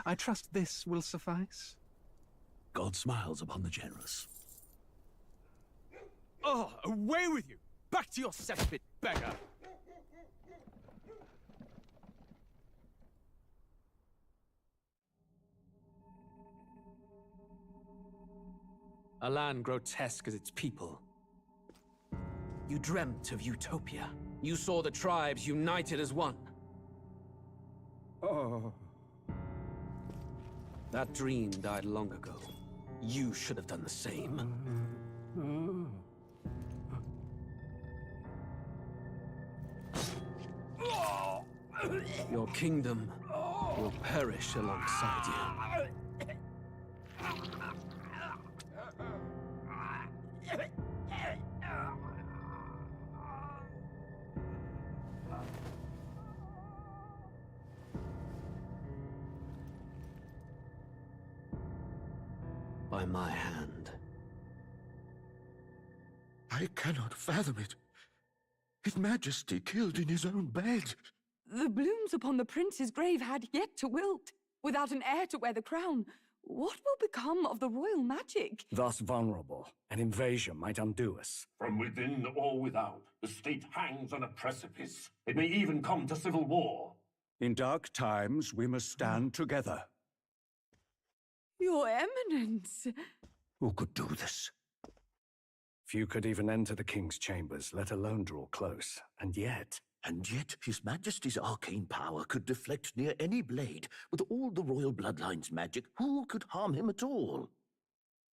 I trust this will suffice? God smiles upon the generous. Oh, away with you! Back to your cesspit, beggar! A land grotesque as its people. You dreamt of utopia. You saw the tribes united as one. Oh. That dream died long ago. You should have done the same. Your kingdom will perish alongside you. By my hand. I cannot fathom it. His Majesty killed in his own bed. The blooms upon the prince's grave had yet to wilt. Without an heir to wear the crown, what will become of the royal magic? Thus vulnerable, an invasion might undo us. From within or without, the state hangs on a precipice. It may even come to civil war. In dark times, we must stand together. Your Eminence! Who could do this? Few could even enter the king's chambers, let alone draw close. And yet His Majesty's arcane power could deflect near any blade. With all the royal bloodline's magic, who could harm him at all?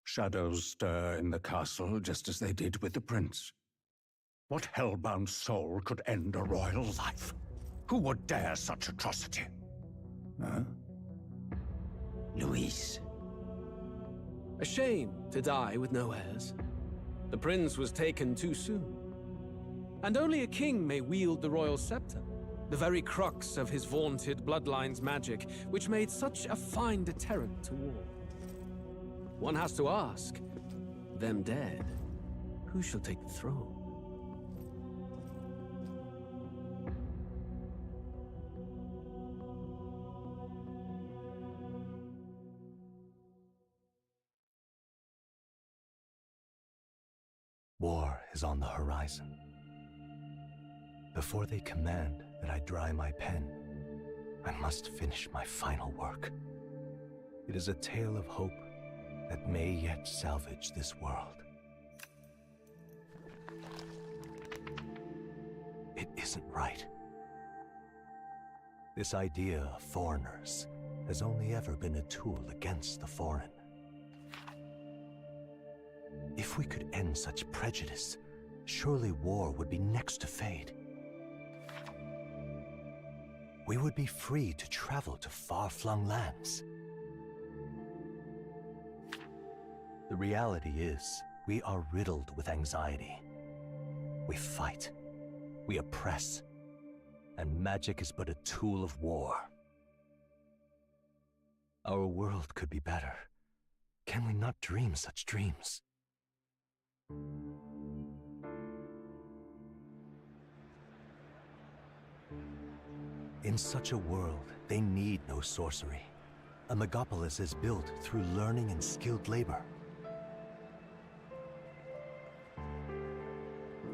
shadows stir in the castle just as they did with the prince. What hellbound soul could end a royal life? Who would dare such atrocity? Huh? Luis. A shame to die with no heirs. The prince was taken too soon. And only a king may wield the royal scepter, the very crux of his vaunted bloodline's magic, which made such a fine deterrent to war. One has to ask, them dead, who shall take the throne? War is on the horizon. Before they command that I dry my pen, I must finish my final work. It is a tale of hope that may yet salvage this world. It isn't right. This idea of foreigners has only ever been a tool against the foreign. If we could end such prejudice, surely war would be next to fade. We would be free to travel to far-flung lands. The reality is, we are riddled with anxiety. We fight, we oppress, and magic is but a tool of war. Our world could be better. Can we not dream such dreams? In such a world, they need no sorcery. A megapolis is built through learning and skilled labor.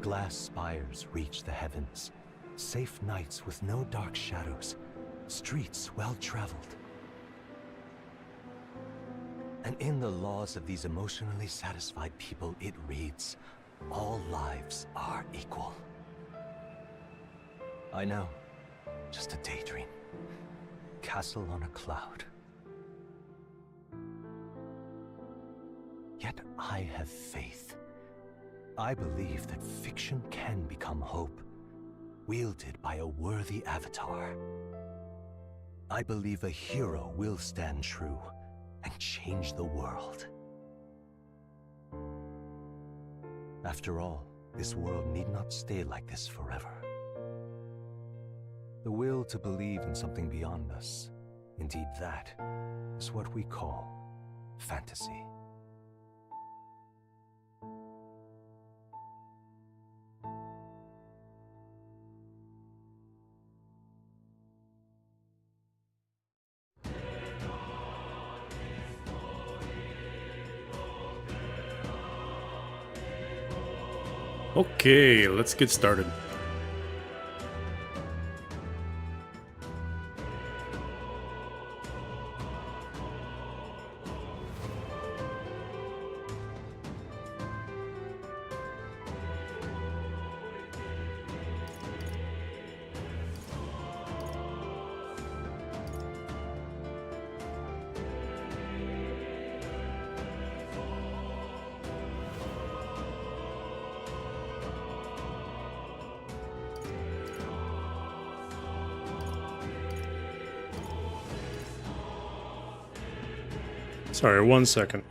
Glass spires reach the heavens, safe nights with no dark shadows, streets well-traveled. And in the laws of these emotionally satisfied people, it reads, all lives are equal. I know, just a daydream. Castle on a cloud. Yet I have faith. I believe that fiction can become hope, wielded by a worthy avatar. I believe a hero will stand true and change the world. After all, this world need not stay like this forever. The will to believe in something beyond us, indeed that, is what we call fantasy. Okay, let's get started. Sorry, 1 second.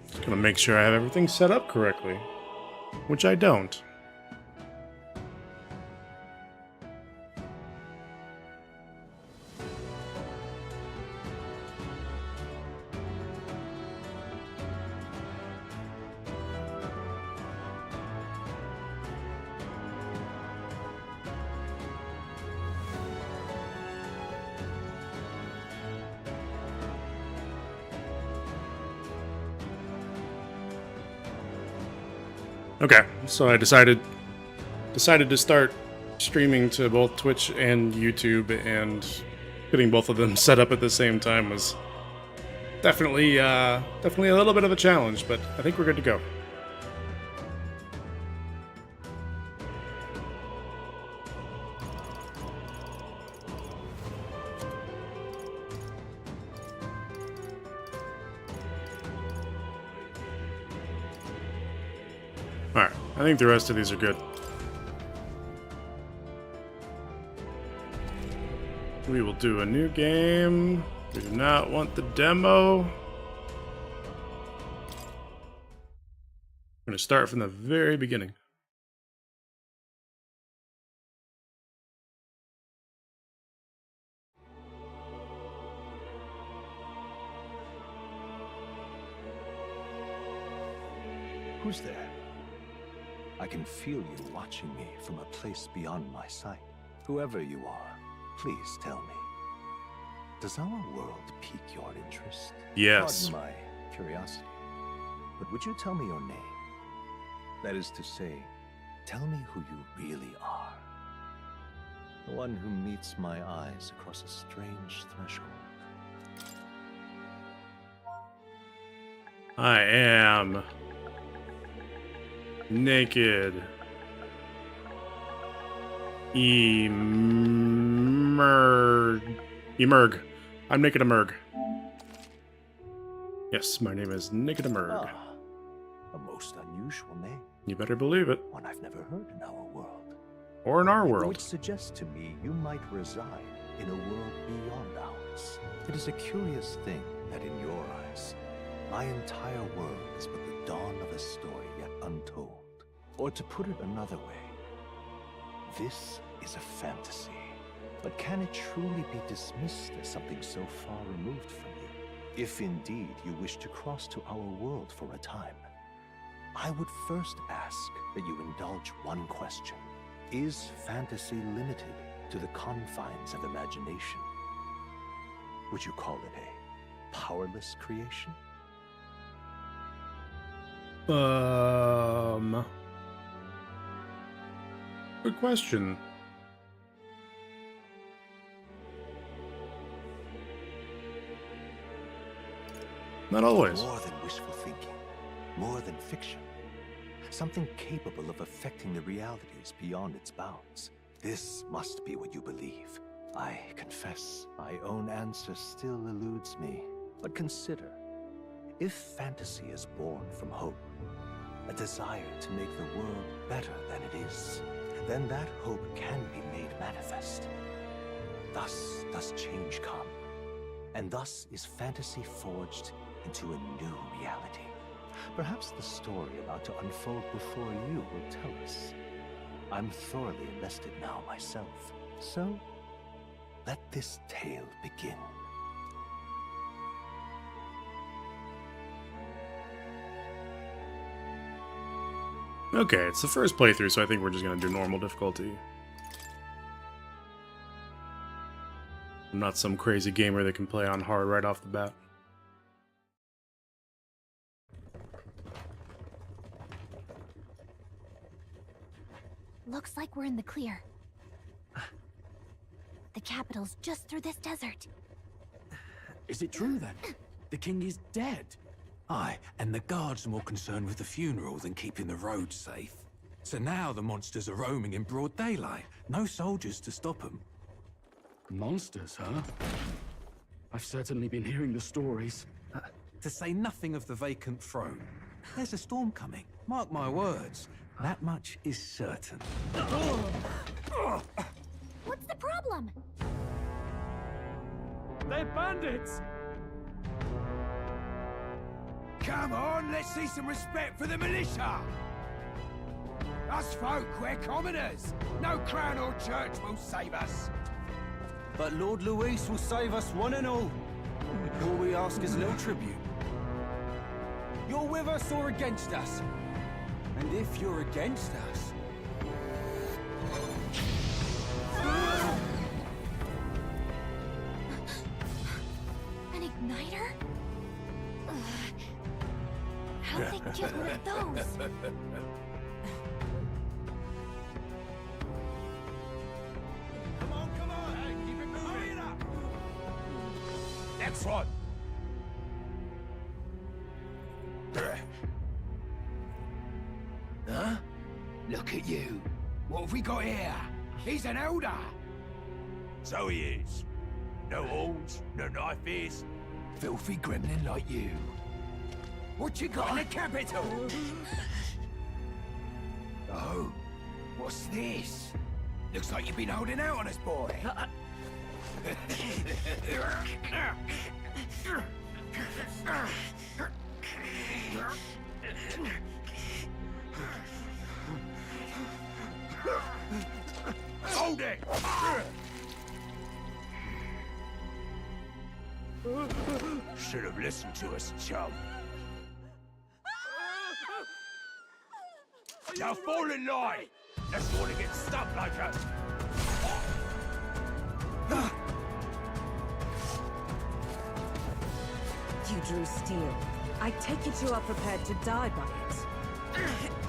Just gonna make sure I have everything set up correctly, which I don't. Okay, so I decided to start streaming to both Twitch and YouTube, and getting both of them set up at the same time was definitely a little bit of a challenge, but I think we're good to go. Alright, I think the rest of these are good. We will do a new game. We do not want the demo. I'm going to start from the very beginning. Who's there? I can feel you watching me from a place beyond my sight. Whoever you are, please tell me. Does our world pique your interest? Yes. Pardon my curiosity, but would you tell me your name? That is to say, tell me who you really are. The one who meets my eyes across a strange threshold. I am naked. Emerg. I'm Naked Emerg. Yes, my name is Naked Emerg. Ah, a most unusual name. You better believe it. One I've never heard in our world. Or in our Which world. suggests to me you might reside in a world beyond ours. It is a curious thing that in your eyes, my entire world is but the dawn of a story yet untold. Or to put it another way, this is a fantasy. But can it truly be dismissed as something so far removed from you? If indeed you wish to cross to our world for a time, I would first ask that you indulge one question. Is fantasy limited to the confines of imagination? Would you call it a powerless creation? Good question. Not always. More than wishful thinking, more than fiction. Something capable of affecting the realities beyond its bounds. This must be what you believe. I confess, my own answer still eludes me. But consider, if fantasy is born from hope, a desire to make the world better than it is, then that hope can be made manifest. Thus does change come, and thus is fantasy forged into a new reality. Perhaps the story about to unfold before you will tell us. I'm thoroughly invested now myself, so let this tale begin. Okay, it's the first playthrough, so I think we're just gonna do normal difficulty. I'm not some crazy gamer that can play on hard right off the bat. Looks like we're in the clear. The capital's just through this desert. Is it true then? The king is dead? Aye, and the guards are more concerned with the funeral than keeping the roads safe. So now the monsters are roaming in broad daylight. No soldiers to stop them. Monsters, huh? I've certainly been hearing the stories. To say nothing of the vacant throne. There's a storm coming. Mark my words. That much is certain. What's the problem? They're bandits! Come on, let's see some respect for the militia! Us folk, we're commoners. No crown or church will save us. But Lord Luis will save us one and all. All we ask is a little tribute. You're with us or against us? And if you're against us... An igniter? How'd they get one of those? Come on, hey, keep it moving. Hurry it up. Next one. Huh? Look at you. What have we got here? He's an elder. So he is. No horns, no knife ears. Filthy gremlin like you. What you got in the capital? Oh, what's this? Looks like you've been holding out on us, boy. Hold it! Should have listened to us, chum. Now fall in line! Let's want to get stuck like us! You drew steel. I take it you are prepared to die by it.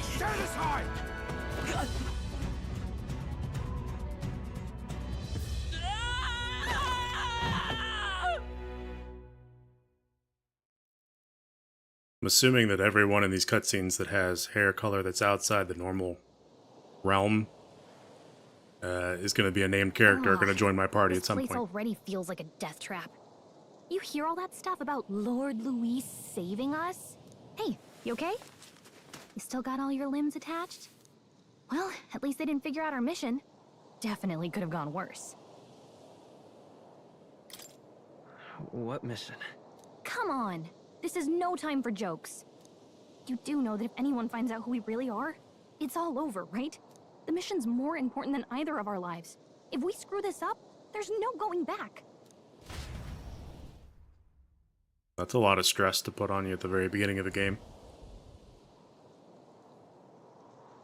Stand aside! I'm assuming that everyone in these cutscenes that has hair color that's outside the normal realm is going to be a named character going to join my party at some This place point. already feels like a death trap. You hear all that stuff about Lord Luis saving us? Hey, you okay? You still got all your limbs attached? Well, at least they didn't figure out our mission. Definitely could have gone worse. What mission? Come on! This is no time for jokes. You do know that if anyone finds out who we really are, it's all over, right? The mission's more important than either of our lives. If we screw this up, there's no going back. That's a lot of stress to put on you at the very beginning of the game.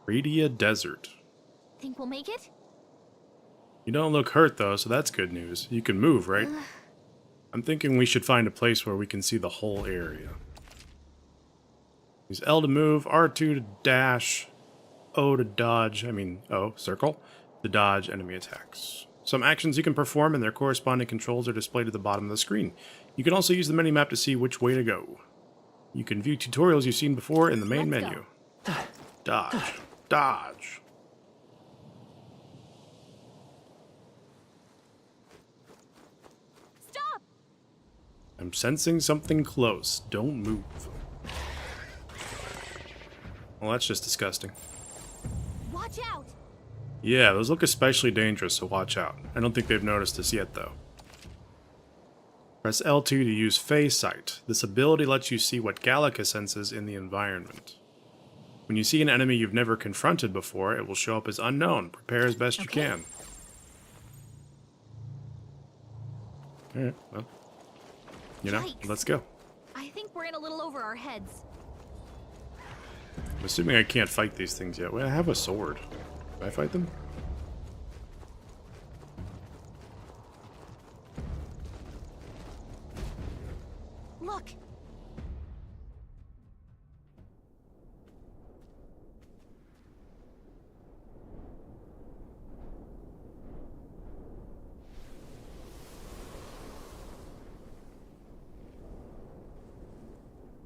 Radia Desert. Think we'll make it? You don't look hurt though, so that's good news. You can move, right? I'm thinking we should find a place where we can see the whole area. Use L to move, R2 to dash, O to dodge, circle, to dodge enemy attacks. Some actions you can perform and their corresponding controls are displayed at the bottom of the screen. You can also use the minimap to see which way to go. You can view tutorials you've seen before in the main menu. Dodge. Dodge. Stop! I'm sensing something close. Don't move. Well, that's just disgusting. Watch out! Yeah, those look especially dangerous, so watch out. I don't think they've noticed us yet, though. Press L2 to use Fey Sight. This ability lets you see what Gallica senses in the environment. When you see an enemy you've never confronted before, it will show up as unknown. Prepare as best you can. Alright, well. Yikes. Let's go. I think we're in a little over our heads. I'm assuming I can't fight these things yet. Well, I have a sword. Can I fight them?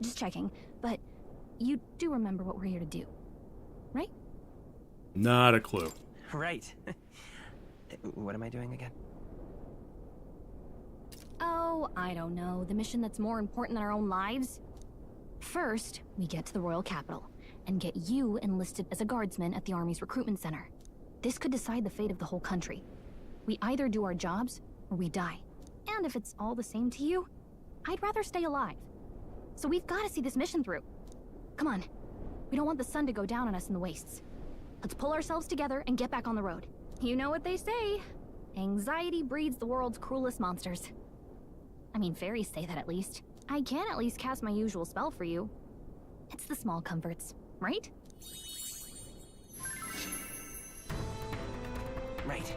Just checking, but you do remember what we're here to do, right? Not a clue. Right. What am I doing again? Oh, I don't know. The mission that's more important than our own lives? First, we get to the royal capital and get you enlisted as a guardsman at the army's recruitment center. This could decide the fate of the whole country. We either do our jobs or we die. And if it's all the same to you, I'd rather stay alive. So we've got to see this mission through. Come on. We don't want the sun to go down on us in the wastes. Let's pull ourselves together and get back on the road. You know what they say. Anxiety breeds the world's cruelest monsters. I mean, fairies say that at least. I can at least cast my usual spell for you. It's the small comforts, right? Right.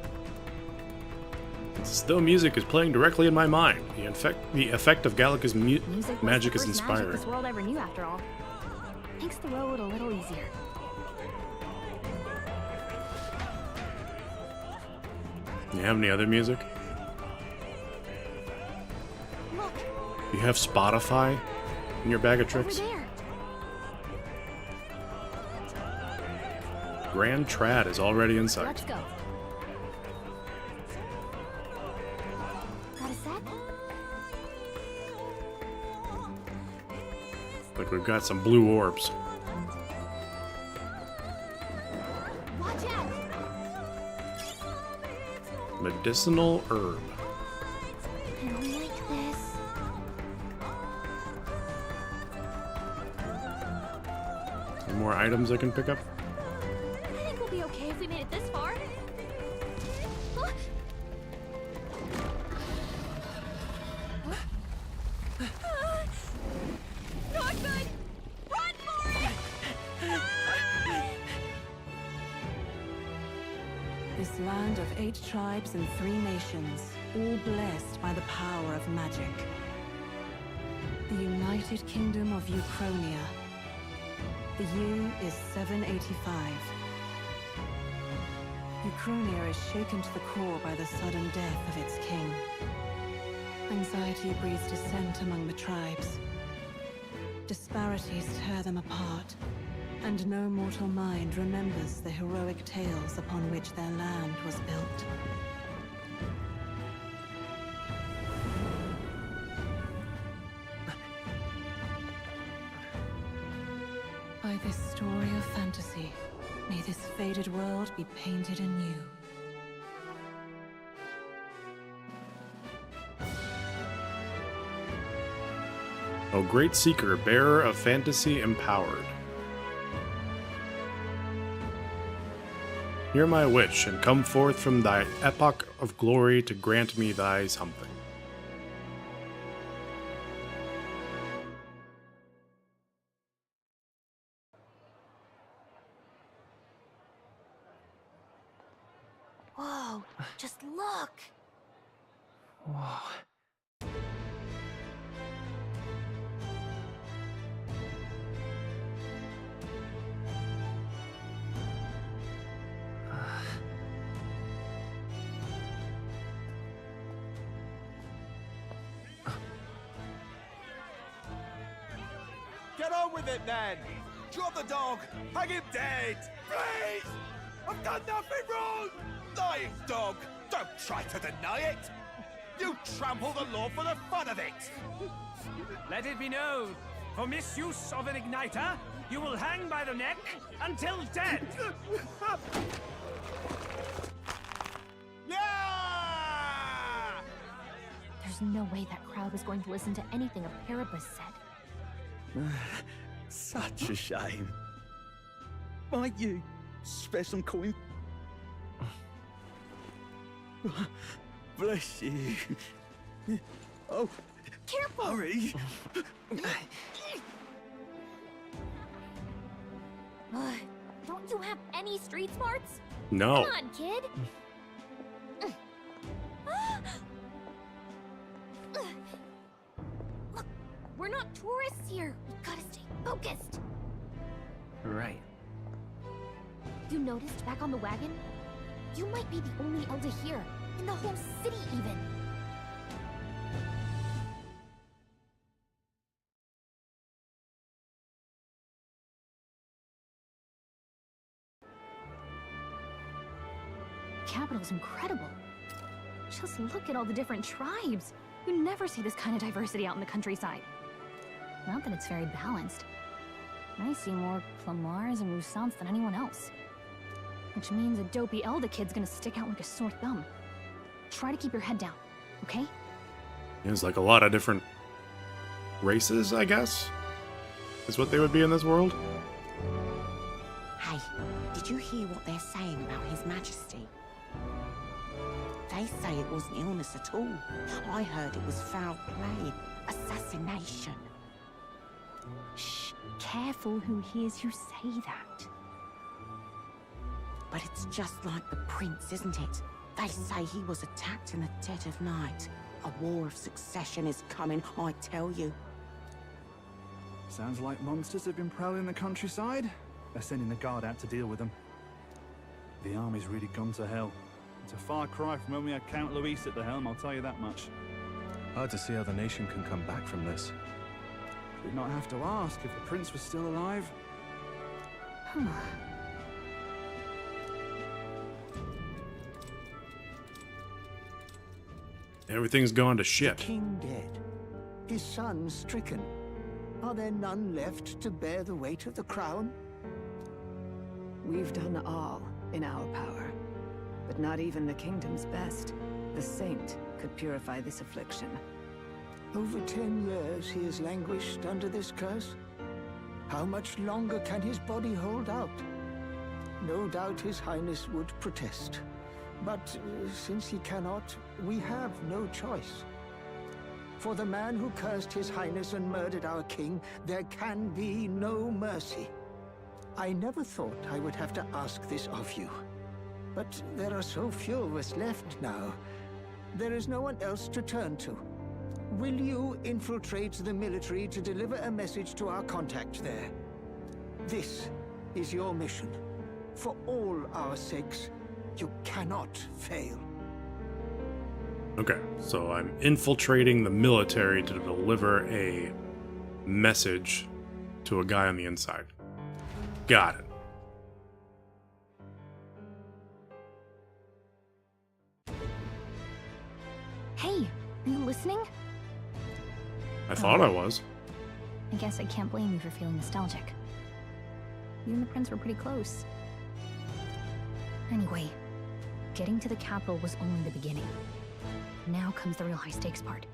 Still, music is playing directly in my mind. The effect of Gallica's Music magic was is the first magic inspiring. this world ever knew, after all. Makes the road a little easier. You have any other music? Look, You have Spotify in your bag of over tricks? there. Grand Trad is already in sight. Let's go. Got a set? Like we've got some blue orbs. Watch out! Medicinal herb. I don't like this. Any more items I can pick up? I think we'll be okay if we made it this far. Huh? Not good! Run for it! This land of 8 tribes and 3 nations, all blessed by the power of magic. The United Kingdom of Uchronia. The year is 785. Uchronia is shaken to the core by the sudden death of its king. Anxiety breeds dissent among the tribes. Disparities tear them apart, and no mortal mind remembers the heroic tales upon which their land was built. By this story of fantasy, may this faded world be painted anew. O great seeker, bearer of fantasy empowered. Hear my wish, and come forth from thy epoch of glory to grant me thy something. Whoa, just look! Whoa. Get on with it, then! Drop the dog! Hang him dead! Please! I've done nothing wrong! Lying dog! Don't try to deny it! You trample the law for the fun of it! Let it be known, for misuse of an igniter, you will hang by the neck until dead. Yeah! There's no way that crowd was going to listen to anything a Paribus said. Such a shame. Might you spare some coin? Bless you. Oh, careful! Hurry! Don't you have any street smarts? No. Come on, kid! Look, we're not tourists here. We've gotta stay focused. Right. You noticed back on the wagon? You might be the only elder here, in the whole city even. capital's incredible. Just look at all the different tribes. You never see this kind of diversity out in the countryside. Not that it's very balanced. I see more Plamars and Rusants than anyone else. Which means a dopey Elda kid's gonna stick out like a sore thumb. Try to keep your head down, okay? There's like a lot of different races, I guess, is what they would be in this world. Hey, did you hear what they're saying about His Majesty? They say it wasn't illness at all. I heard it was foul play, assassination. Shh, careful who hears you say that. But it's just like the prince, isn't it? They say he was attacked in the dead of night. A war of succession is coming, I tell you. Sounds like monsters have been prowling the countryside. They're sending the guard out to deal with them. The army's really gone to hell. It's a far cry from when we had Count Luis at the helm, I'll tell you that much. Hard to see how the nation can come back from this. We'd not have to ask if the prince was still alive. Everything's gone to shit. The king dead. His son stricken. Are there none left to bear the weight of the crown? We've done all in our power, but not even the kingdom's best, the saint, could purify this affliction. Over 10 years he has languished under this curse. How much longer can his body hold out? No doubt His Highness would protest. But since he cannot, we have no choice. For the man who cursed His Highness and murdered our king, there can be no mercy. I never thought I would have to ask this of you. But there are so few of us left now. There is no one else to turn to. Will you infiltrate the military to deliver a message to our contact there? This is your mission. For all our sakes, you cannot fail. Okay, so I'm infiltrating the military to deliver a message to a guy on the inside. Got it. Hey, are you listening? I thought I was. I guess I can't blame you for feeling nostalgic. You and the prince were pretty close. Anyway, getting to the capital was only the beginning. Now comes the real high-stakes part.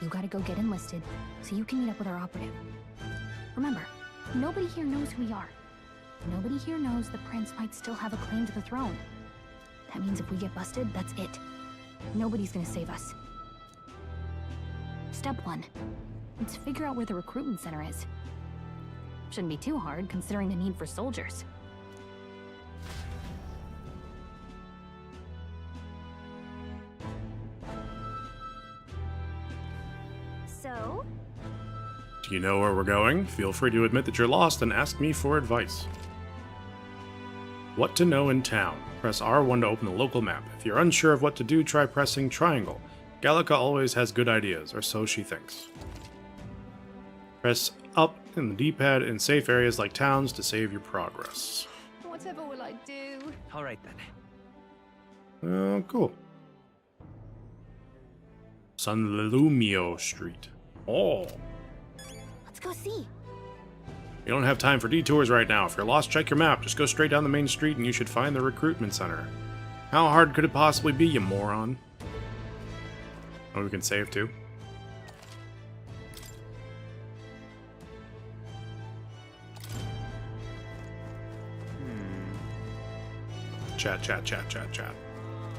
You gotta go get enlisted, so you can meet up with our operative. Remember, nobody here knows who we are. Nobody here knows the prince might still have a claim to the throne. That means if we get busted, that's it. Nobody's gonna save us. Step 1. Let's figure out where the recruitment center is. Shouldn't be too hard, considering the need for soldiers. So? Do you know where we're going? Feel free to admit that you're lost and ask me for advice. What to know in town. Press R1 to open the local map. If you're unsure of what to do, try pressing triangle. Gallica always has good ideas, or so she thinks. Press up in the D-pad in safe areas like towns to save your progress. Whatever will I do? Alright then. Oh, cool. San Lumio Street. Oh. Let's go see. You don't have time for detours right now. If you're lost, check your map. Just go straight down the main street and you should find the recruitment center. How hard could it possibly be, you moron? Oh, we can save too. Chat, chat, chat, chat, chat.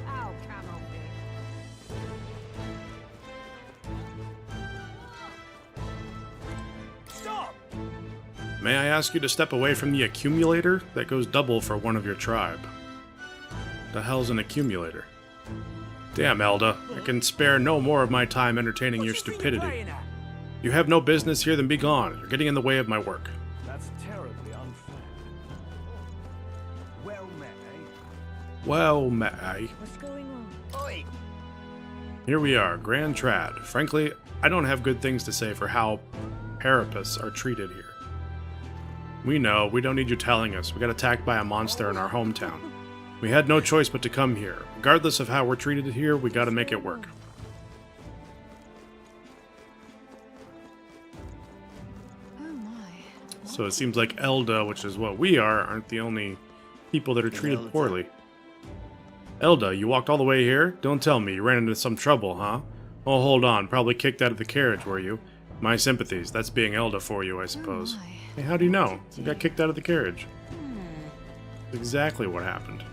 Oh, come on, Stop! May I ask you to step away from the accumulator? That goes double for one of your tribe. The hell's an accumulator? Damn, Elda. I can spare no more of my time entertaining your stupidity. You have no business here, then be gone. You're getting in the way of my work. That's terribly unfair. Well met, eh? Well, may I? What's going on? Oi! Here we are, Grand Trad. Frankly, I don't have good things to say for how Parapists are treated here. We know, we don't need you telling us. We got attacked by a monster in our hometown. We had no choice but to come here. Regardless of how we're treated here, we gotta make it work. So it seems like Elda, which is what we are, aren't the only people that are treated poorly. Elda, you walked all the way here? Don't tell me, you ran into some trouble, huh? Oh, hold on, probably kicked out of the carriage, were you? My sympathies, that's being Elda for you, I suppose. Hey, how do you know? You got kicked out of the carriage. That's exactly what happened.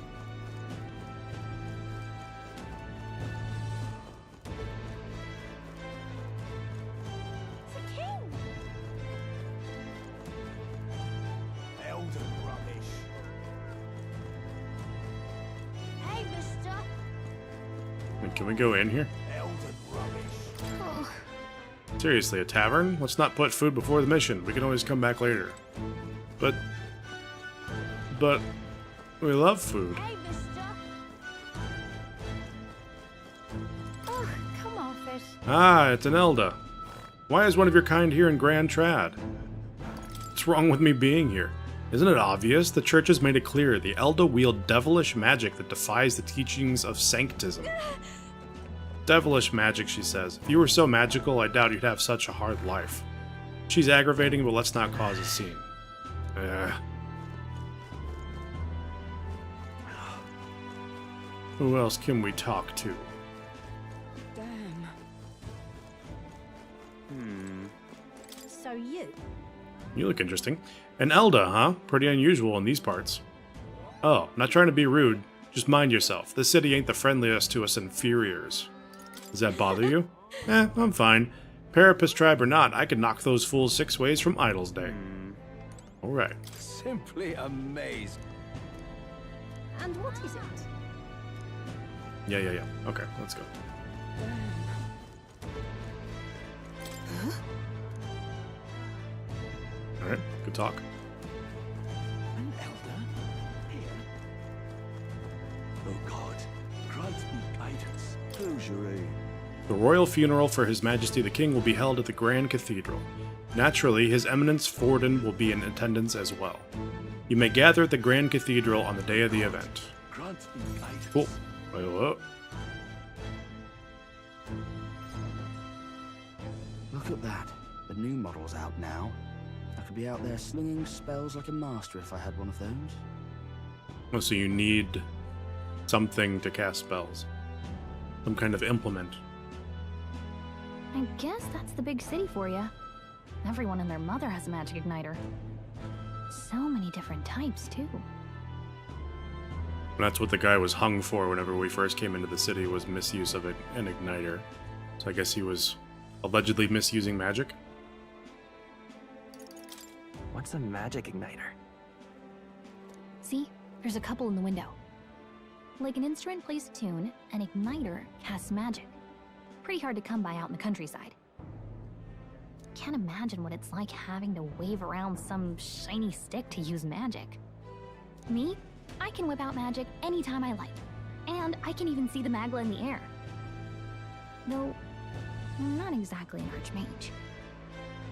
Can we go in here? Seriously, a tavern? Let's not put food before the mission. We can always come back later. But we love food. Oh, come off it. Ah, it's an Elda. Why is one of your kind here in Grand Trad? What's wrong with me being here? Isn't it obvious? The church has made it clear the Elda wield devilish magic that defies the teachings of sanctism. Devilish magic, she says. If you were so magical, I doubt you'd have such a hard life. She's aggravating, but let's not cause a scene. Who else can we talk to? Damn. So you? You look interesting. An Elda, huh? Pretty unusual in these parts. Oh, not trying to be rude. Just mind yourself. This city ain't the friendliest to us inferiors. Does that bother you? I'm fine. Parapus tribe or not, I could knock those fools 6 ways from Idle's Day. Alright. Simply amazing. And what is it? Yeah. Okay, let's go. Alright, good talk. An elder? Here? Oh God, grant me guidance. Close your aid. The royal funeral for His Majesty the King will be held at the Grand Cathedral. Naturally, His Eminence Forden will be in attendance as well. You may gather at the Grand Cathedral on the day of the event. Grant me guidance. Cool. Wait, what? Look at that. The new model's out now. I could be out there slinging spells like a master if I had one of those. Oh, so you need something to cast spells. Some kind of implement. I guess that's the big city for you. Everyone and their mother has a magic igniter. So many different types, too. And that's what the guy was hung for whenever we first came into the city, was misuse of an igniter. So I guess he was allegedly misusing magic. What's a magic igniter? See? There's a couple in the window. Like an instrument plays a tune, an igniter casts magic. Pretty hard to come by out in the countryside. Can't imagine what it's like having to wave around some shiny stick to use magic. Me? I can whip out magic anytime I like. And I can even see the Magla in the air. Though, I'm not exactly an archmage.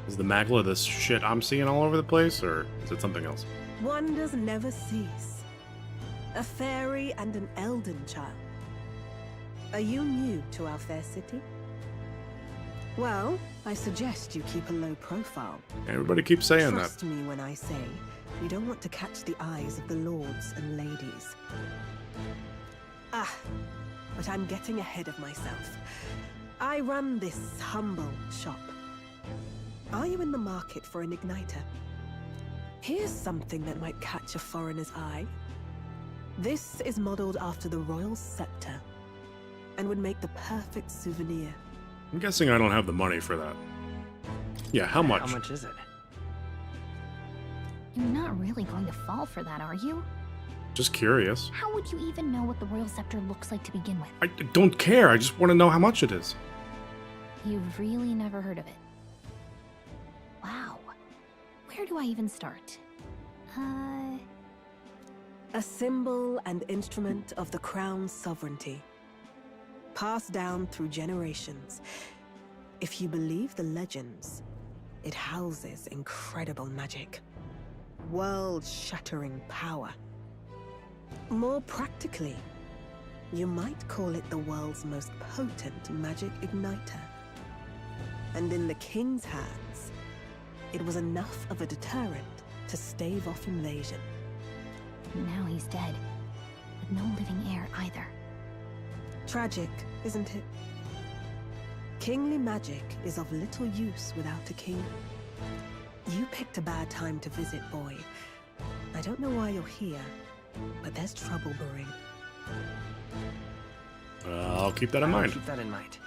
Is the Magla this shit I'm seeing all over the place, or is it something else? Wonders never cease. A fairy and an Elden child. Are you new to our fair city? Well, I suggest you keep a low profile. Everybody keeps saying that. Trust me when I say you don't want to catch the eyes of the lords and ladies. But I'm getting ahead of myself. I run this humble shop. Are you in the market for an igniter? Here's something that might catch a foreigner's eye. This is modeled after the royal scepter and would make the perfect souvenir. I'm guessing I don't have the money for that. Yeah, how much? How much is it? You're not really going to fall for that, are you? Just curious. How would you even know what the royal scepter looks like to begin with? I don't care, I just want to know how much it is. You've really never heard of it. Wow. Where do I even start? A symbol and instrument of the crown's sovereignty. Passed down through generations. If you believe the legends, it houses incredible magic. World-shattering power. More practically, you might call it the world's most potent magic igniter. And in the king's hands, it was enough of a deterrent to stave off invasion. Now he's dead, with no living heir either. Tragic, isn't it? Kingly magic is of little use without a king. You picked a bad time to visit, boy. I don't know why you're here, but there's trouble brewing. I'll keep that in mind. Keep that in mind.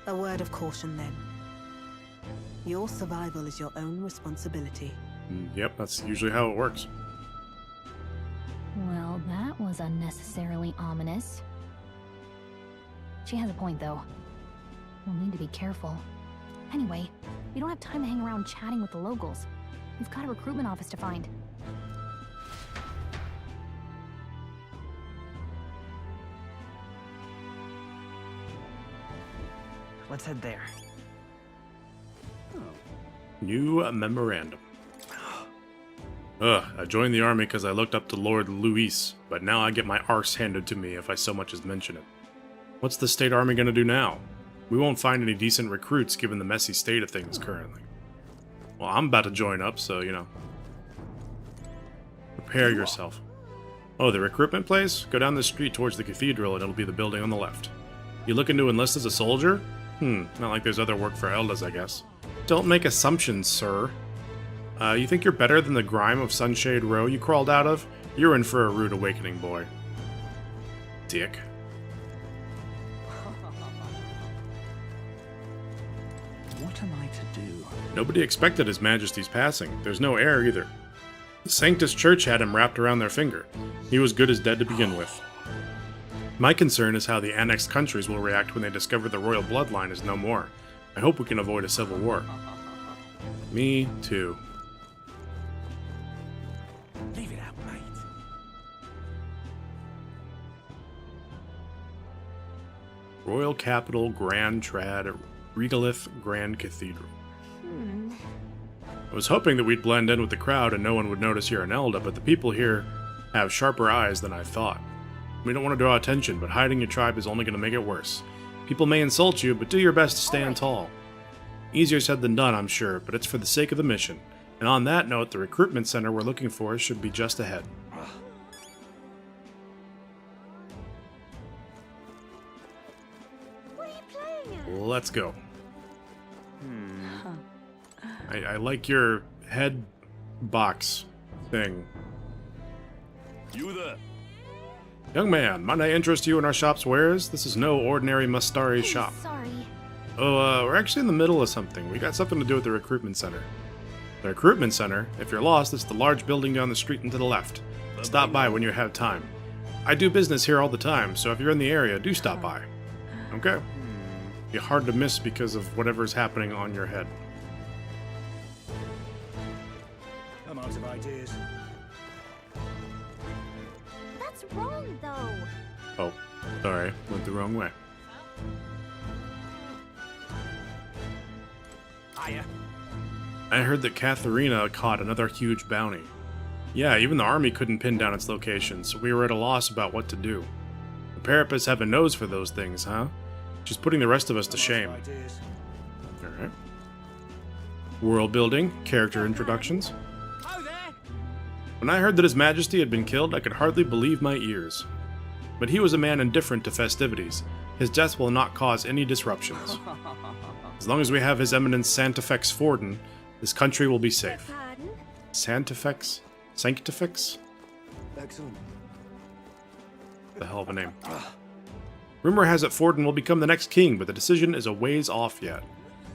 A word of caution, then. Your survival is your own responsibility. Yep, that's usually how it works. Well, that was unnecessarily ominous. She has a point, though. We'll need to be careful. Anyway, we don't have time to hang around chatting with the locals. We've got a recruitment office to find. Let's head there. New memorandum. I joined the army because I looked up to Lord Luis, but now I get my arse handed to me if I so much as mention it. What's the state army gonna do now? We won't find any decent recruits given the messy state of things currently. Well, I'm about to join up, so, you know. Prepare yourself. Oh, the recruitment place? Go down the street towards the cathedral and it'll be the building on the left. You looking to enlist as a soldier? Not like there's other work for Eldas, I guess. Don't make assumptions, sir. You think you're better than the grime of Sunshade Row you crawled out of? You're in for a rude awakening, boy. Dick. What am I to do? Nobody expected His Majesty's passing. There's no heir either. The Sanctus Church had him wrapped around their finger. He was good as dead to begin with. My concern is how the annexed countries will react when they discover the royal bloodline is no more. I hope we can avoid a civil war. Me too. Leave it out, mate. Royal Capital, Grand Trad, Regalith Grand Cathedral. I was hoping that we'd blend in with the crowd and no one would notice you're an Elda, but the people here have sharper eyes than I thought. We don't want to draw attention, but hiding your tribe is only going to make it worse. People may insult you, but do your best to stand tall. Easier said than done, I'm sure, but it's for the sake of the mission. And on that note, the recruitment center we're looking for should be just ahead. What are you playing at? Let's go. I like your head box thing. You there? Young man, might I interest you in our shop's wares? This is no ordinary Mustari shop. Sorry. Oh, we're actually in the middle of something. We got something to do with the recruitment center. The recruitment center, if you're lost, it's the large building down the street and to the left. Stop by when you have time. I do business here all the time, so if you're in the area, do stop by. Okay? Be hard to miss because of whatever's happening on your head. I'm out of ideas. That's wrong, though. Oh, sorry. Went the wrong way. Hiya. I heard that Katharina caught another huge bounty. Yeah, even the army couldn't pin down its location, so we were at a loss about what to do. The Parapets have a nose for those things, huh? She's putting the rest of us to shame. Alright. World building, character introductions. When I heard that His Majesty had been killed, I could hardly believe my ears. But he was a man indifferent to festivities. His death will not cause any disruptions. As long as we have His Eminence Sanctifex Forden, this country will be safe. Sanctifex? Sanctifex? Excellent. The hell of a name. Rumor has it Forden will become the next king, but the decision is a ways off yet.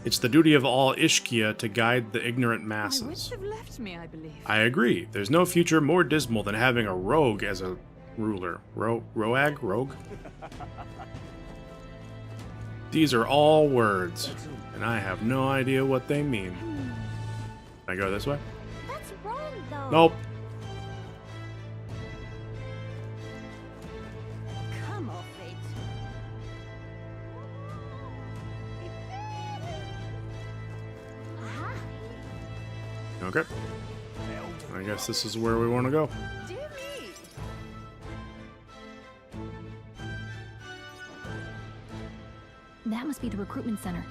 It's the duty of all Ishkia to guide the ignorant masses. have left me, I believe. I agree. There's no future more dismal than having a rogue as a ruler. Roag? Rogue? These are all words, and I have no idea what they mean. Can I go this way? That's wrong, though. Nope. Come off it. Okay. I guess this is where we want to go. Do me must be the recruitment center.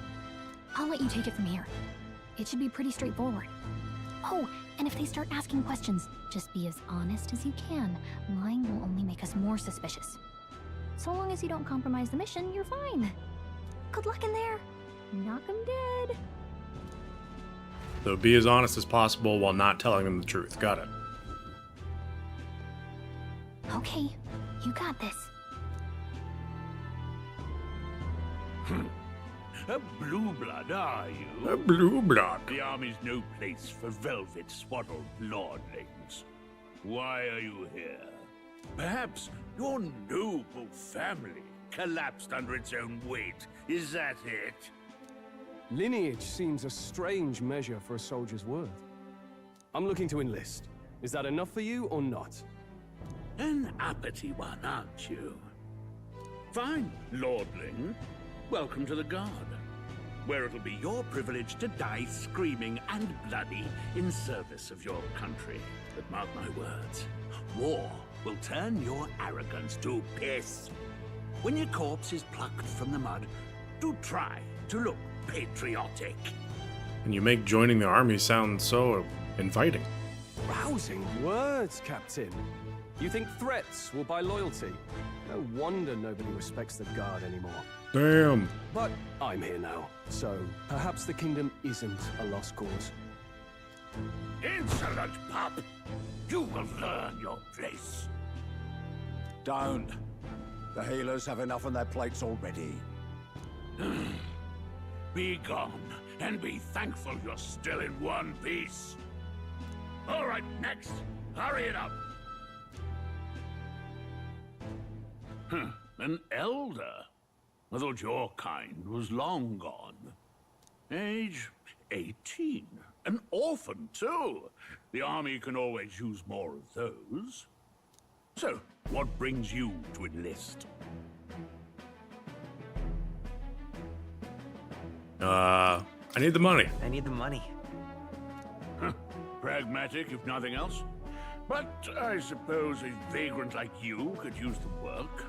I'll let you take it from here. It should be pretty straightforward. Oh, and if they start asking questions, just be as honest as you can. Lying will only make us more suspicious. So long as you don't compromise the mission, you're fine. Good luck in there. Knock 'em dead. So be as honest as possible while not telling them the truth. Got it. Okay, you got this. A blue blood, are you? A blue blood. The army's no place for velvet swaddled lordlings. Why are you here? Perhaps your noble family collapsed under its own weight. Is that it? Lineage seems a strange measure for a soldier's worth. I'm looking to enlist. Is that enough for you or not? An uppity one, aren't you? Fine, lordling. Welcome to the Guard, where it'll be your privilege to die screaming and bloody in service of your country. But mark my words, war will turn your arrogance to piss. When your corpse is plucked from the mud, do try to look patriotic. And you make joining the army sound so inviting. Rousing words, Captain. You think threats will buy loyalty? No wonder nobody respects the Guard anymore. Damn. But I'm here now, so perhaps the kingdom isn't a lost cause. Insolent pup! You will learn your place. Don't. The healers have enough on their plates already. Be gone, and be thankful you're still in one piece. All right, next. Hurry it up. An elder? I thought your kind was long gone. Age 18. An orphan, too. The army can always use more of those. So, what brings you to enlist? I need the money. I need the money. Pragmatic, if nothing else. But I suppose a vagrant like you could use the work.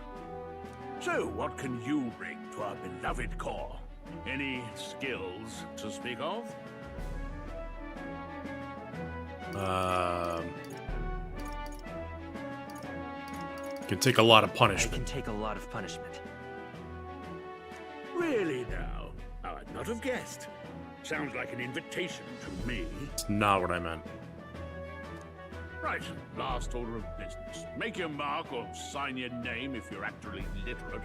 So, what can you bring to our beloved corps? Any skills to speak of? Can take a lot of I punishment. can take a lot of punishment. Really now? I'd not have guessed. Sounds like an invitation to me. It's not what I meant. Right, last order of business. Make your mark or sign your name if you're actually literate.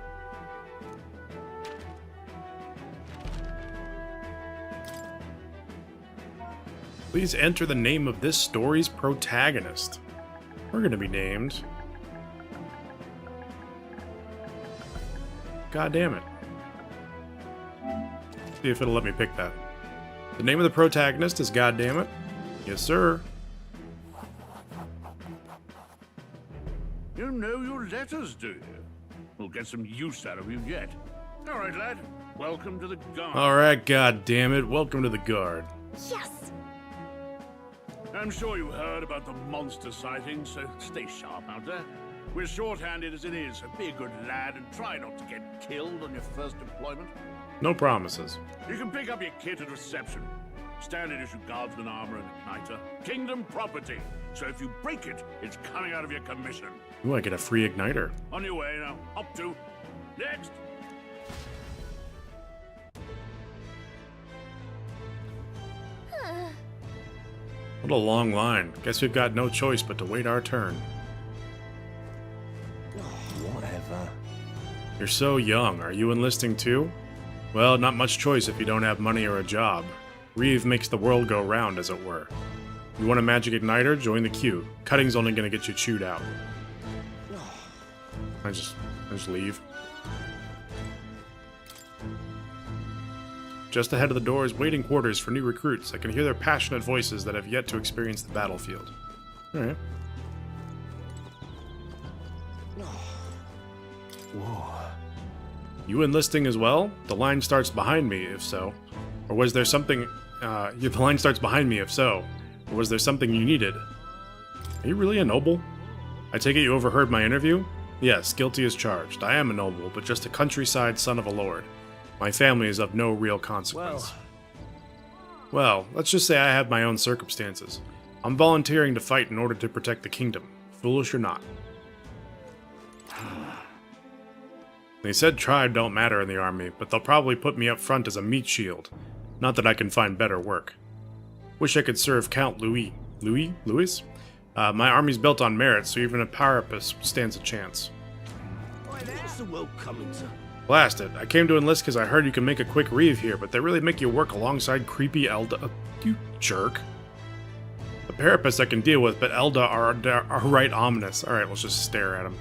Please enter the name of this story's protagonist. We're gonna be named... God damn it. See if it'll let me pick that. The name of the protagonist is Goddammit. Yes, sir. You know your letters, do you? We'll get some use out of you yet. All right, lad. Welcome to the Guard. Alright, goddammit. Welcome to the Guard. Yes! I'm sure you heard about the monster sightings, so stay sharp out there. We're short-handed as it is, so be a good lad and try not to get killed on your first deployment. No promises. You can pick up your kit at reception. Standard issue guardsman armor and igniter. Kingdom property. So if you break it, it's coming out of your commission. Ooh, I get a free igniter. On your way now. Up to. Next. What a long line. Guess we've got no choice but to wait our turn. Whatever. You're so young. Are you enlisting too? Well, not much choice if you don't have money or a job. Reeve makes the world go round, as it were. You want a magic igniter? Join the queue. Cutting's only gonna get you chewed out. I just leave. Just ahead of the door is waiting quarters for new recruits. I can hear their passionate voices that have yet to experience the battlefield. Alright. Whoa. You enlisting as well? The line starts behind me, if so. Or was there something... the line starts behind me, if so. Or was there something you needed? Are you really a noble? I take it you overheard my interview? Yes, guilty as charged. I am a noble, but just a countryside son of a lord. My family is of no real consequence. Well, let's just say I have my own circumstances. I'm volunteering to fight in order to protect the kingdom, foolish or not. They said tribe don't matter in the army, but they'll probably put me up front as a meat shield. Not that I can find better work. Wish I could serve Count Louis. Louis? My army's built on merit, so even a Parapus stands a chance. What's the world coming to? Blast it. I came to enlist because I heard you can make a quick reeve here, but they really make you work alongside creepy Elda. You jerk. The Parapus I can deal with, but Elda are right ominous. Alright, let's just stare at him.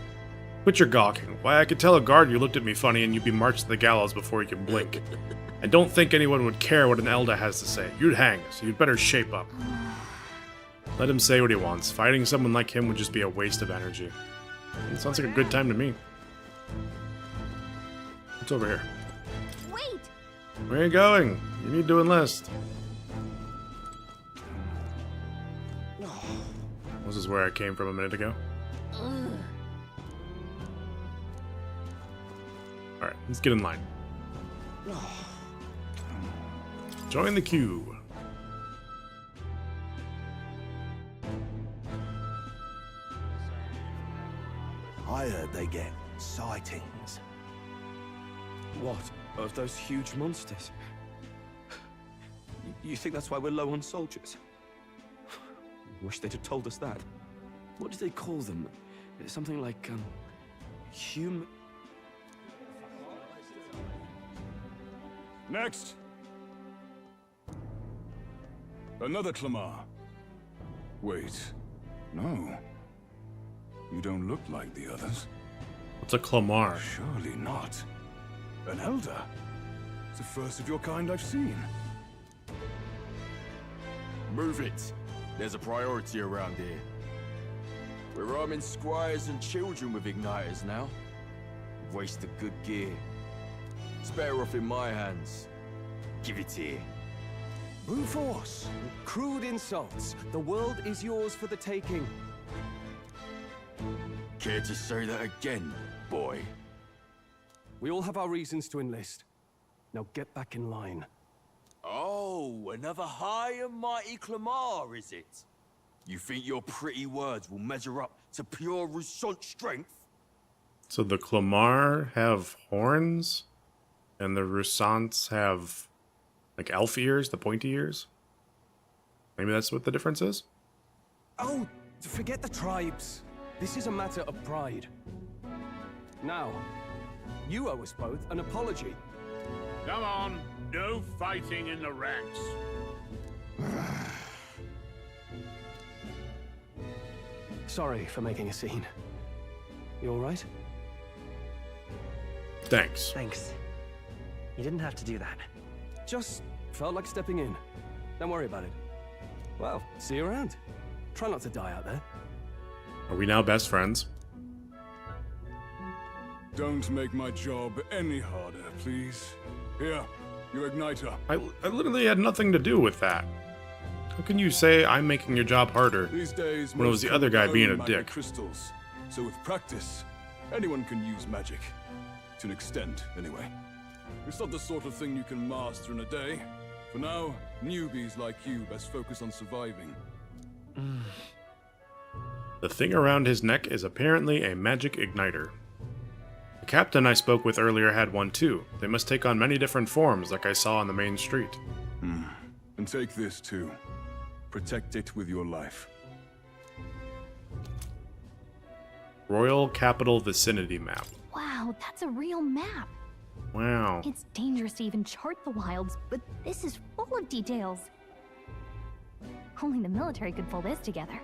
Quit your gawking. Why, I could tell a guard you looked at me funny and you'd be marched to the gallows before you can blink. I don't think anyone would care what an Elda has to say. You'd hang, so you'd better shape up. Let him say what he wants. Fighting someone like him would just be a waste of energy. It sounds like a good time to me. What's over here? Wait! Where are you going? You need to enlist. This is where I came from a minute ago. Alright, let's get in line. Join the queue. I heard they get sightings. What? Of those huge monsters? You think that's why we're low on soldiers? Wish they'd have told us that. What did they call them? Something like, human... Next! Another Clamar. Wait, no. You don't look like the others. What's a Clamar? Surely not. An Elder? It's the first of your kind I've seen. Move it. There's a priority around here. We're arming squires and children with igniters now. Waste of good gear. It's better off in my hands. Give it here. Brute force. Crude insults. The world is yours for the taking. Care to say that again, boy? We all have our reasons to enlist. Now get back in line. Oh, another high and mighty Clamar, is it? You think your pretty words will measure up to pure Rusant strength? So the Clamar have horns, and the Rusants have, like, elf ears, the pointy ears? Maybe that's what the difference is? Oh, forget the tribes. This is a matter of pride. Now, you owe us both an apology. Come on, no fighting in the ranks. Sorry for making a scene. You all right? Thanks. Thanks. You didn't have to do that. Just felt like stepping in. Don't worry about it. Well, see you around. Try not to die out there. Are we now best friends? Don't make my job any harder, please. Here, your igniter. I literally had nothing to do with that. How can you say I'm making your job harder These days, when it was the other guy being a dick? Crystals. So with practice, anyone can use magic. To an extent, anyway. It's not the sort of thing you can master in a day. For now, newbies like you best focus on surviving. The thing around his neck is apparently a magic igniter. The captain I spoke with earlier had one too. They must take on many different forms, like I saw on the main street. And take this too. Protect it with your life. Royal Capital Vicinity Map. Wow, that's a real map. Wow. It's dangerous to even chart the wilds, but this is full of details. Only the military could pull this together.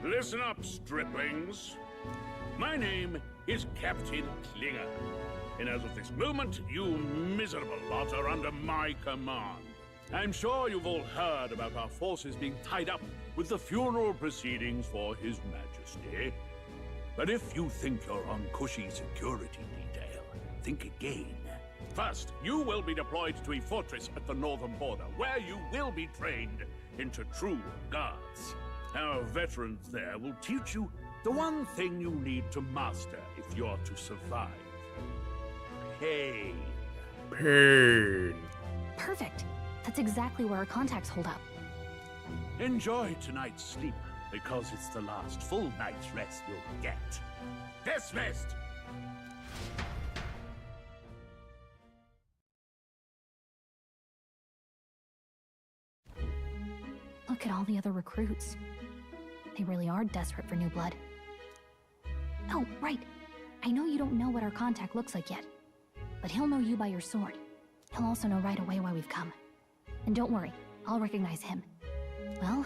Listen up, striplings. My name is Captain Klinger, and as of this moment, you miserable lot are under my command. I'm sure you've all heard about our forces being tied up with the funeral proceedings for His Majesty. But if you think you're on cushy security detail, think again. First, you will be deployed to a fortress at the northern border, where you will be trained into true guards. Our veterans there will teach you the one thing you need to master if you're to survive. Pain. Pain. Perfect. That's exactly where our contacts hold up. Enjoy tonight's sleep, because it's the last full night's rest you'll get. Dismissed! Look at all the other recruits. They really are desperate for new blood. Oh, right. I know you don't know what our contact looks like yet, but he'll know you by your sword. He'll also know right away why we've come. And don't worry, I'll recognize him. Well,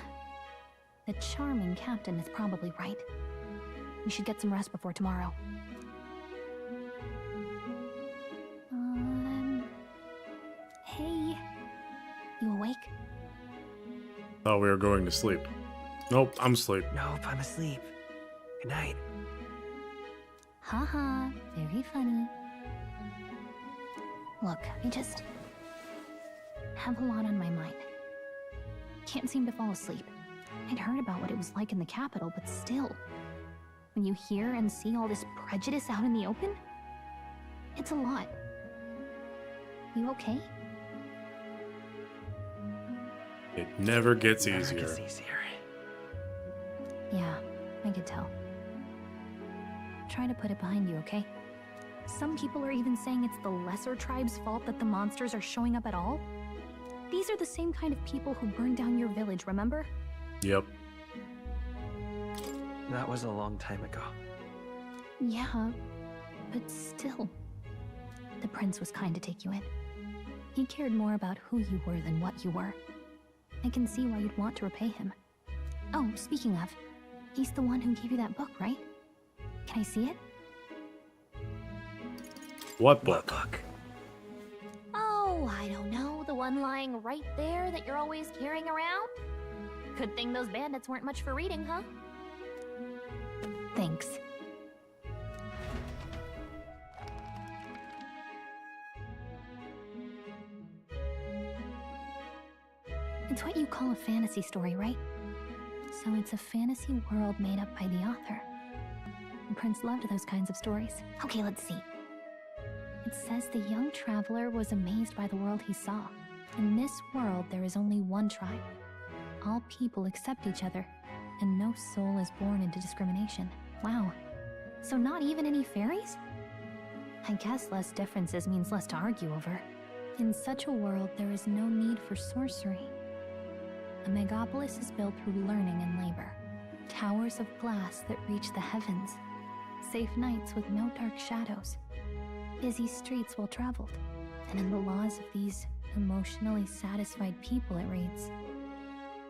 the charming captain is probably right. We should get some rest before tomorrow. Hey. You awake? Thought we were going to sleep. Nope, I'm asleep. Nope, I'm asleep. Good night. Haha, very funny. Look, I just have a lot on my mind. Can't seem to fall asleep. I'd heard about what it was like in the capital, but still. When you hear and see all this prejudice out in the open, it's a lot. You okay? It never gets easier. Yeah, I could tell. Try to put it behind you, okay? Some people are even saying it's the lesser tribe's fault that the monsters are showing up at all. These are the same kind of people who burned down your village, remember? Yep. That was a long time ago. Yeah, but still. The prince was kind to take you in. He cared more about who you were than what you were. I can see why you'd want to repay him. Oh, speaking of, he's the one who gave you that book, right? Can I see it? What book? Oh, I don't know. The one lying right there that you're always carrying around? Good thing those bandits weren't much for reading, huh? Thanks. It's what you call a fantasy story, right? So it's a fantasy world made up by the author. The prince loved those kinds of stories. Okay, let's see. It says the young traveler was amazed by the world he saw. In this world, there is only one tribe. All people accept each other, and no soul is born into discrimination. Wow. So not even any fairies? I guess less differences means less to argue over. In such a world, there is no need for sorcery. A megapolis is built through learning and labor. Towers of glass that reach the heavens. Safe nights with no dark shadows. Busy streets well traveled. And in the laws of these emotionally satisfied people, it reads,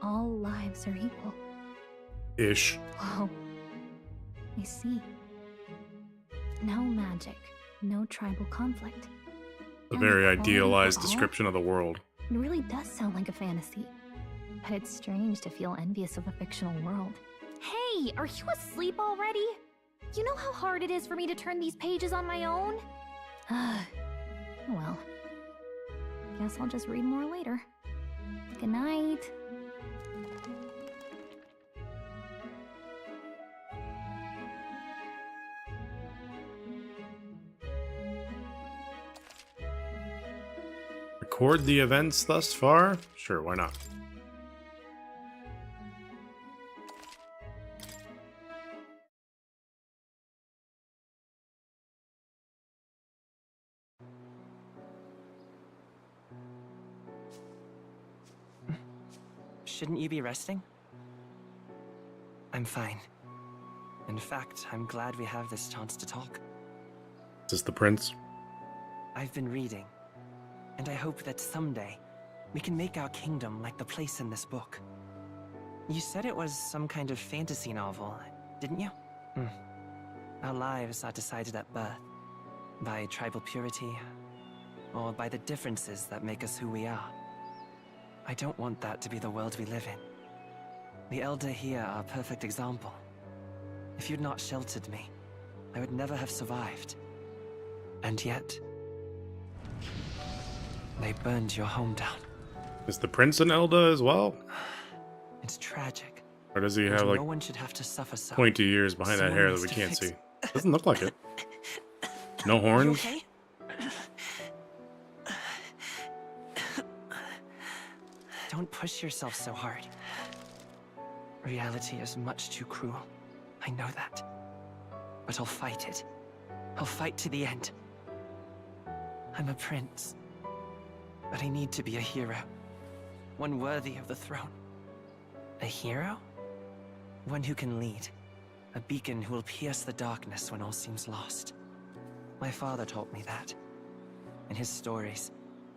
all lives are equal. Ish. Whoa. I see. No magic, no tribal conflict. A very idealized description of the world. It really does sound like a fantasy. But it's strange to feel envious of a fictional world. Hey, are you asleep already? You know how hard it is for me to turn these pages on my own? Well, guess I'll just read more later. Good night. Record the events thus far? Sure, why not? Shouldn't you be resting? I'm fine. In fact, I'm glad we have this chance to talk. Is this the prince? I've been reading, and I hope that someday we can make our kingdom like the place in this book. You said it was some kind of fantasy novel, didn't you? Our lives are decided at birth, by tribal purity, or by the differences that make us who we are. I don't want that to be the world we live in. The Elder here are a perfect example. If you'd not sheltered me, I would never have survived. And yet, they burned your home down. Is the prince an Elda as well? It's tragic. Or does he have like no one should have to suffer so. pointy ears behind that hair that we can't see? Doesn't look like it. No horns? You okay? Don't push yourself so hard. Reality is much too cruel. I know that. But I'll fight it. I'll fight to the end. I'm a prince. But I need to be a hero. One worthy of the throne. A hero? One who can lead. A beacon who will pierce the darkness when all seems lost. My father taught me that. In his stories,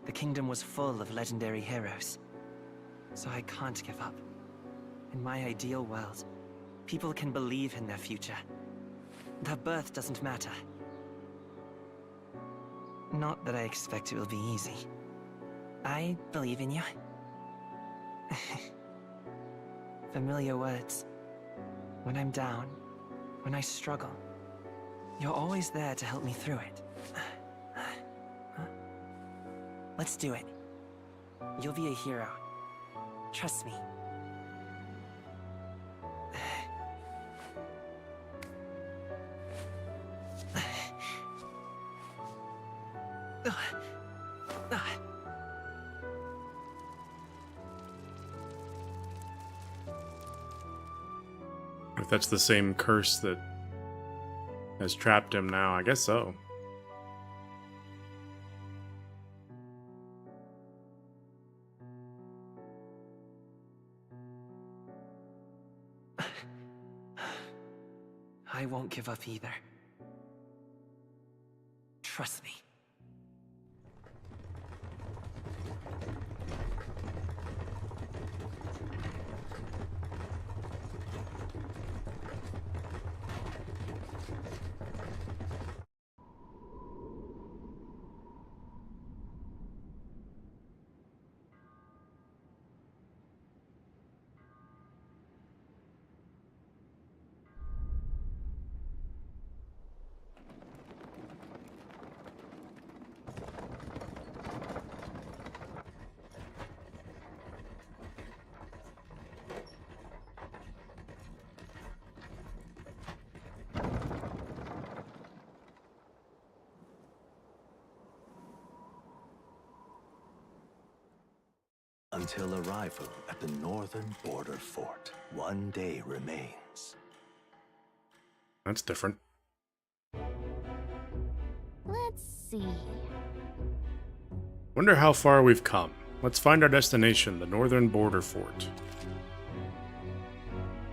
the kingdom was full of legendary heroes. So I can't give up. In my ideal world, people can believe in their future. Their birth doesn't matter. Not that I expect it will be easy. I believe in you. Familiar words. When I'm down, when I struggle, you're always there to help me through it. Let's do it. You'll be a hero. Trust me. If that's the same curse that has trapped him now, I guess so. I won't give up either. Trust me. Until arrival at the northern border fort, 1 day remains. That's different. Let's see. Wonder how far we've come. Let's find our destination, the northern border fort.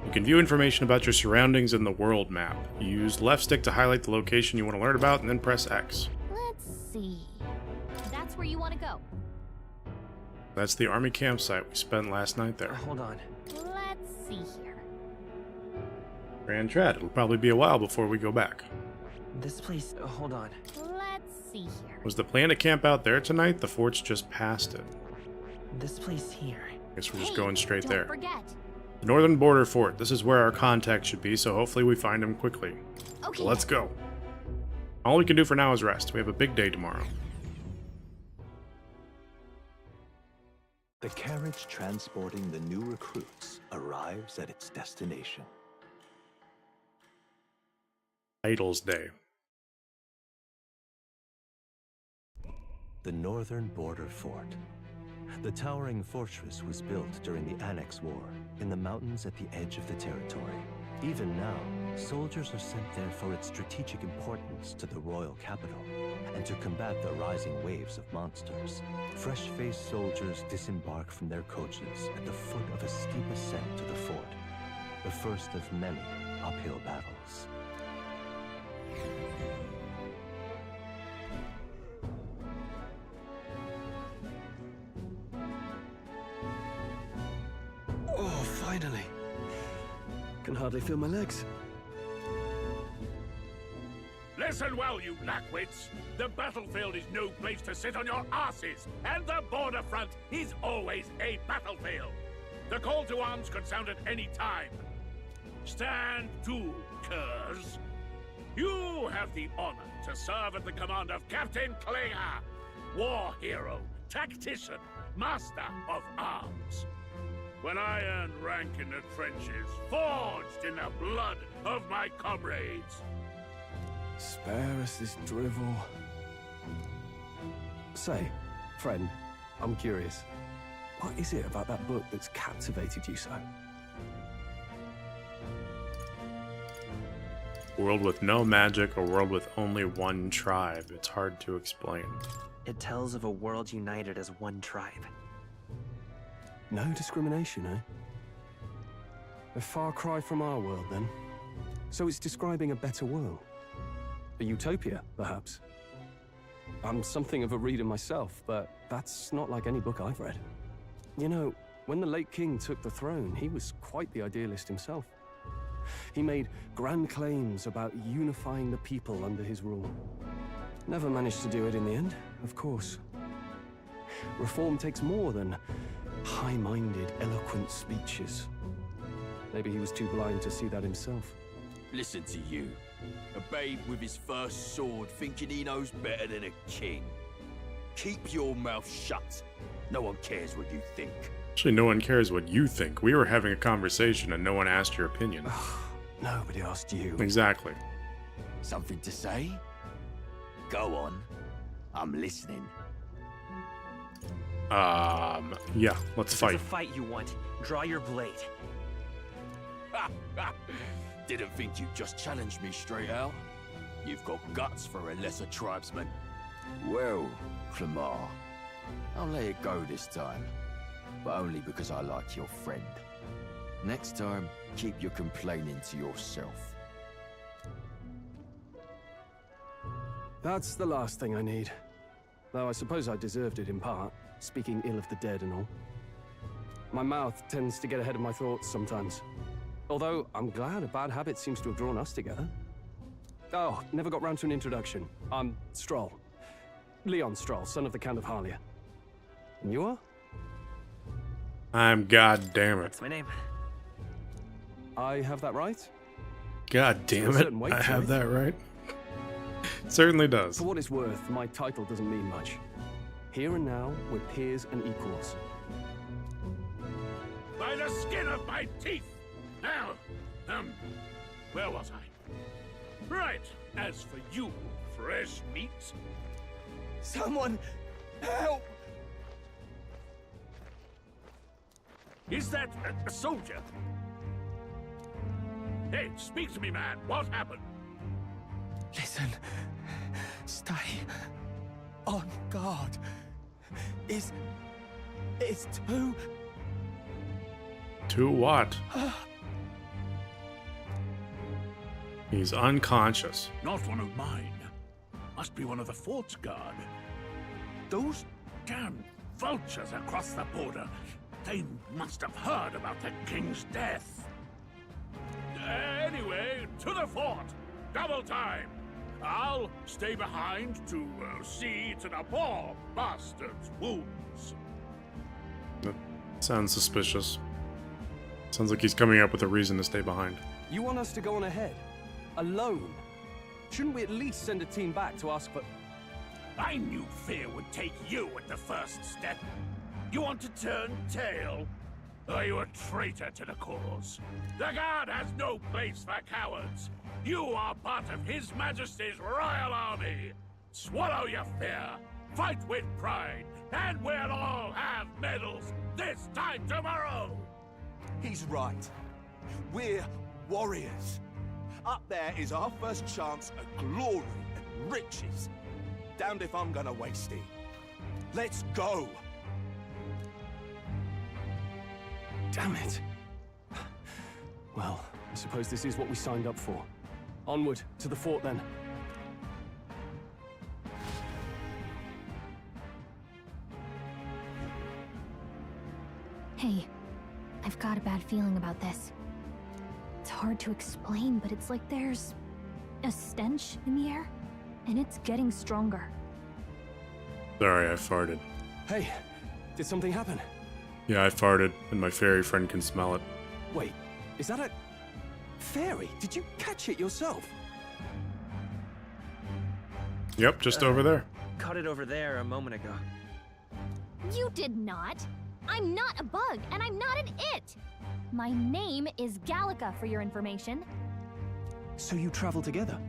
You can view information about your surroundings in the world map. Use left stick to highlight the location you want to learn about, and then press X. Let's see. That's where you want to go. That's the army campsite we spent last night there. Hold on. Let's see here. Grand Trad. It'll probably be a while before we go back. This place... hold on. Let's see here. Was the plan to camp out there tonight? The fort's just past it. This place here. Guess we're just going straight Don't there. forget. The northern border fort. This is where our contact should be, so hopefully we find him quickly. Okay. Let's go. All we can do for now is rest. We have a big day tomorrow. The carriage transporting the new recruits arrives at its destination. Idol's Day. The northern border fort. The towering fortress was built during the Annex War in the mountains at the edge of the territory. Even now, soldiers are sent there for its strategic importance to the royal capital and to combat the rising waves of monsters. Fresh-faced soldiers disembark from their coaches at the foot of a steep ascent to the fort, the first of many uphill battles. Oh, finally. Can hardly feel my legs. Listen well, you lackwits. The battlefield is no place to sit on your asses, and the border front is always a battlefield. The call to arms could sound at any time. Stand to, curs. You have the honor to serve at the command of Captain Klinger, war hero, tactician, master of arms. When I earned rank in the trenches, forged in the blood of my comrades. Spare us this drivel. Say, friend, I'm curious. What is it about that book that's captivated you so? World with no magic, a world with only one tribe. It's hard to explain. It tells of a world united as one tribe. No discrimination, eh? A far cry from our world, then. So it's describing a better world. A utopia, perhaps. I'm something of a reader myself, but that's not like any book I've read. You know, when the late king took the throne, he was quite the idealist himself. He made grand claims about unifying the people under his rule. Never managed to do it in the end, of course. Reform takes more than high-minded, eloquent speeches. Maybe he was too blind to see that himself. Listen to you. A babe with his first sword thinking he knows better than a king. Keep your mouth shut. No one cares what you think. Actually, no one cares what you think. We were having a conversation and no one asked your opinion. Nobody asked you. Exactly. Something to say? Go on. I'm listening. Yeah, let's If fight. there's a fight you want, draw your blade. Didn't think you'd just challenge me straight out. You've got guts for a lesser tribesman. Well, Clemar, I'll let it go this time. But only because I like your friend. Next time, keep your complaining to yourself. That's the last thing I need. Though I suppose I deserved it in part, speaking ill of the dead and all. My mouth tends to get ahead of my thoughts sometimes. Although, I'm glad a bad habit seems to have drawn us together. Oh, never got round to an introduction. I'm Stroll. Leon Stroll, son of the Count of Harlia. And you are? I'm goddamn it. That's my name. I have that right? God damn There's a it. certain weight I to have it. that right. It certainly does. For what it's worth, my title doesn't mean much. Here and now, we're peers and equals. By the skin of my teeth! Now, where was I? Right, as for you, fresh meat. Someone help! Is that a soldier? Hey, speak to me, man. What happened? Listen. Stay on guard. It's too... To what? He's unconscious. Not one of mine. Must be one of the fort's guard. Those damn vultures across the border. They must have heard about the king's death. Anyway, to the fort. Double time. I'll stay behind to see to the poor bastard's wounds. That sounds suspicious. Sounds like he's coming up with a reason to stay behind. You want us to go on ahead? Alone? Shouldn't we at least send a team back to ask for... I knew fear would take you at the first step. You want to turn tail? Are you a traitor to the cause? The Guard has no place for cowards. You are part of His Majesty's Royal Army. Swallow your fear, fight with pride, and we'll all have medals this time tomorrow. He's right. We're warriors. Up there is our first chance at glory and riches. Damned if I'm gonna waste it. Let's go! Damn it. Well, I suppose this is what we signed up for. Onward, to the fort then. Hey, I've got a bad feeling about this. It's hard to explain, but it's like there's a stench in the air, and it's getting stronger. Sorry, I farted. Hey, did something happen? Yeah, I farted, and my fairy friend can smell it. Wait, is that a... fairy? Did you catch it yourself? Yep, just over there. Caught it over there a moment ago. You did not! I'm not a bug, and I'm not an it! My name is Gallica, for your information. So you travel together?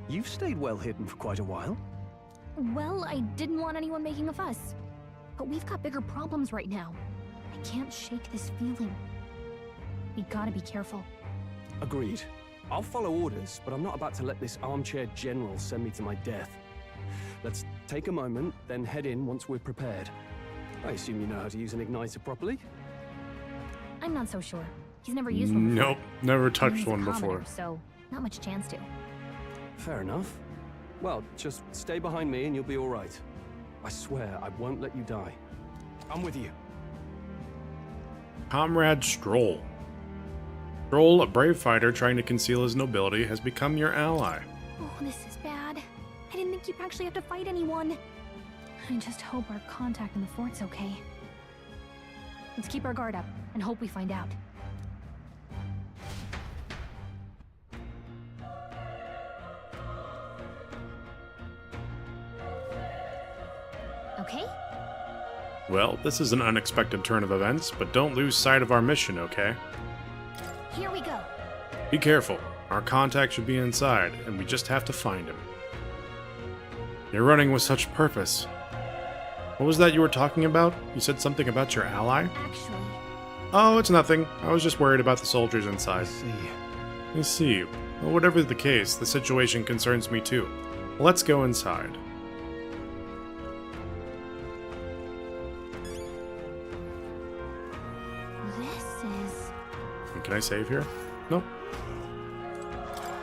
You've stayed well hidden for quite a while. Well, I didn't want anyone making a fuss. but we've got bigger problems right now. I can't shake this feeling. We gotta be careful. Agreed. I'll follow orders, but I'm not about to let this armchair general send me to my death. Let's take a moment, then head in once we're prepared. I assume you know how to use an igniter properly? I'm not so sure. He's never used one before. Nope, never And touched he's a one commoner, before. so not much chance to. Fair enough. Well, just stay behind me and you'll be all right. I swear I won't let you die. I'm with you. Comrade Stroll. Stroll, a brave fighter trying to conceal his nobility, has become your ally. Oh, this is bad. I didn't think you'd actually have to fight anyone. I just hope our contact in the fort's okay. Let's keep our guard up and hope we find out. Okay? Well, this is an unexpected turn of events, but don't lose sight of our mission, okay? Here we go. Be careful. Our contact should be inside, and we just have to find him. You're running with such purpose. What was that you were talking about? You said something about your ally? Actually... Oh, it's nothing. I was just worried about the soldiers inside. I see. Well, whatever the case, the situation concerns me too. Let's go inside. This is... Can I save here? Nope.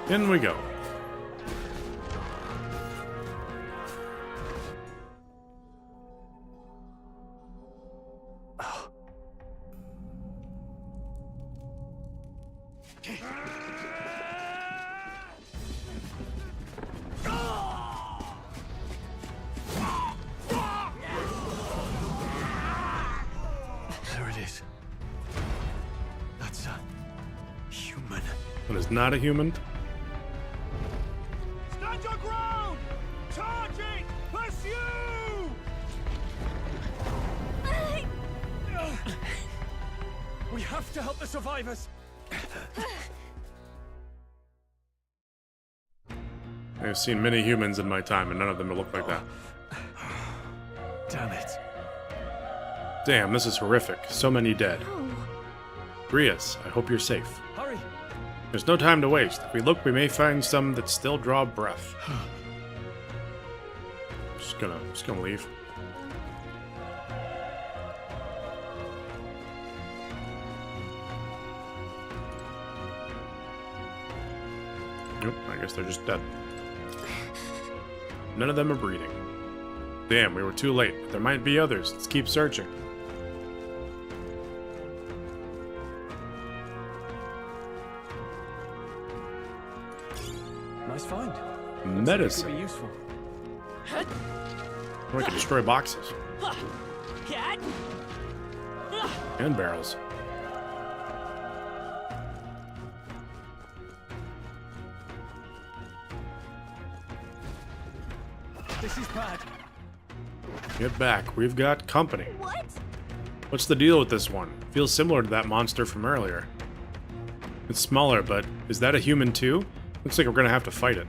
In we go. There it is. That's a human. That is not a human. Stand your ground! Charging! Pursue! We have to help the survivors. I have seen many humans in my time, and none of them look like that. Damn it. Damn, this is horrific. So many dead. Oh. Brias, I hope you're safe. Hurry! There's no time to waste. If we look, we may find some that still draw breath. Just gonna leave. Nope, I guess they're just dead. None of them are breathing. Damn, we were too late. But there might be others. Let's keep searching. Nice find. Medicine. Could be useful. We can destroy boxes. And barrels. This is bad. Get back. We've got company. What? What's the deal with this one? Feels similar to that monster from earlier. It's smaller, but is that a human too? Looks like we're gonna have to fight it.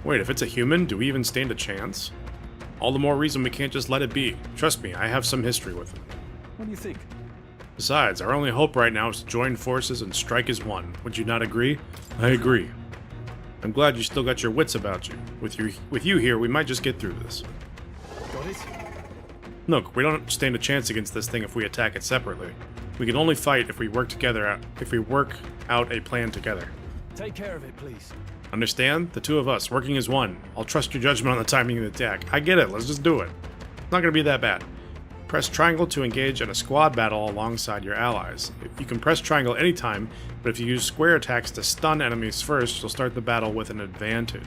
Wait, if it's a human, do we even stand a chance? All the more reason we can't just let it be. Trust me, I have some history with it. What do you think? Besides, our only hope right now is to join forces and strike as one. Would you not agree? I agree. I'm glad you still got your wits about you. With you here, we might just get through this. Got it? Look, we don't stand a chance against this thing if we attack it separately. We can only fight if we work together. If we work out a plan together. Take care of it, please. Understand? The two of us, working as one. I'll trust your judgment on the timing of the attack. I get it, let's just do it. It's not gonna be that bad. Press triangle to engage in a squad battle alongside your allies. You can press triangle anytime, but if you use square attacks to stun enemies first, you'll start the battle with an advantage.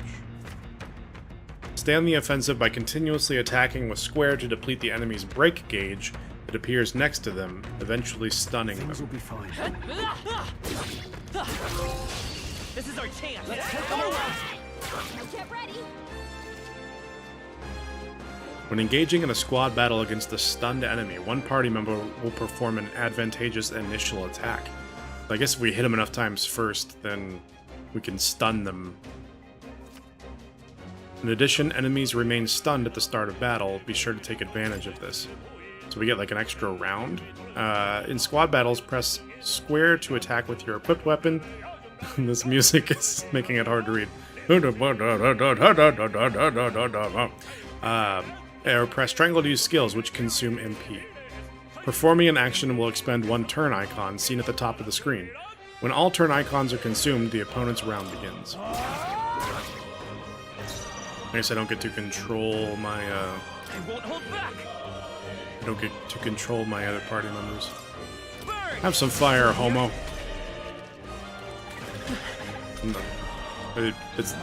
Stay on the offensive by continuously attacking with square to deplete the enemy's break gauge that appears next to them, eventually stunning them. Things will be fine. This is our chance. Let's take them around. Get ready. When engaging in a squad battle against a stunned enemy, one party member will perform an advantageous initial attack. I guess if we hit them enough times first, then we can stun them. In addition, enemies remain stunned at the start of battle. Be sure to take advantage of this. So we get like an extra round. In squad battles, press square to attack with your equipped weapon. This music is making it hard to read. Or press triangle to use skills, which consume MP. Performing an action will expend one turn icon seen at the top of the screen. When all turn icons are consumed, the opponent's round begins. I guess I don't get to control my, I won't hold back. I don't get to control my other party members. Have some fire, homo. No. He's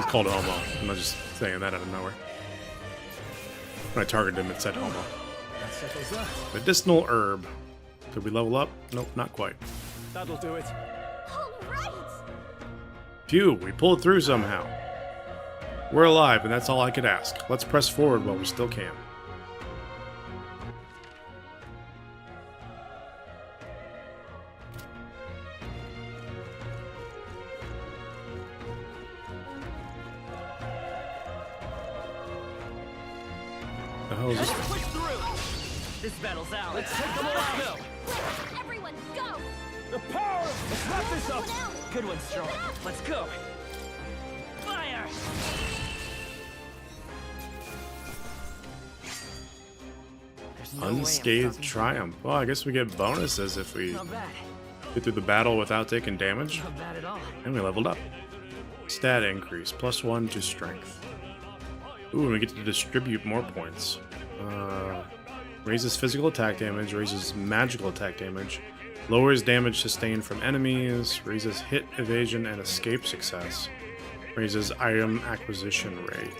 called homo. I'm not just saying that out of nowhere. When I targeted him, it said homo. Medicinal herb. Did we level up? Nope, not quite. That'll do it. Phew, we pulled through somehow. We're alive, and that's all I could ask. Let's press forward while we still can. The hell is this? This battle's out. Let's take them all out. Everyone, go! The power! Let's wrap this up. Good one, Strong. Let's go. Fire! Unscathed triumph. Well, I guess we get bonuses if we get through the battle without taking damage. Not bad at all. And we leveled up. Stat increase, +1 to strength. Ooh, and we get to distribute more points. Raises physical attack damage, raises magical attack damage, lowers damage sustained from enemies, raises hit, evasion, and escape success, raises item acquisition rate.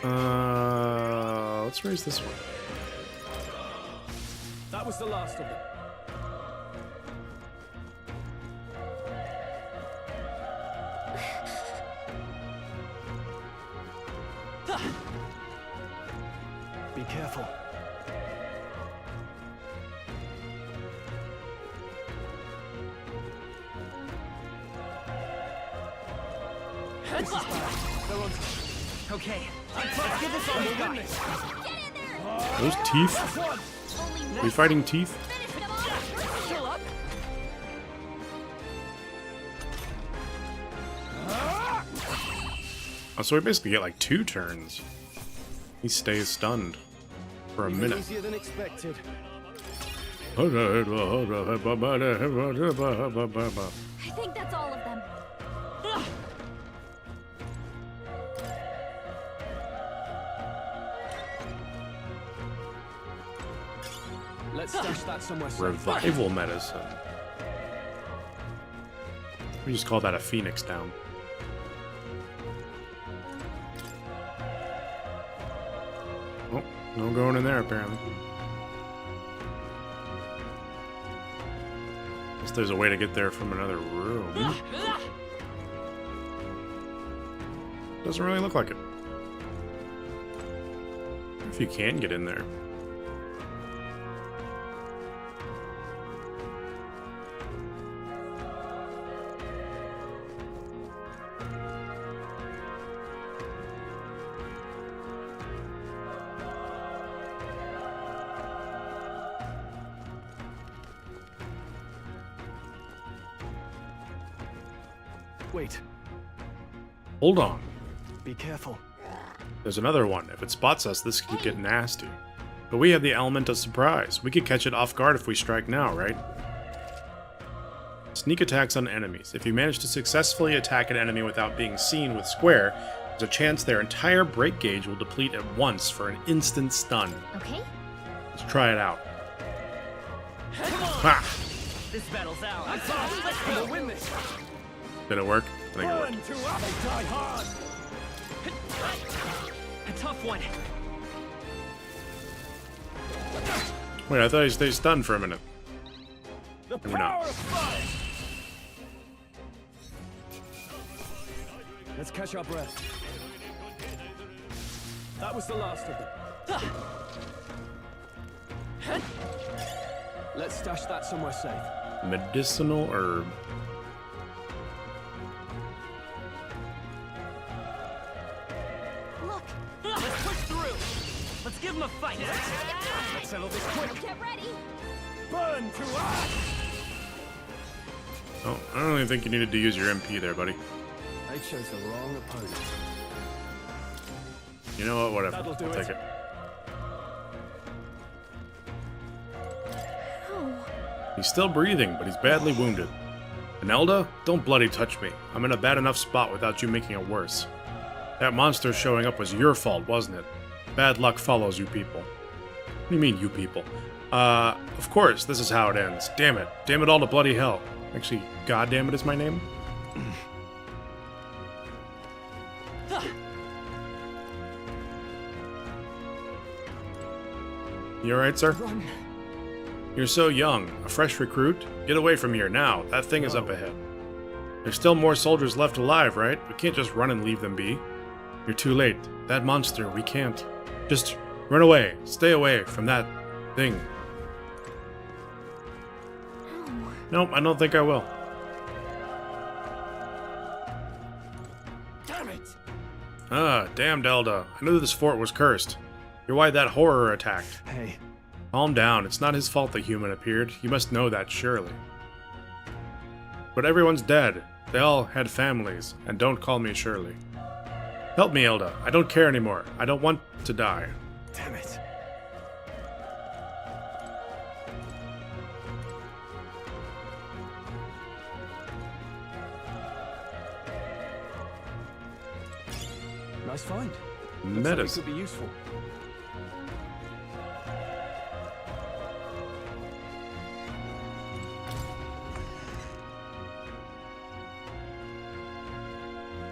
Let's raise this one. That was the last of them. Be careful. Okay, let's get this on the gun. Those teeth? Are we fighting teeth? Still up? Oh, so we basically get like 2 turns. He stays stunned for a minute. Easier than expected. I think that's all of them. Let's stash that somewhere safe. Revival medicine. We just call that a phoenix down. Oh, no going in there apparently. Guess there's a way to get there from another room. Doesn't really look like it. If you can get in there. Wait. Hold on. Be careful. There's another one. If it spots us, this could get nasty. But we have the element of surprise. We could catch it off guard if we strike now, right? Sneak attacks on enemies. If you manage to successfully attack an enemy without being seen with square, there's a chance their entire break gauge will deplete at once for an instant stun. Okay. Let's try it out. Ha! This battle's out. Let's go. Win this. Did it work? I think it worked. They die hard. A tough one. Wait, I thought he stayed stunned for a minute. Maybe not. Let's catch our breath. That was the last of them. Let's stash that somewhere safe. Medicinal herb. Look! Let's push through! Let's give him a fight. Let's settle this quick. Get ready. Burn to ash! Oh, I don't even think you needed to use your MP there, buddy. I chose the wrong opponent. You know what? Whatever. That'll do I'll it. take it. He's still breathing, but he's badly wounded. And Elda, don't bloody touch me. I'm in a bad enough spot without you making it worse. That monster showing up was your fault, wasn't it? Bad luck follows you people. What do you mean, you people? Of course, this is how it ends. Damn it. Damn it all to bloody hell. Actually, goddamn it is my name. You alright, sir? Run. You're so young. A fresh recruit? Get away from here now. That thing is up ahead. There's still more soldiers left alive, right? We can't just run and leave them be. You're too late. That monster, we can't. Just run away. Stay away from that thing. Nope, I don't think I will. Damn it! Ah, damned Elda. I knew this fort was cursed. You're why that horror attacked. Hey. Calm down. It's not his fault the human appeared. You must know that, surely. But everyone's dead. They all had families. And don't call me Shirley. Help me, Elda. I don't care anymore. I don't want to die. Damn it. Nice find. Looks like it Metas. could be useful.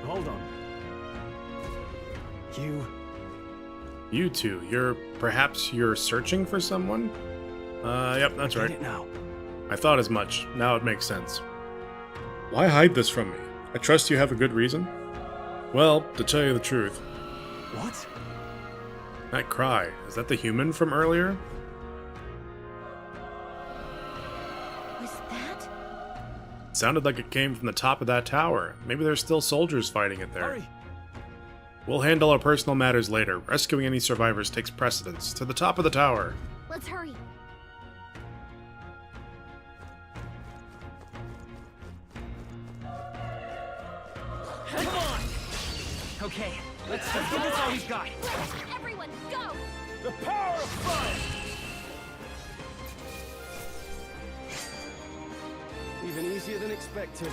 Hold on. You two. You're searching for someone? Yep, that's I right. get it now. I thought as much. Now it makes sense. Why hide this from me? I trust you have a good reason? Well, to tell you the truth. What? That cry, is that the human from earlier? Was that? It sounded like it came from the top of that tower. Maybe there's still soldiers fighting it there. Hurry. We'll handle our personal matters later. Rescuing any survivors takes precedence. To the top of the tower. Let's hurry. Come on! Okay, let's give this all we've got. Everyone, go! The power of fire! Even easier than expected.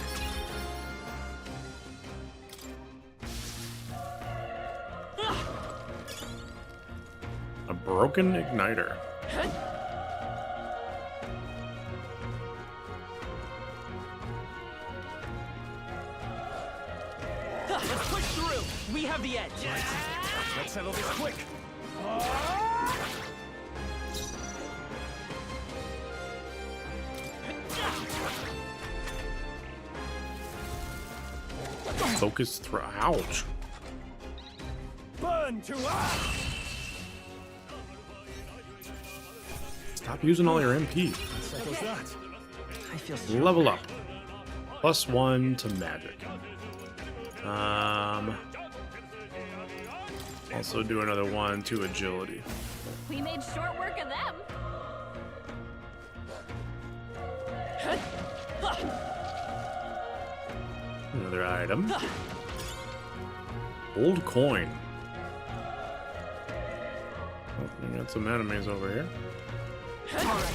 A broken igniter. Let's push through! We have the edge! Let's settle this quick. Focus through. Ouch. Burn to ash! Stop using all your MP. Settles that. I feel strong. Level up. +1 to magic. Also do another 1 to agility. We made short work of them. Another item. Old coin. Oh, we got some enemies over here. Alright,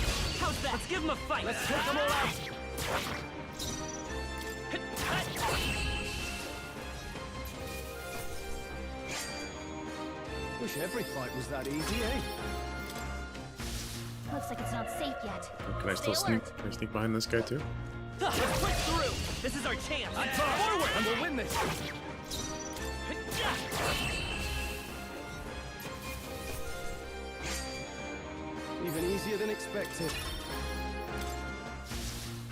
how's that? Let's give them a fight! Let's take them all out! Wish every fight was that easy, eh? Looks like it's not safe yet. Can I still Stay sneak? alert. Can I sneak behind this guy too? Let's push through! This is our chance! Forward! And we'll win this! Even easier than expected.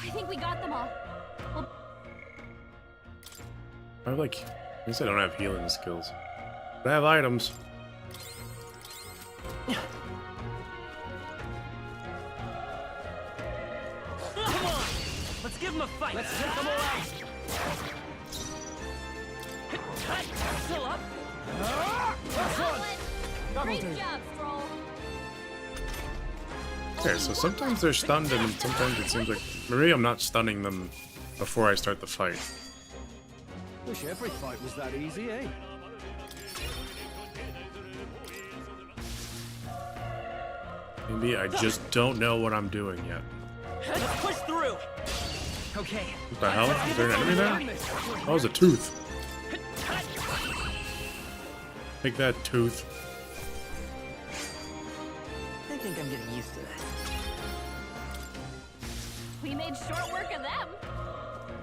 I think we got them all. Well, I like. I guess I don't have healing skills. But I have items. Come on! Let's give them a fight! Let's take them all out! Still up? That's one! Great job, Stroll. Okay, so sometimes they're stunned and sometimes it seems like maybe I'm not stunning them before I start the fight. Wish every fight was that easy, eh? Maybe I just don't know what I'm doing yet. Let's push through. Okay. What the hell? Is there an enemy there? Oh, it's a tooth. Take that, tooth. I think I'm getting used to this. We made short work of them.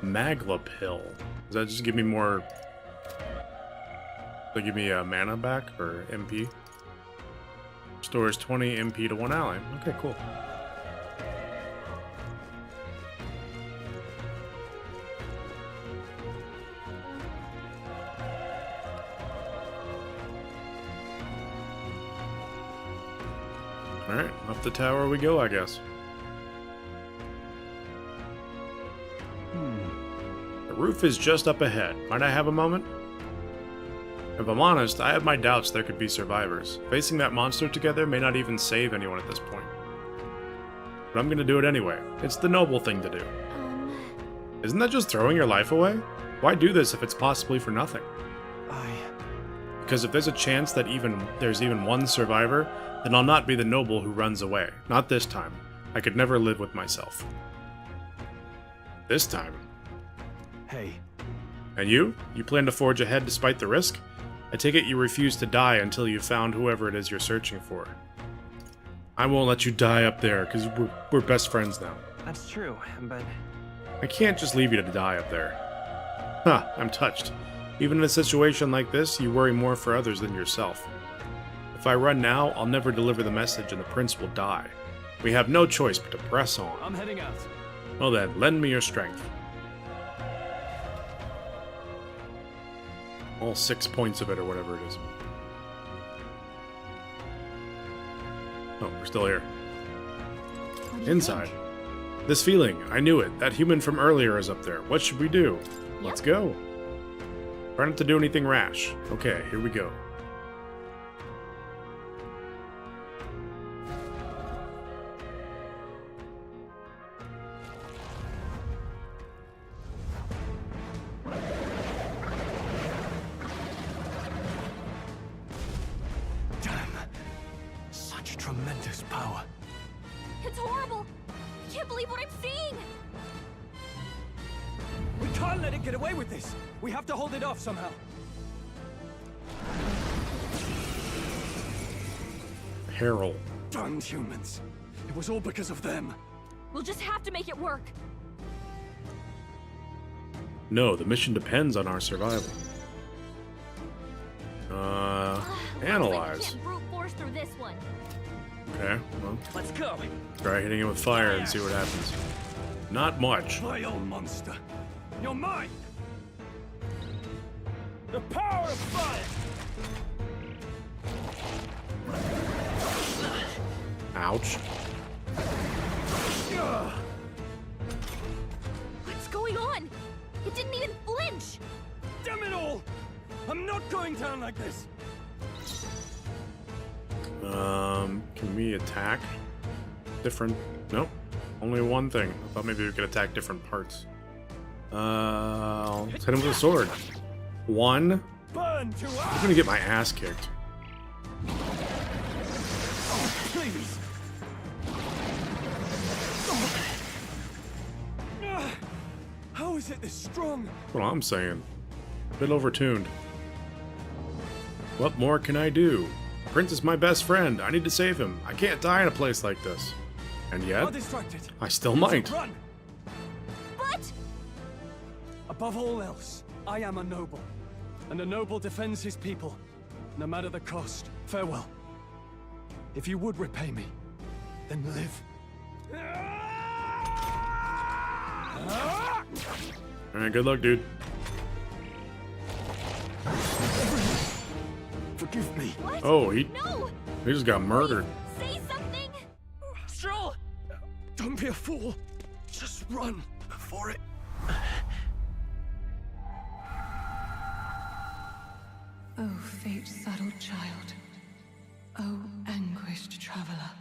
Magla pill. Does that just give me more? Does that give me a mana back or MP? Stores 20 MP to one ally. Okay, cool. Alright, up the tower we go, I guess. The roof is just up ahead. Might I have a moment? If I'm honest, I have my doubts there could be survivors. Facing that monster together may not even save anyone at this point. But I'm gonna do it anyway. It's the noble thing to do. Isn't that just throwing your life away? Why do this if it's possibly for nothing? Because if there's a chance that there's even one survivor, then I'll not be the noble who runs away. Not this time. I could never live with myself. This time. Hey. And you? You plan to forge ahead despite the risk? I take it you refuse to die until you've found whoever it is you're searching for. I won't let you die up there, because we're best friends now. That's true, but... I can't just leave you to die up there. Huh, I'm touched. Even in a situation like this, you worry more for others than yourself. If I run now, I'll never deliver the message and the prince will die. We have no choice but to press on. I'm heading out. Well then, lend me your strength. All 6 points of it, or whatever it is. Oh, we're still here. Inside. This feeling, I knew it. That human from earlier is up there. What should we do? Let's go. Try not to do anything rash. Okay, here we go. Tremendous power. It's horrible. I can't believe what I'm seeing. We can't let it get away with this. We have to hold it off somehow. Herald. Darned humans. It was all because of them. We'll just have to make it work. No, the mission depends on our survival. Analyze. Looks like we can't brute force through this one. Okay, well. Let's go. Try hitting it with fire and see what happens. Not much. Vile monster. You're mine. The power of fire. Ouch. What's going on? It didn't even flinch. Damn it all! I'm not going down like this. Can we attack different? Nope. Only one thing. I thought maybe we could attack different parts. Let's hit him with a sword. One. Burn to us. I'm gonna get my ass kicked. Oh, please. How is it this strong? That's what I'm saying. A bit overtuned. What more can I do? Prince is my best friend. I need to save him. I can't die in a place like this. And yet, I still might. Run. But above all else, I am a noble. And a noble defends his people, no matter the cost. Farewell. If you would repay me, then live. Alright, good luck, dude. Forgive me. What? Oh, he No! just got murdered. Say something. Stroll! Don't be a fool. Just run before it. Oh, fate-saddled child. Oh, anguished traveler.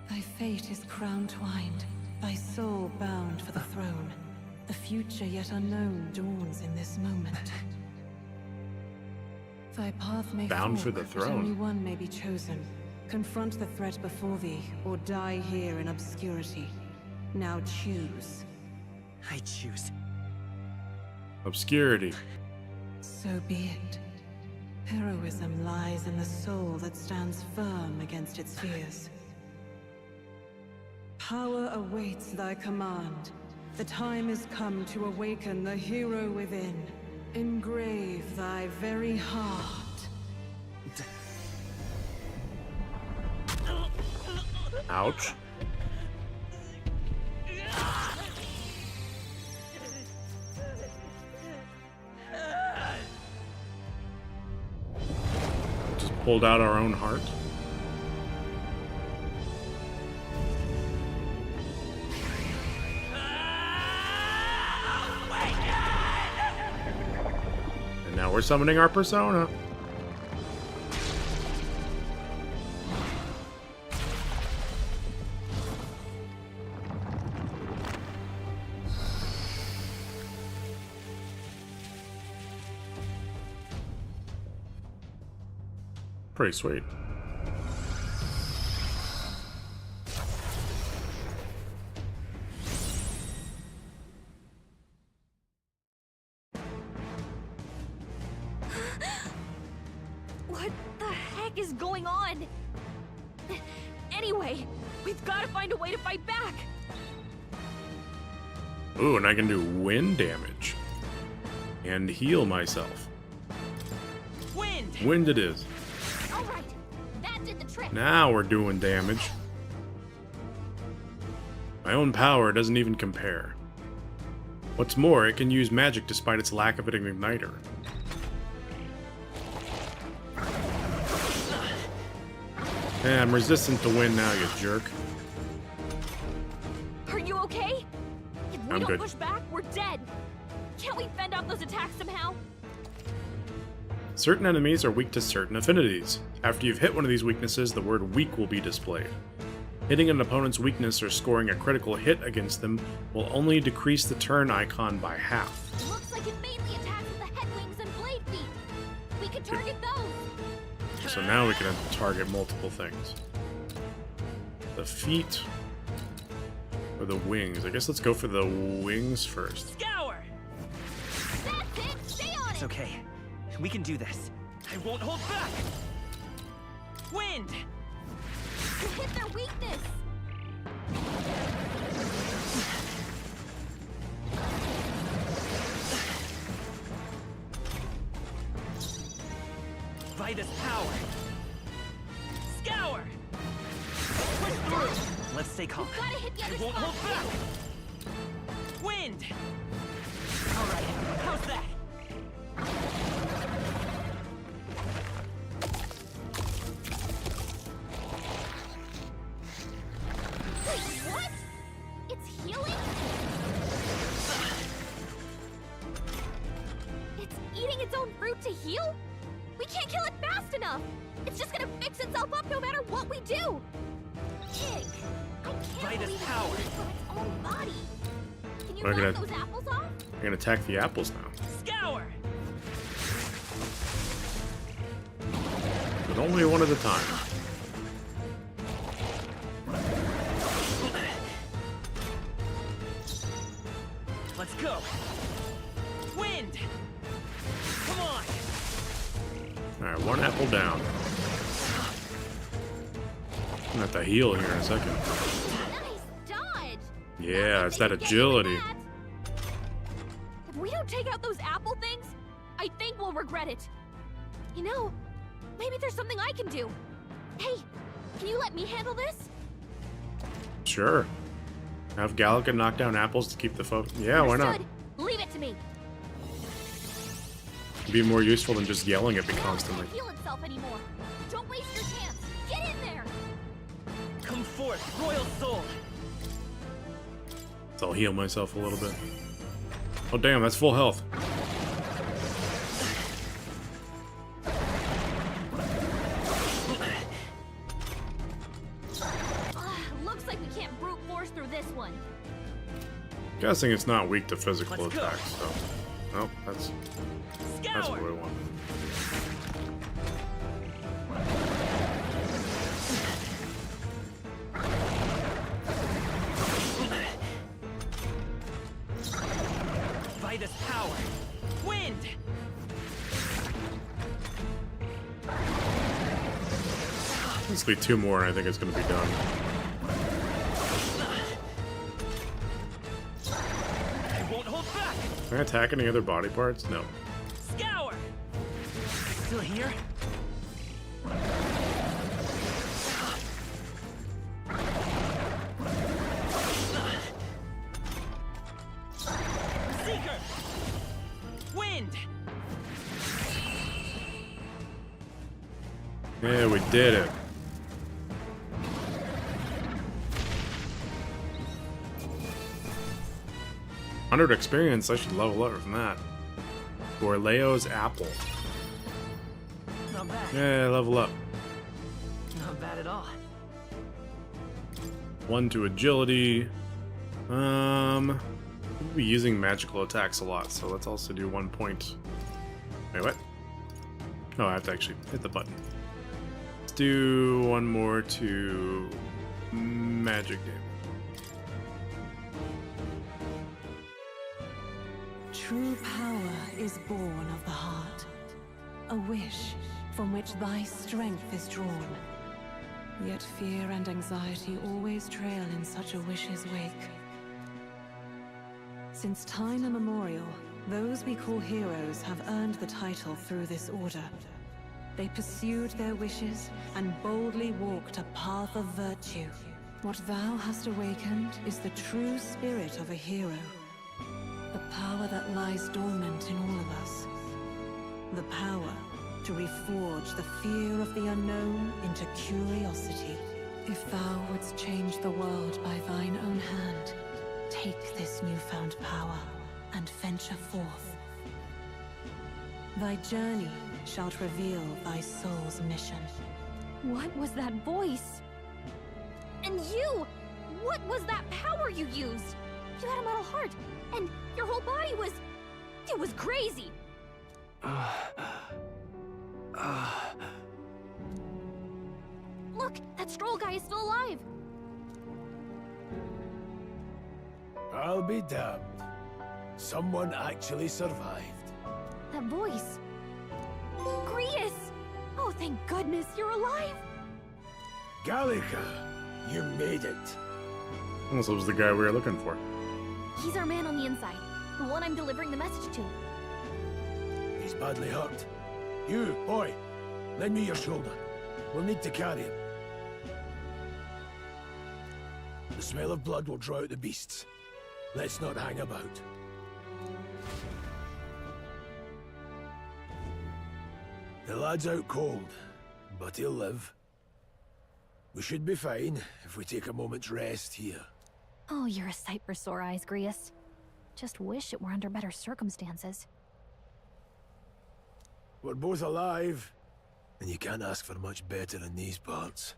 Thy fate is crown-twined, thy soul bound for the throne. The future yet unknown dawns in this moment. Thy path may Bound for the fork, but throne. only one may be chosen. Confront the threat before thee, or die here in obscurity. Now choose. I choose. Obscurity. So be it. Heroism lies in the soul that stands firm against its fears. Power awaits thy command. The time is come to awaken the hero within. Engrave thy very heart. Ouch. Just pulled out our own heart. And now we're summoning our persona. Pretty sweet. What the heck is going on? Anyway, we've got to find a way to fight back. Ooh, and I can do wind damage. And heal myself. Wind! Wind it is. All right, that did the trick. Now we're doing damage. My own power doesn't even compare. What's more, it can use magic despite its lack of an igniter. Yeah, I'm resistant to wind now, you jerk. Are you okay? If we I'm don't good. push back, we're dead. Can't we fend off those attacks somehow? Certain enemies are weak to certain affinities. After you've hit one of these weaknesses, the word weak will be displayed. Hitting an opponent's weakness or scoring a critical hit against them will only decrease the turn icon by half. Looks like it mainly attacks with the head wings and blade feet. We could target those. So now we can target multiple things. The feet or the wings. I guess let's go for the wings first. Scour! That's it. Stay on It's it. okay. We can do this. I won't hold back! Wind! You hit their weakness. Vitus power! Scour! Push through! Let's stay calm. Gotta hit the I other won't spot. hold back! Wind! Alright, how's that? Wait, what? It's healing? It's eating its own fruit to heal? We can't kill it fast enough! It's just gonna fix itself up no matter what we do! Pig! I can't Vitus believe power. it's from its own body! Can you We're knock gonna- those apples off? I can attack the apples now. Scour! But only one at a time. Let's go! Wind! Come on! Alright, one apple down. I'm gonna have to heal here in a second. Nice dodge! Yeah, it's that agility. If we don't take out those apple things, I think we'll regret it. You know, maybe there's something I can do. Hey, can you let me handle this? Sure. Have Gallica knock down apples to keep the foe. Yeah, why not? Understood. Leave it to me. Be more useful than just yelling at me constantly. It can't heal itself anymore. Don't waste your chance. Get in there. Come forth, Royal Soul! So I'll heal myself a little bit. Oh damn, that's full health. brute force through this one. Guessing it's not weak to physical Let's go. attacks, so. Nope, that's what we want. Vitus power. Wind. Let's be 2 more, and I think it's going to be done. I won't hold back. Can I attack any other body parts? No. Scour. Still here? Seeker. Wind. Yeah, we did it. $100 experience, I should level up from that. Gorleo's apple. Not bad. Yeah, level up. Not bad at all. 1 to agility. We'll be using magical attacks a lot, so let's also do 1 point. Wait, what? Oh, I have to actually hit the button. Let's do 1 more to magic damage. True power is born of the heart, a wish from which thy strength is drawn. Yet fear and anxiety always trail in such a wish's wake. Since time immemorial, those we call heroes have earned the title through this order. They pursued their wishes and boldly walked a path of virtue. What thou hast awakened is the true spirit of a hero. The power that lies dormant in all of us. The power to reforge the fear of the unknown into curiosity. If thou wouldst change the world by thine own hand, take this newfound power and venture forth. Thy journey shalt reveal thy soul's mission. What was that voice? And you! What was that power you used? You had a metal heart, and your whole body was... It was crazy! Look, that Stroll guy is still alive! I'll be damned. Someone actually survived. That voice... Grius! Oh, thank goodness you're alive! Gallica, you made it. Almost was the guy we were looking for. He's our man on the inside, the one I'm delivering the message to. He's badly hurt. You, boy, lend me your shoulder. We'll need to carry him. The smell of blood will draw out the beasts. Let's not hang about. The lad's out cold, but he'll live. We should be fine if we take a moment's rest here. Oh, you're a sight for sore eyes, Grius. Just wish it were under better circumstances. We're both alive, and you can't ask for much better in these parts.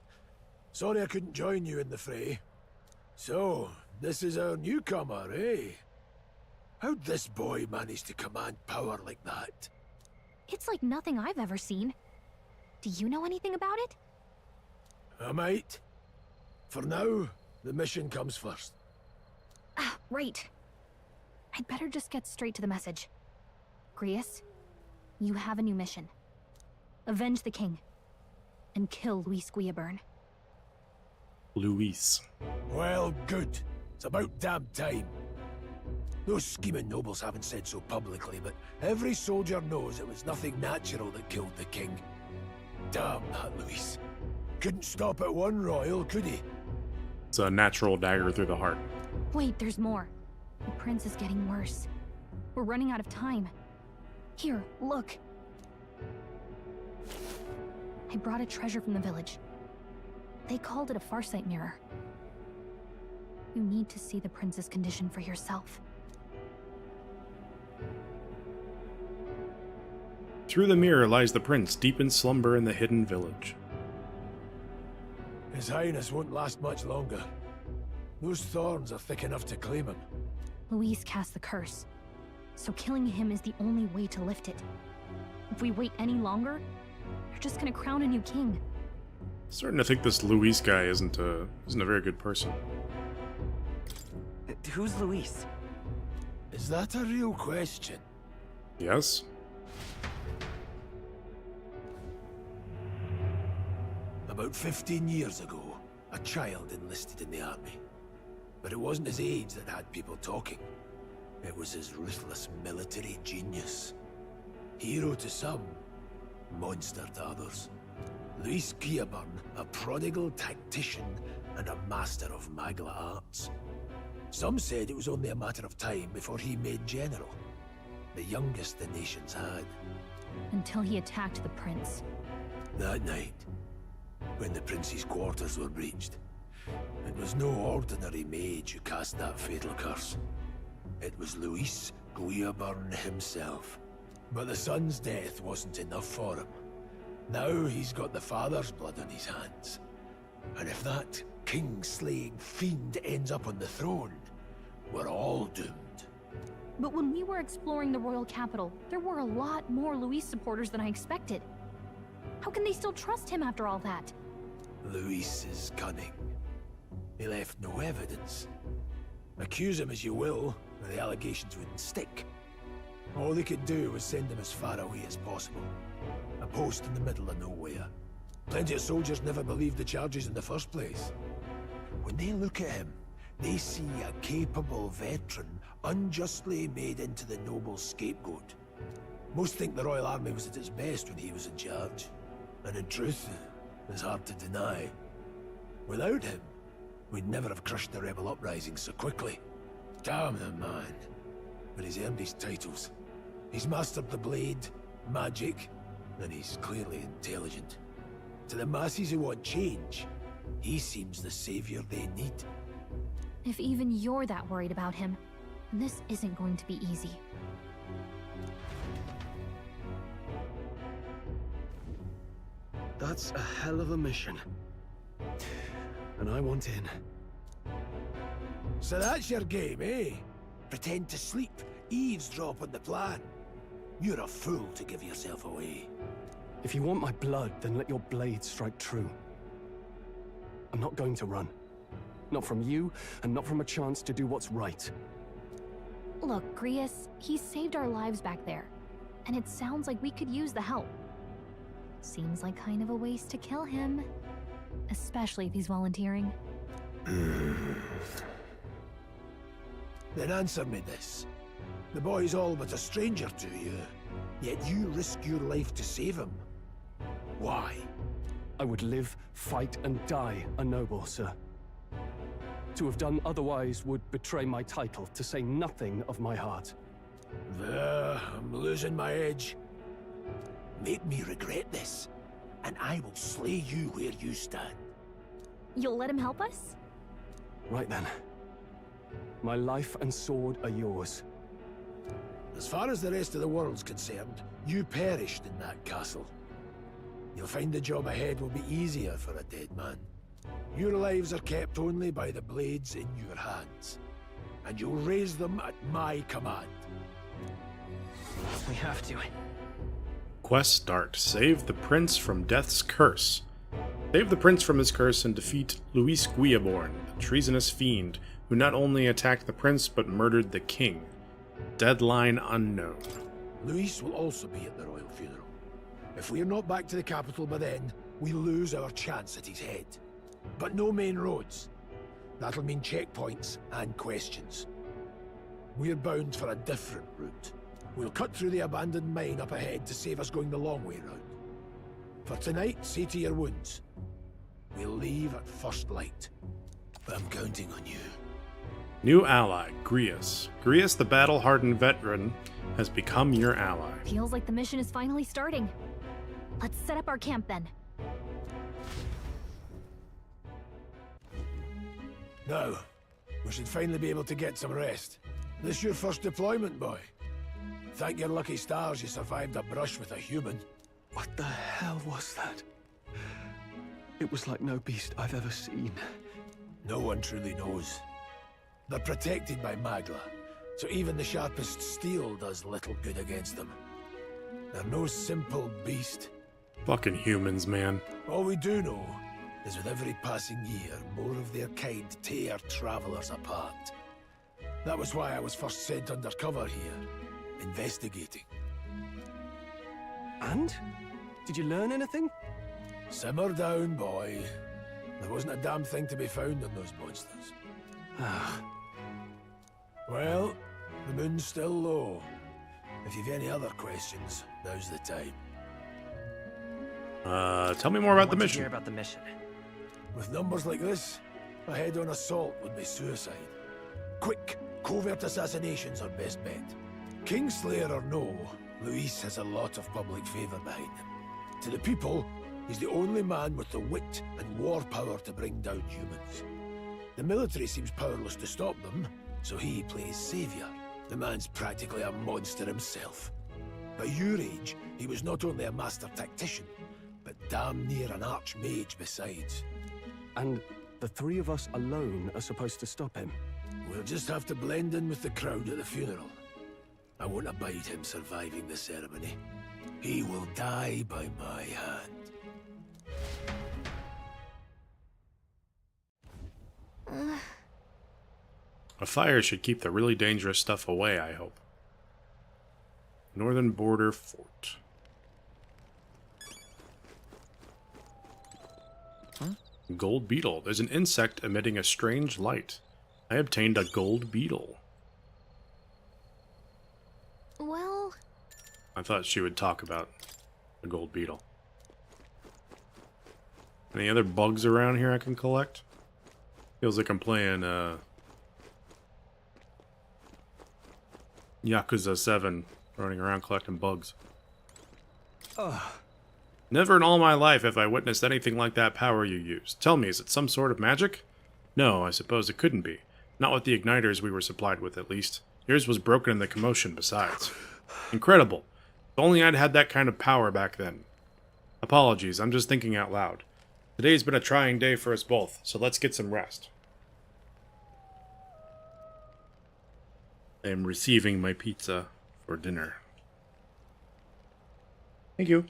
Sorry I couldn't join you in the fray. So, this is our newcomer, eh? How'd this boy manage to command power like that? It's like nothing I've ever seen. Do you know anything about it? I might. For now, the mission comes first. Ah, right. I'd better just get straight to the message. Grius, you have a new mission. Avenge the king. And kill Luis Guillaburn. Luis. Well, good. It's about damn time. Those scheming nobles haven't said so publicly, but every soldier knows it was nothing natural that killed the king. Damn that Luis. Couldn't stop at one royal, could he? It's a natural dagger through the heart. Wait, there's more. The prince is getting worse. We're running out of time. Here, look. I brought a treasure from the village. They called it a Farsight mirror. You need to see the prince's condition for yourself. Through the mirror lies the prince, deep in slumber in the hidden village. His Highness won't last much longer. Those thorns are thick enough to claim him. Luis cast the curse, so killing him is the only way to lift it. If we wait any longer, you're just gonna crown a new king. Starting to think this Luis guy isn't a very good person. Who's Luis? Is that a real question? Yes? About 15 years ago, a child enlisted in the army. But it wasn't his age that had people talking. It was his ruthless military genius. Hero to some, monster to others. Luis Guillaburn, a prodigal tactician and a master of Magla arts. Some said it was only a matter of time before he made general. The youngest the nations had. Until he attacked the prince. That night, when the prince's quarters were breached, it was no ordinary mage who cast that fatal curse. It was Luis Guillaburn himself. But the son's death wasn't enough for him. Now he's got the father's blood on his hands. And if that king-slaying fiend ends up on the throne, we're all doomed. But when we were exploring the royal capital, there were a lot more Luis supporters than I expected. How can they still trust him after all that? Luis is cunning. He left no evidence. Accuse him as you will, the allegations wouldn't stick. All they could do was send him as far away as possible. A post in the middle of nowhere. Plenty of soldiers never believed the charges in the first place. When they look at him, they see a capable veteran unjustly made into the noble scapegoat. Most think the Royal Army was at its best when he was in charge. And in truth, it's hard to deny. Without him, we'd never have crushed the rebel uprising so quickly. Damn the man. But he's earned his titles. He's mastered the blade, magic, and he's clearly intelligent. To the masses who want change, he seems the savior they need. If even you're that worried about him, this isn't going to be easy. That's a hell of a mission. And I want in. So that's your game, eh? Pretend to sleep, eavesdrop on the plan. You're a fool to give yourself away. If you want my blood, then let your blade strike true. I'm not going to run. Not from you, and not from a chance to do what's right. Look, Grius, he saved our lives back there. And it sounds like we could use the help. Seems like kind of a waste to kill him. Especially if he's volunteering. Then answer me this. The boy's all but a stranger to you, yet you risk your life to save him. Why? I would live, fight, and die a noble, sir. To have done otherwise would betray my title, to say nothing of my heart. There, I'm losing my edge. Make me regret this, and I will slay you where you stand. You'll let him help us? Right then. My life and sword are yours. As far as the rest of the world's concerned, you perished in that castle. You'll find the job ahead will be easier for a dead man. Your lives are kept only by the blades in your hands, and you'll raise them at my command. We have to. Quest start. Save the prince from death's curse. Save the prince from his curse and defeat Luis Guillaburn, the treasonous fiend who not only attacked the prince but murdered the king. Deadline unknown. Luis will also be at the royal funeral. If we're not back to the capital by then, we lose our chance at his head. But no main roads. That'll mean checkpoints and questions. We're bound for a different route. We'll cut through the abandoned mine up ahead to save us going the long way round. For tonight, see to your wounds. We'll leave at first light. But I'm counting on you. New ally, Grius. Grius, the battle-hardened veteran, has become your ally. Feels like the mission is finally starting. Let's set up our camp then. Now, we should finally be able to get some rest. This your first deployment, boy? Thank your lucky stars you survived a brush with a human. What the hell was that? It was like no beast I've ever seen. No one truly knows. They're protected by Magla, so even the sharpest steel does little good against them. They're no simple beast. Fucking humans, man. All we do know is with every passing year, more of their kind tear travelers apart. That was why I was first sent undercover here, investigating. And? Did you learn anything? Simmer down, boy. There wasn't a damn thing to be found on those monsters. Well, the moon's still low. If you've any other questions, now's the time. Tell me more about the I want to mission. hear about the mission. With numbers like this, a head-on assault would be suicide. Quick, covert assassinations are best bet. Kingslayer or no, Luis has a lot of public favor behind him. To the people, he's the only man with the wit and war power to bring down humans. The military seems powerless to stop them, so he plays savior. The man's practically a monster himself. By your age, he was not only a master tactician, but damn near an archmage besides. And the three of us alone are supposed to stop him? We'll just have to blend in with the crowd at the funeral. I won't abide him surviving the ceremony. He will die by my hand. A fire should keep the really dangerous stuff away, I hope. Northern Border Fort. Gold beetle. There's an insect emitting a strange light. I obtained a gold beetle. Well... I thought she would talk about the gold beetle. Any other bugs around here I can collect? Feels like I'm playing, Yakuza 7, running around collecting bugs. Ugh. Never in all my life have I witnessed anything like that power you used. Tell me, is it some sort of magic? No, I suppose it couldn't be. Not with the igniters we were supplied with, at least. Yours was broken in the commotion, besides. Incredible. If only I'd had that kind of power back then. Apologies, I'm just thinking out loud. Today's been a trying day for us both, so let's get some rest. I am receiving my pizza for dinner. Thank you.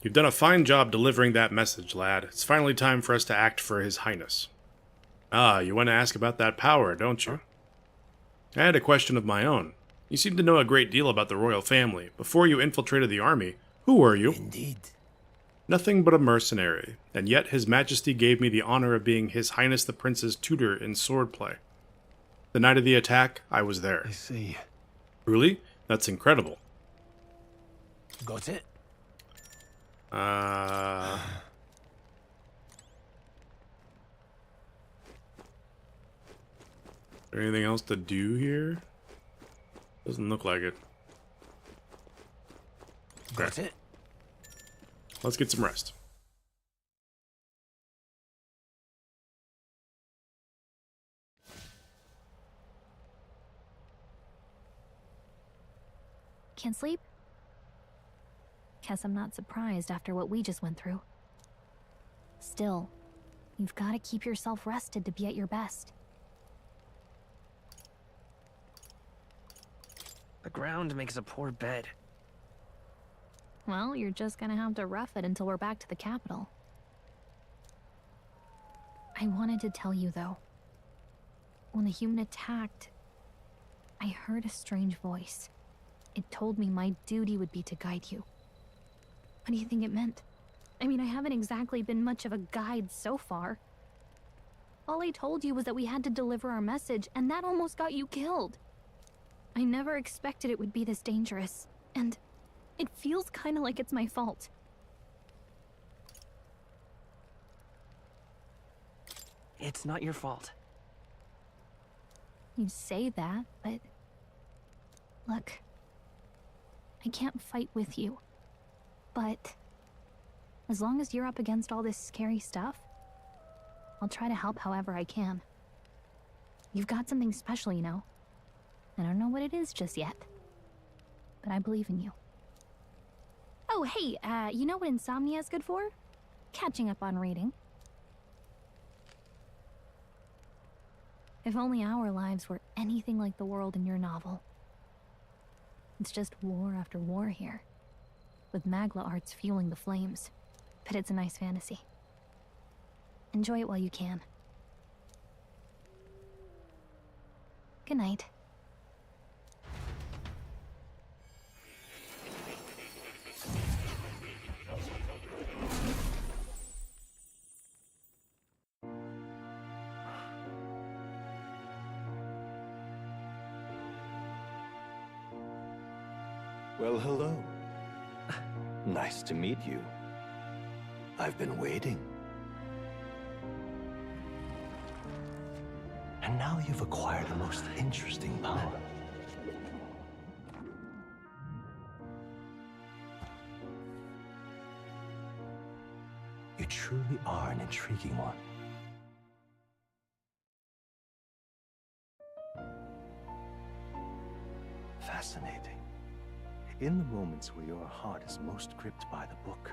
You've done a fine job delivering that message, lad. It's finally time for us to act for His Highness. Ah, you want to ask about that power, don't you? I had a question of my own. You seem to know a great deal about the royal family. Before you infiltrated the army, who were you? Indeed. Nothing but a mercenary, and yet His Majesty gave me the honor of being His Highness the Prince's tutor in swordplay. The night of the attack, I was there. I see. Truly? That's incredible. Got it? Is there anything else to do here? Doesn't look like it. Got it? Let's get some rest. Can't sleep? Guess I'm not surprised after what we just went through. Still, you've got to keep yourself rested to be at your best. The ground makes a poor bed. Well, you're just gonna have to rough it until we're back to the capital. I wanted to tell you, though. When the human attacked, I heard a strange voice. It told me my duty would be to guide you. What do you think it meant? I mean, I haven't exactly been much of a guide so far. All I told you was that we had to deliver our message, and that almost got you killed. I never expected it would be this dangerous, and it feels kind of like it's my fault. It's not your fault. You say that, but... Look, I can't fight with you. But as long as you're up against all this scary stuff, I'll try to help however I can. You've got something special, you know. I don't know what it is just yet, but I believe in you. Oh, hey, you know what insomnia is good for? catching up on reading. If only our lives were anything like the world in your novel. It's just war after war here, with Magla arts fueling the flames. But it's a nice fantasy. Enjoy it while you can. Good night. Well, hello. Nice to meet you. I've been waiting. And now you've acquired a most interesting power. You truly are an intriguing one. Fascinating. In the moments where your heart is most gripped by the book,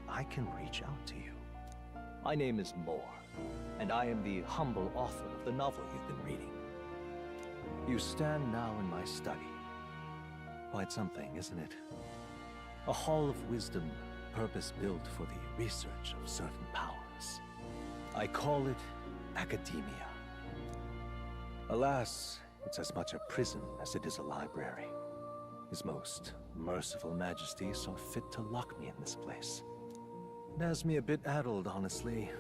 I can reach out to you. My name is Moore, and I am the humble author of the novel you've been reading. You stand now in my study. Quite something, isn't it? A hall of wisdom, purpose-built for the research of certain powers. I call it academia. Alas, it's as much a prison as it is a library. His most merciful majesty saw fit to lock me in this place. It has me a bit addled, honestly.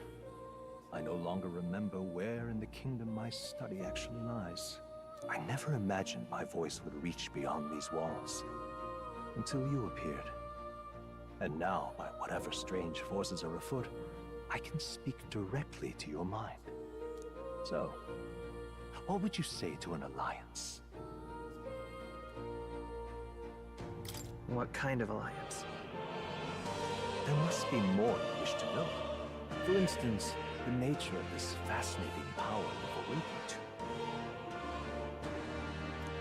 I no longer remember where in the kingdom my study actually lies. I never imagined my voice would reach beyond these walls, until you appeared. And now, by whatever strange forces are afoot, I can speak directly to your mind. So, what would you say to an alliance? What kind of alliance? There must be more you wish to know. For instance, the nature of this fascinating power you've awakened to.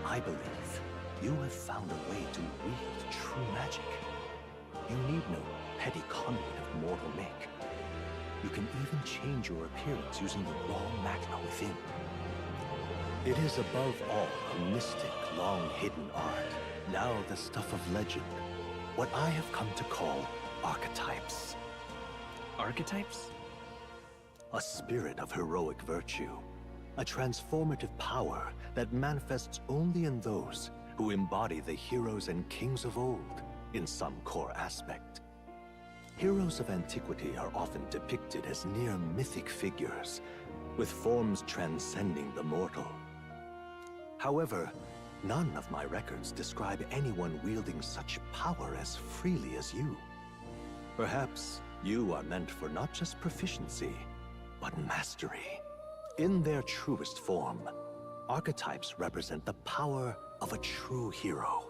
I believe you have found a way to wield true magic. You need no petty conduit of mortal make. You can even change your appearance using the raw magna within. It is above all a mystic, long-hidden art, now the stuff of legend. What I have come to call archetypes. Archetypes? A spirit of heroic virtue. A transformative power that manifests only in those who embody the heroes and kings of old in some core aspect. Heroes of antiquity are often depicted as near mythic figures, with forms transcending the mortal. However, none of my records describe anyone wielding such power as freely as you. Perhaps you are meant for not just proficiency, but mastery. In their truest form, archetypes represent the power of a true hero.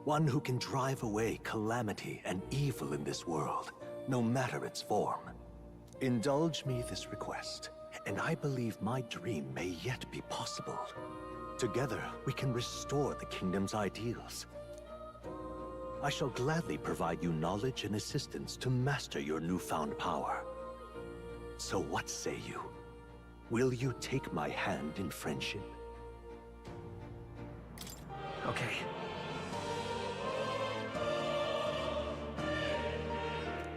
One who can drive away calamity and evil in this world, no matter its form. Indulge me this request, and I believe my dream may yet be possible. Together, we can restore the kingdom's ideals. I shall gladly provide you knowledge and assistance to master your newfound power. So what say you? Will you take my hand in friendship? Okay.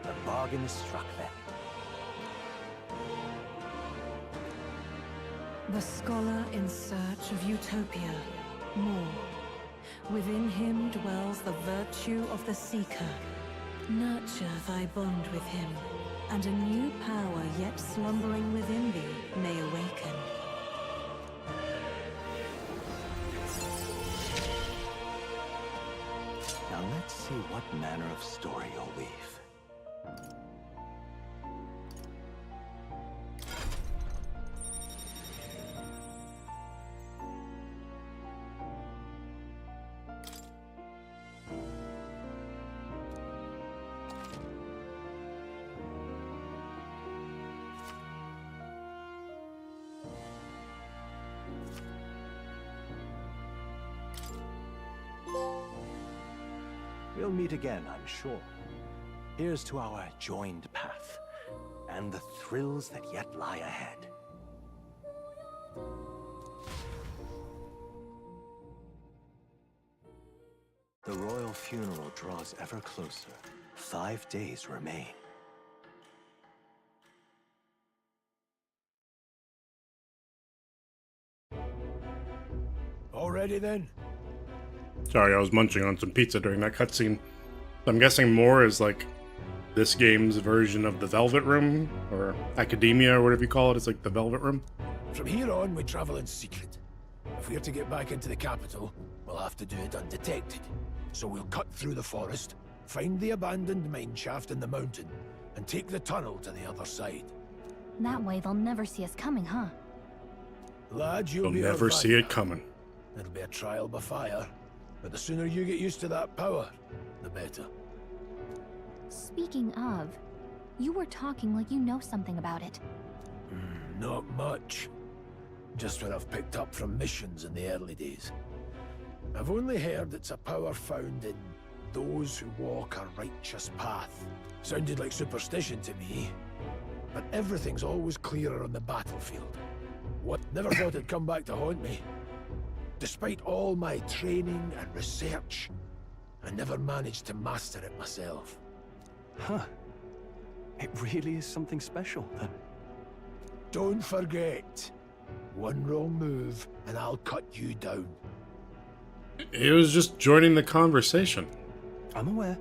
The bargain is struck then. The scholar in search of utopia, Moore. Within him dwells the virtue of the seeker. Nurture thy bond with him, and a new power yet slumbering within thee may awaken. Now let's see what manner of story you'll weave. We'll meet again, I'm sure. Here's to our joined path, and the thrills that yet lie ahead. The royal funeral draws ever closer. 5 days remain. All ready then? Sorry, I was munching on some pizza during that cutscene. I'm guessing more is like this game's version of the Velvet Room, or Academia, or whatever you call it. It's like the Velvet Room. From here on, we travel in secret. If we're to get back into the capital, we'll have to do it undetected. So we'll cut through the forest, find the abandoned mine shaft in the mountain, and take the tunnel to the other side. That way they'll never see us coming, huh? Lad, you'll You'll be our never see it vanguard. coming. It'll be a trial by fire, but the sooner you get used to that power, the better. Speaking of, you were talking like you know something about it. Not much. Just what I've picked up from missions in the early days. I've only heard it's a power found in those who walk a righteous path. Sounded like superstition to me, but everything's always clearer on the battlefield. What? Never thought it'd come back to haunt me. Despite all my training and research, I never managed to master it myself. Huh. It really is something special, then. Don't forget, one wrong move and I'll cut you down. He was just joining the conversation. I'm aware.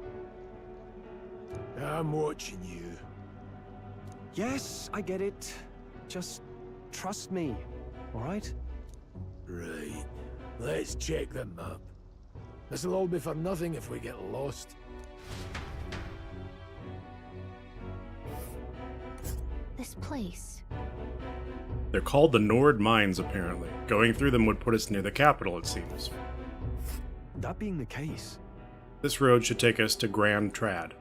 I'm watching you. Yes, I get it. Just trust me, all right? Right. Let's check the map. This'll all be for nothing if we get lost. This place. They're called the Nord Mines, apparently. Going through them would put us near the capital, it seems. That being the case, this road should take us to Grand Trad.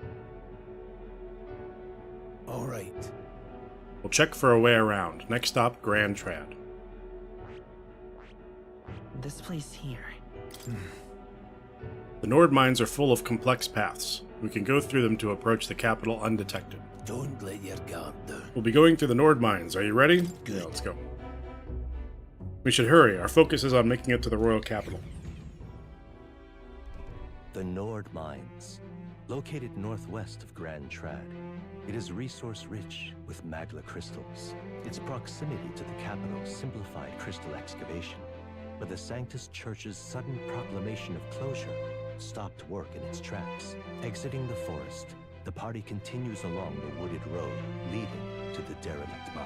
All right. We'll check for a way around. Next stop, Grand Trad. This place here. The Nord Mines are full of complex paths. We can go through them to approach the capital undetected. Don't let your guard down. We'll be going through the Nord Mines. Are you ready? Good. Yeah, let's go. We should hurry. Our focus is on making it to the royal capital. The Nord Mines, located northwest of Grand Trad. It is resource-rich with magla crystals. Its proximity to the capital simplified crystal excavation, but the Sanctus Church's sudden proclamation of closure stopped work in its tracks. Exiting the forest, the party continues along the wooded road leading to the derelict mine.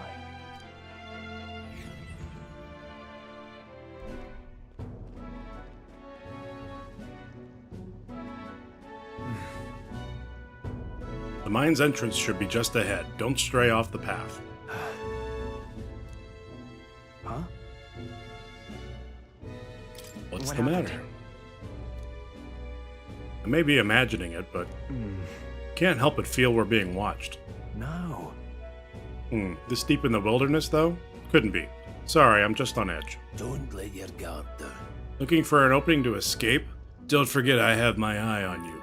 The mine's entrance should be just ahead. Don't stray off the path. Huh? What's What the happened? matter? I may be imagining it, but can't help but feel we're being watched. No. This deep in the wilderness, though? Couldn't be. Sorry, I'm just on edge. Don't let your guard down. Looking for an opening to escape? Don't forget I have my eye on you.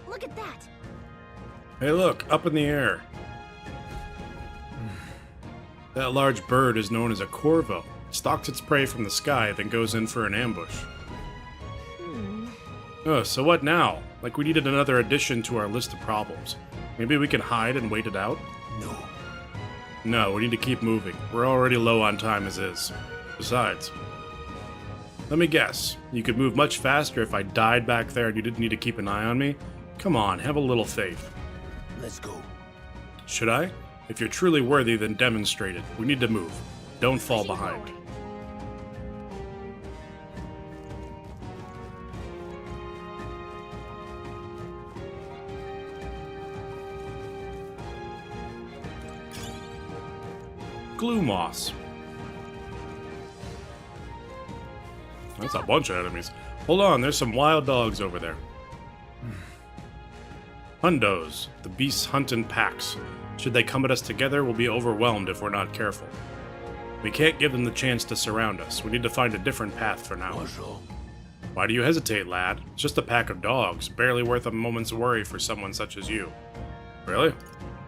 Look at that! Hey look, up in the air. That large bird is known as a corvo. It stalks its prey from the sky, then goes in for an ambush. Oh, so what now? Like we needed another addition to our list of problems. Maybe we can hide and wait it out? No. No, we need to keep moving. We're already low on time as is. Besides, let me guess. You could move much faster if I died back there and you didn't need to keep an eye on me? Come on, have a little faith. Let's go. Should I? If you're truly worthy, then demonstrate it. We need to move. Don't fall behind. Glue moss. That's a bunch of enemies. Hold on, there's some wild dogs over there. Hundos, the beasts hunt in packs. Should they come at us together, we'll be overwhelmed if we're not careful. We can't give them the chance to surround us. We need to find a different path for now. What's wrong? Why do you hesitate, lad? It's just a pack of dogs, barely worth a moment's worry for someone such as you. Really?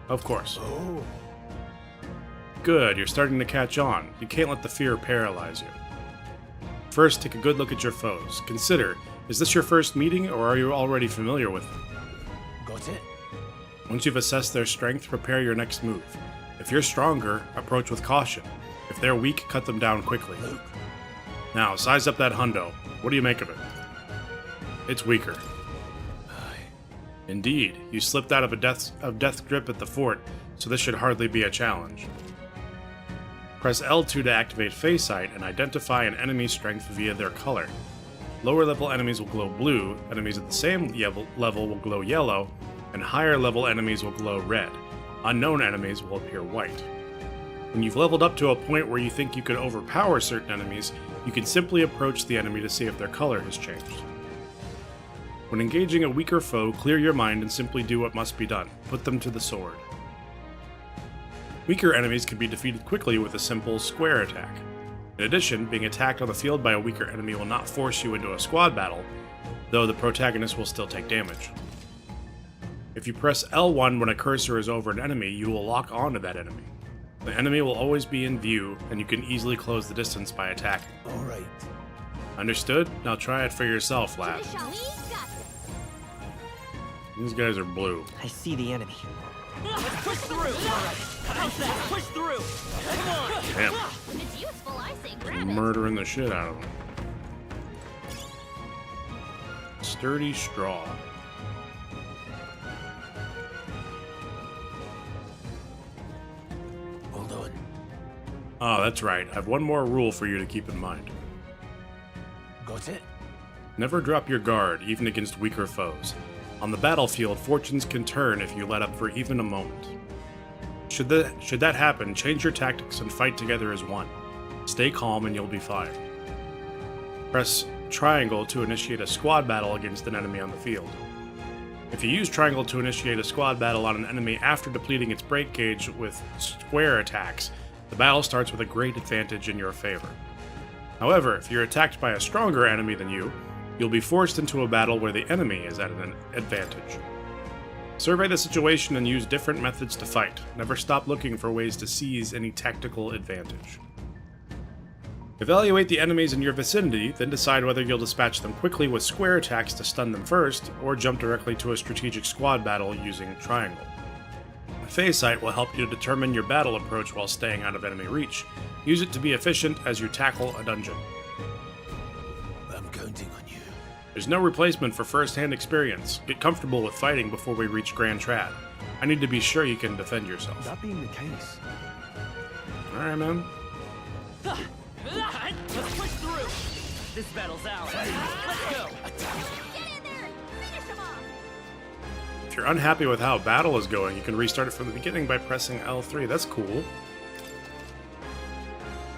Of course. Oh. Good, you're starting to catch on. You can't let the fear paralyze you. First, take a good look at your foes. Consider, is this your first meeting, or are you already familiar with them? Got it? Once you've assessed their strength, prepare your next move. If you're stronger, approach with caution. If they're weak, cut them down quickly. Now, size up that hundo. What do you make of it? It's weaker. Indeed, you slipped out of death grip at the fort, so this should hardly be a challenge. Press L2 to activate Phase Sight and identify an enemy's strength via their color. Lower level enemies will glow blue, enemies at the same level will glow yellow, and higher level enemies will glow red. Unknown enemies will appear white. When you've leveled up to a point where you think you can overpower certain enemies, you can simply approach the enemy to see if their color has changed. When engaging a weaker foe, clear your mind and simply do what must be done. Put them to the sword. Weaker enemies can be defeated quickly with a simple square attack. In addition, being attacked on the field by a weaker enemy will not force you into a squad battle, though the protagonist will still take damage. If you press L1 when a cursor is over an enemy, you will lock onto that enemy. The enemy will always be in view, and you can easily close the distance by attacking. Alright. Understood? Now try it for yourself, lad. These guys are blue. I see the enemy. Let's push through! How's that? Push through! Come on! Damn. When it's useful, I say grab it. Murdering the shit out of them. Sturdy straw. Well done. Oh, that's right. I have one more rule for you to keep in mind. Got it? Never drop your guard, even against weaker foes. On the battlefield, fortunes can turn if you let up for even a moment. Should that happen, change your tactics and fight together as one. Stay calm and you'll be fine. Press triangle to initiate a squad battle against an enemy on the field. If you use triangle to initiate a squad battle on an enemy after depleting its break gauge with square attacks, the battle starts with a great advantage in your favor. However, if you're attacked by a stronger enemy than you, you'll be forced into a battle where the enemy is at an advantage. Survey the situation and use different methods to fight. Never stop looking for ways to seize any tactical advantage. Evaluate the enemies in your vicinity, then decide whether you'll dispatch them quickly with square attacks to stun them first, or jump directly to a strategic squad battle using triangle. Phase Sight will help you determine your battle approach while staying out of enemy reach. Use it to be efficient as you tackle a dungeon. I'm counting on you. There's no replacement for first-hand experience. Get comfortable with fighting before we reach Grand Trad. I need to be sure you can defend yourself. That being the case. Alright, man. Let's push through! This battle's ours. Let's go! If you're unhappy with how battle is going, you can restart it from the beginning by pressing L3. That's cool.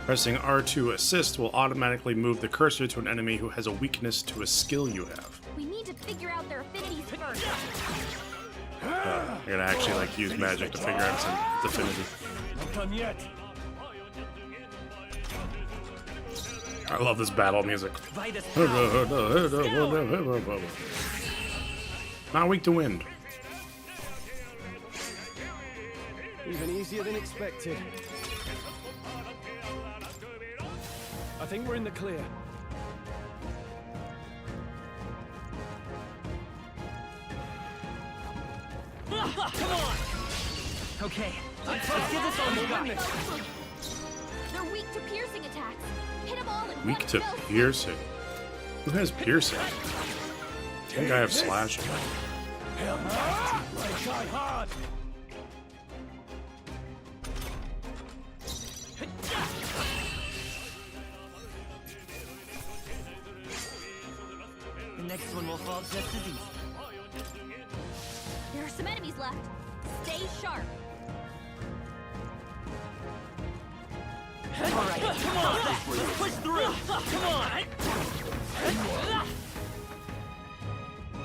Pressing R2 assist will automatically move the cursor to an enemy who has a weakness to a skill you have. We need to figure out their affinities first. You're gonna actually like use magic to figure out some affinity. Not done yet. I love this battle music. Not weak to wind. Even easier than expected. I think we're in the clear. Come on! Okay, let's give this all you got. They're weak to piercing attacks. Hit them all in Weak one to fell swoop. piercing. Who has piercing? I think I have slashing. Try hard. The next one will fall just as easy. There are some enemies left. Stay sharp. Alright, come on! Let's push through! Come on!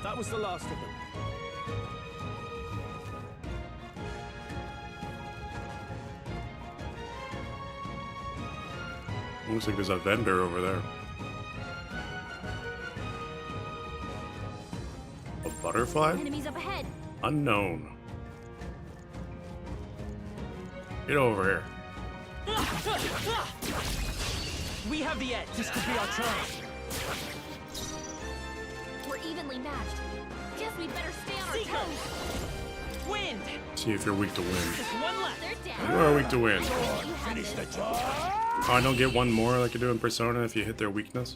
That was the last of them. Looks like there's a vendor over there. Butterfly? Enemies up ahead. Unknown. Get over here. We have the edge. This could be our chance. We're evenly matched. Guess we'd better stay on our toes. Wind. See if you're weak to wind. Just one left. They're down. You are weak to wind. Finish the job. Oh, I don't get one more like you do in Persona if you hit their weakness.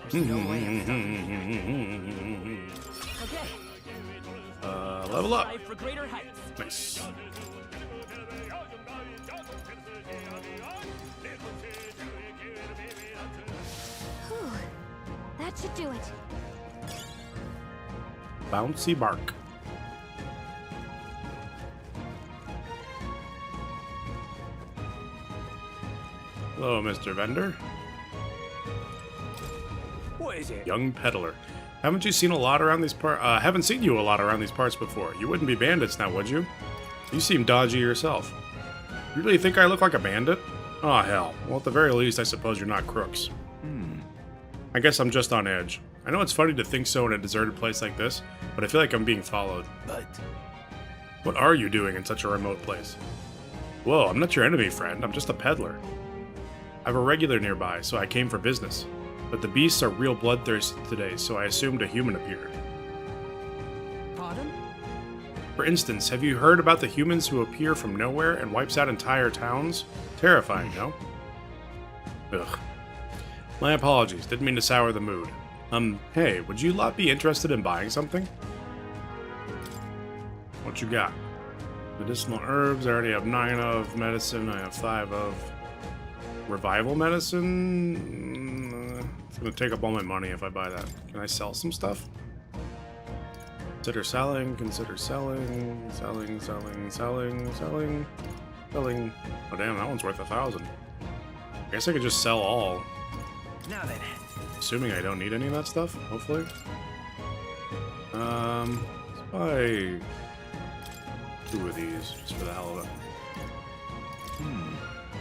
Okay. Level up. Strive for greater heights. Nice. Whew. That should do it. Bouncy bark. Hello, Mr. Vendor. What is it? Young peddler. Haven't you seen a lot around these parts? Haven't seen you a lot around these parts before. You wouldn't be bandits now, would you? You seem dodgy yourself. You really think I look like a bandit? Oh, hell. Well, at the very least, I suppose you're not crooks. I guess I'm just on edge. I know it's funny to think so in a deserted place like this, but I feel like I'm being followed. But What are you doing in such a remote place? Whoa, I'm not your enemy, friend. I'm just a peddler. I have a regular nearby, so I came for business. But the beasts are real bloodthirsty today, so I assumed a human appeared. Pardon? For instance, have you heard about the humans who appear from nowhere and wipes out entire towns? Terrifying, no? Ugh. My apologies, didn't mean to sour the mood. Hey, would you lot be interested in buying something? What you got? Medicinal herbs, I already have 9 of. Medicine, I have 5 of. Revival medicine? It's gonna take up all my money if I buy that. Can I sell some stuff? Consider selling, selling. Oh damn, that one's worth 1,000. I guess I could just sell all. Now then. Assuming I don't need any of that stuff, hopefully. Let's buy 2 of these, just for the hell of it.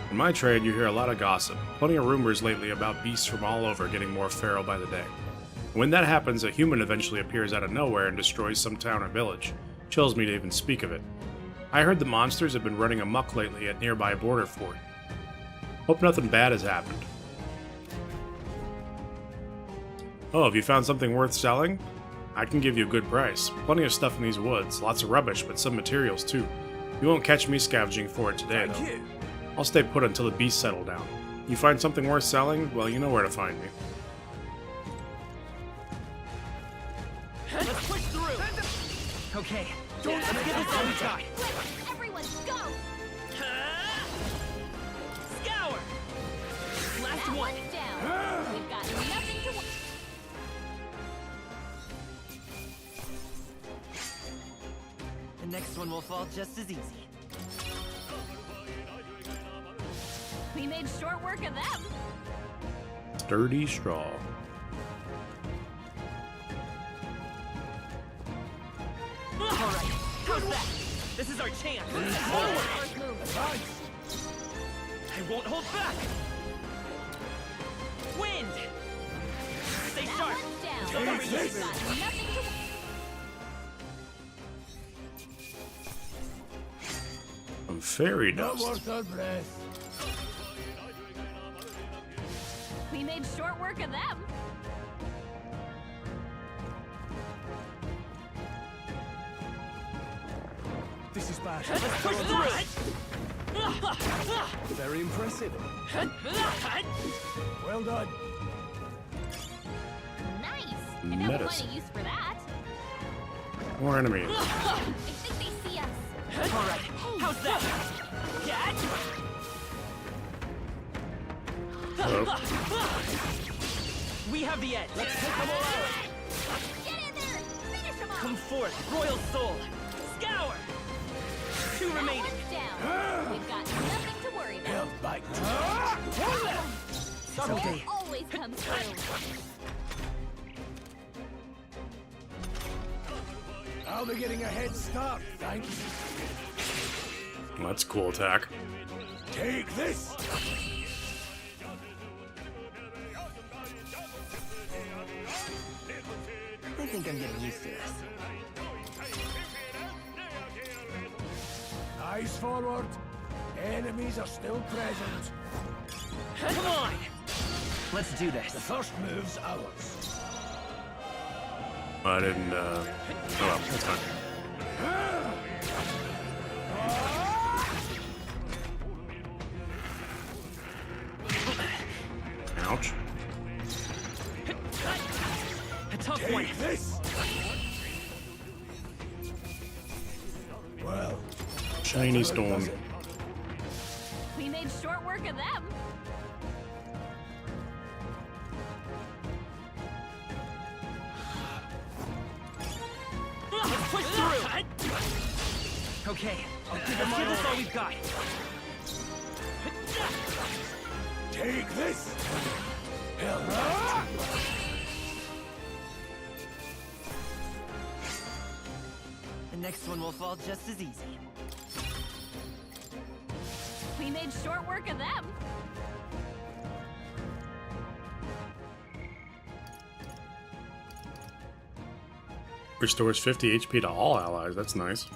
In my trade, you hear a lot of gossip. Plenty of rumors lately about beasts from all over getting more feral by the day. When that happens, a human eventually appears out of nowhere and destroys some town or village. Chills me to even speak of it. I heard the monsters have been running amok lately at nearby border fort. Hope nothing bad has happened. Oh, have you found something worth selling? I can give you a good price. Plenty of stuff in these woods. Lots of rubbish, but some materials too. You won't catch me scavenging for it today, though. I'll stay put until the beasts settle down. You find something worth selling? Well, you know where to find me. Let's push through. Okay. Let's get this all we got. Everyone, go! Scour. Last That one. one's down. We've got nothing to. The next one will fall just as easy. We made short work of them. Sturdy straw. Alright, how's that? This is our chance. First move. I won't hold back. Wind. Stay That sharp. one's down. Don't We've resist. got nothing to. Some fairy dust. We made short work of them. This is bad. Let's push through. Very impressive. Well done. Nice. I know we'll find a use for that. More enemies. I think they see us. Alright, how's that? Catch. Hello. We have the edge. Let's take them all out. Get in there. Finish them off. Come forth, Royal Soul. Scour. 2 That remaining. one's down. We've got nothing to worry about. Okay. It always comes through. I'll be getting a head start, thanks. That's a cool attack. Take this! think I'm getting used to this. Eyes forward. Enemies are still present. Come on! Let's do this. The first move's ours. I didn't, oh well, that's fine. Ouch. A tough one. This. Well, Shiny storm. We made short work of them. Let's push through! Okay, let's give this all we've got. take this. The next one will fall just as easy. We made short work of them. Restores 50 HP to all allies. That's nice.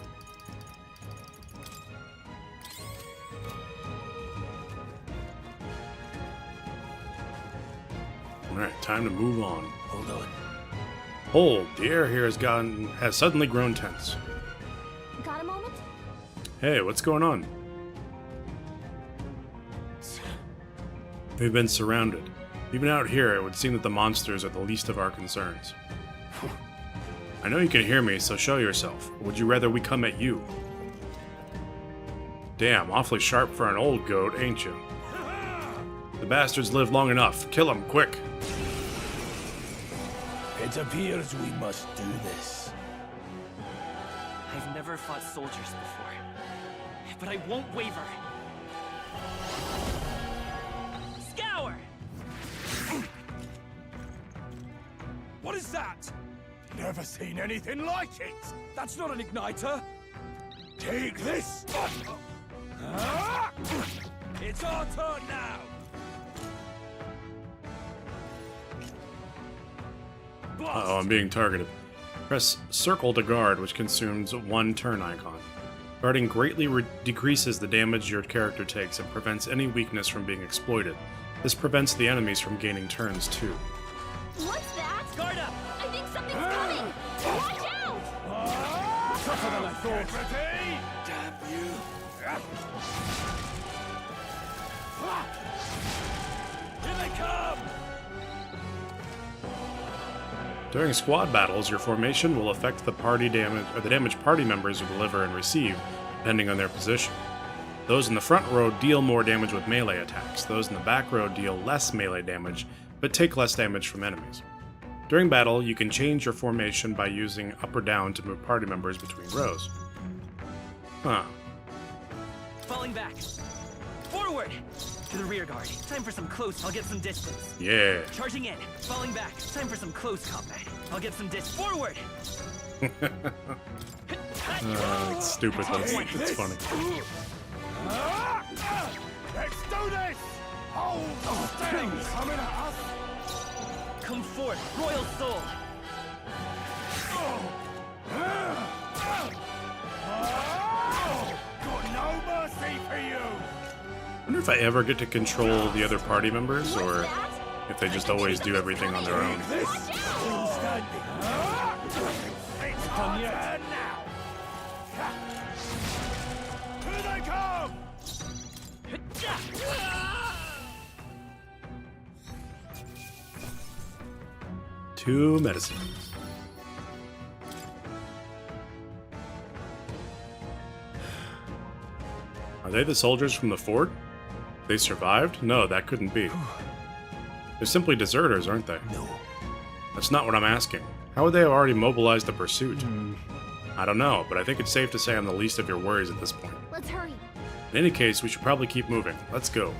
Alright, time to move on. Hold on. Hold. The air here has suddenly grown tense. Got a moment? Hey, what's going on? We've been surrounded. Even out here, it would seem that the monsters are the least of our concerns. I know you can hear me, so show yourself. Or would you rather we come at you? Damn, awfully sharp for an old goat, ain't you? The bastards live long enough. Kill them, quick. It appears we must do this. I've never fought soldiers before, but I won't waver. Scour! What is that? Never seen anything like it. That's not an igniter. Take this. It's our turn now. Uh-oh, I'm being targeted. Press circle to guard, which consumes one turn icon. Guarding greatly decreases the damage your character takes and prevents any weakness from being exploited. This prevents the enemies from gaining turns too. What's that? Guard up! I think something's coming! Watch out! Tougher than I thought. Damn you. Here they come! During squad battles, your formation will affect the party damage or the damage party members will deliver and receive, depending on their position. Those in the front row deal more damage with melee attacks. Those in the back row deal less melee damage, but take less damage from enemies. During battle, you can change your formation by using up or down to move party members between rows. Huh. Falling back. Forward! To the rear guard. Time for some close. I'll get some distance. Yeah. Charging in. Falling back. Time for some close combat. I'll get some forward! It's stupid, but it's funny. Let's do this! Hold still! Coming at us! Come forth, Royal Soul! Got no mercy for you! I wonder if I ever get to control the other party members, or if they just always do everything on their own. It's done yet now! Here they come! Two medicines. Are they the soldiers from the fort? They survived? No, that couldn't be. They're simply deserters, aren't they? No. That's not what I'm asking. How would they have already mobilized the pursuit? I don't know, but I think it's safe to say I'm the least of your worries at this point. Let's hurry. In any case, we should probably keep moving. Let's go.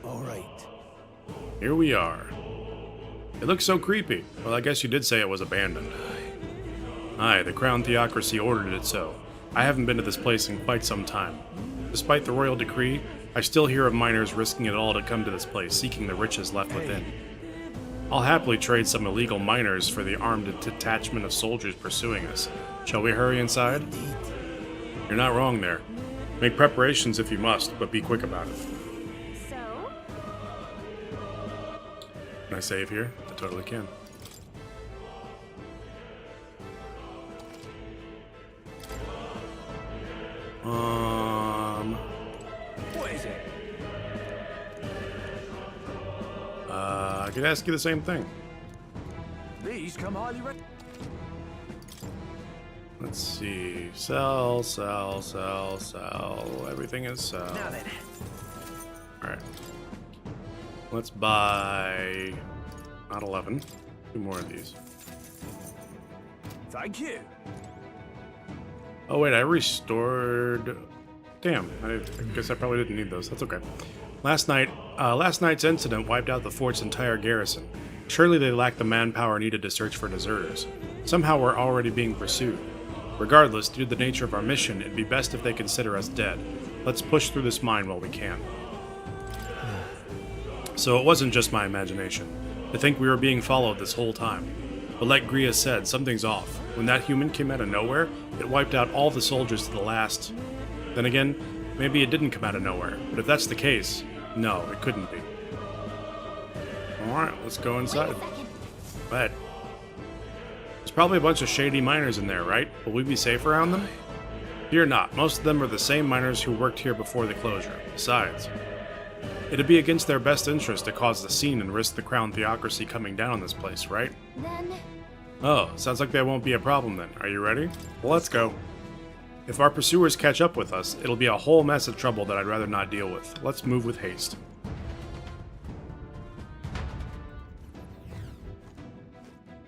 All right. Here we are. It looks so creepy. Well, I guess you did say it was abandoned. Aye, the Crown Theocracy ordered it so. I haven't been to this place in quite some time. Despite the royal decree, I still hear of miners risking it all to come to this place, seeking the riches left within. I'll happily trade some illegal miners for the armed detachment of soldiers pursuing us. Shall we hurry inside? You're not wrong there. Make preparations if you must, but be quick about it. So? Can I save here? I totally can. What is it? I could ask you the same thing. These come highly Let's see. Sell, sell, sell, sell. Everything is sell. Now then. Alright. Let's buy... not 11. 2 more of these. Thank you. Oh wait, I restored... Damn, I guess I probably didn't need those. That's okay. Last night's incident wiped out the fort's entire garrison. Surely they lacked the manpower needed to search for deserters. Somehow we're already being pursued. Regardless, due to the nature of our mission, it'd be best if they consider us dead. Let's push through this mine while we can. So it wasn't just my imagination. To think we were being followed this whole time. But like Gria said, something's off. When that human came out of nowhere, it wiped out all the soldiers to the last. Then again, maybe it didn't come out of nowhere. But if that's the case, no, it couldn't be. Alright, let's go inside. Go ahead. There's probably a bunch of shady miners in there, right? Will we be safe around them? Fear not, most of them are the same miners who worked here before the closure. Besides, it'd be against their best interest to cause the scene and risk the crown theocracy coming down on this place, right? Then... Oh, sounds like that won't be a problem then. Are you ready? Well, let's go. If our pursuers catch up with us, it'll be a whole mess of trouble that I'd rather not deal with. Let's move with haste.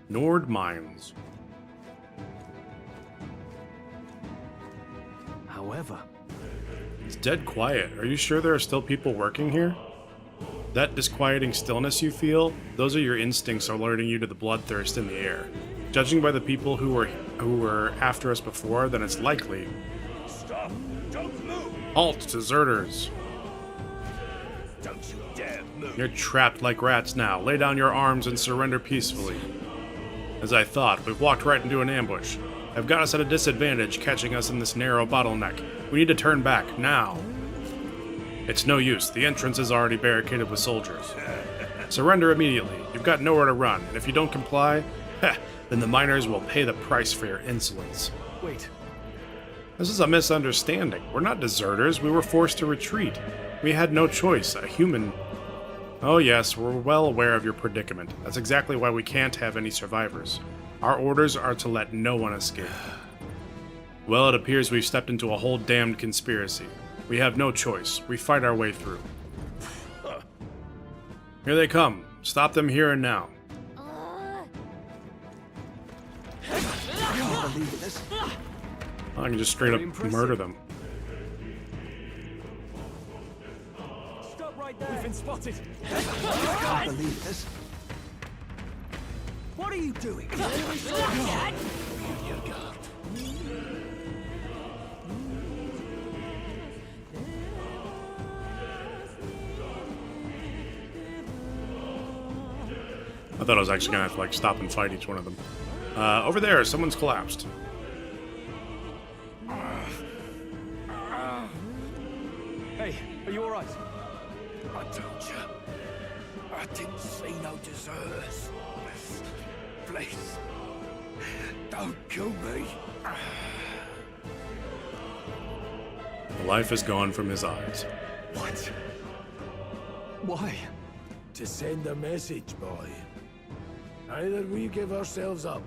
Nord Mines. However, it's dead quiet. Are you sure there are still people working here? That disquieting stillness you feel, those are your instincts alerting you to the bloodthirst in the air. Judging by the people who were after us before, then it's likely. Stop! Don't move! Halt, deserters! Don't you dare move! You're trapped like rats now. Lay down your arms and surrender peacefully. As I thought, we've walked right into an ambush. They've got us at a disadvantage, catching us in this narrow bottleneck. We need to turn back, now. It's no use. The entrance is already barricaded with soldiers. Surrender immediately. You've got nowhere to run, and if you don't comply, then the miners will pay the price for your insolence. Wait. This is a misunderstanding. We're not deserters. We were forced to retreat. We had no choice. A human... Oh yes, we're well aware of your predicament. That's exactly why we can't have any survivors. Our orders are to let no one escape. Well, it appears we've stepped into a whole damned conspiracy. We have no choice. We fight our way through. Here they come. Stop them here and now. I can't believe this. I can just straight up murder them. Stop right there. We've been spotted. I can't believe this. What are you doing? I thought I was actually gonna have to like stop and fight each one of them. Over there, someone's collapsed. Hey, are you alright? I told you. I didn't see no deserters. Please. Don't kill me. The life is gone from his eyes. What? Why? To send a message, boy. Either we give ourselves up,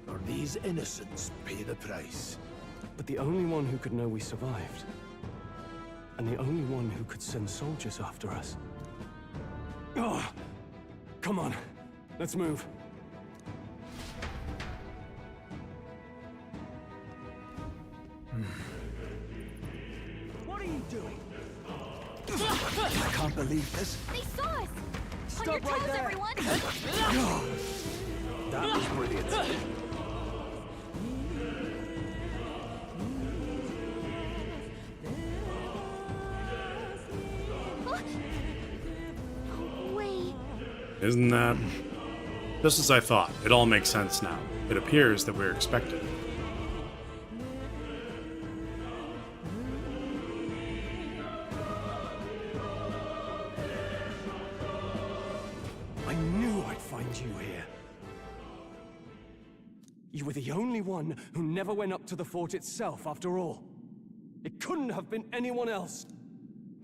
or these innocents pay the price. But the only one who could know we survived, and the only one who could send soldiers after us. Oh, come on, let's move. What are you doing? I can't believe this. They saw us! Stop On your right toes, there. everyone! That was brilliant. Oh, wait. Isn't that... Just as I thought. It all makes sense now. It appears that we're expected. I knew I'd find you here. You were the only one who never went up to the fort itself, after all. It couldn't have been anyone else.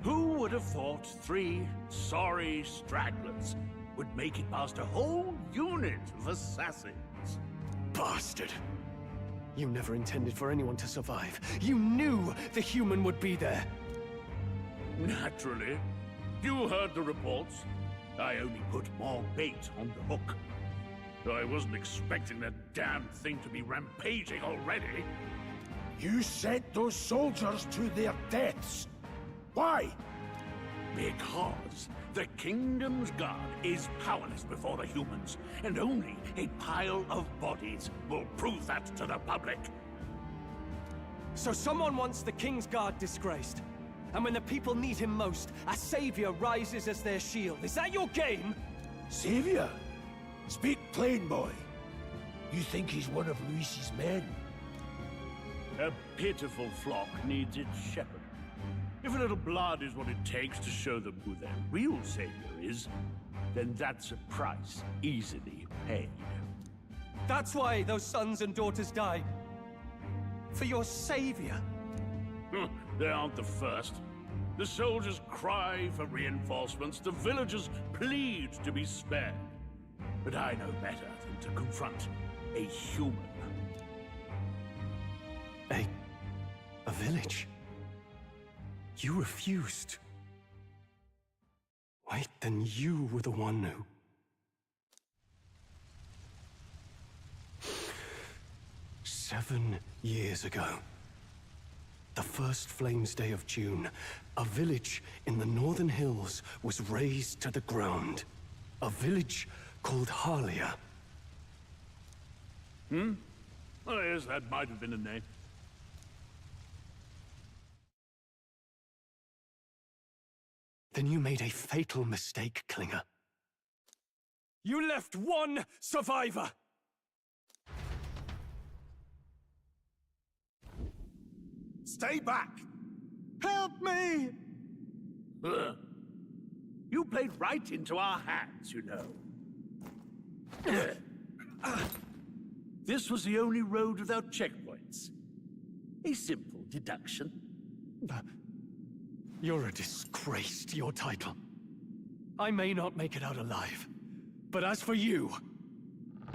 Who would have thought 3 sorry stragglers would make it past a whole unit of assassins? Bastard! You never intended for anyone to survive. You knew the human would be there. Naturally. You heard the reports. I only put more bait on the hook. I wasn't expecting that damn thing to be rampaging already. You sent those soldiers to their deaths. Why? Because the Kingdom's Guard is powerless before the humans, and only a pile of bodies will prove that to the public. So someone wants the King's Guard disgraced. And when the people need him most, a savior rises as their shield. Is that your game? Savior? Speak plain, boy. You think he's one of Luis's men? A pitiful flock needs its shepherd. If a little blood is what it takes to show them who their real savior is, then that's a price easily paid. That's why those sons and daughters die. For your savior. They aren't the first. The soldiers cry for reinforcements, the villagers plead to be spared. But I know better than to confront a human. A village? You refused. Wait, then you were the one who... 7 years ago, the first Flames Day of June, a village in the Northern Hills was razed to the ground. A village called Harlia. Oh, yes, that might have been a name. Then you made a fatal mistake, Klinger. You left one survivor! Stay back! Help me! You played right into our hands, you know. This was the only road without checkpoints. A simple deduction. You're a disgrace to your title. I may not make it out alive, but as for you,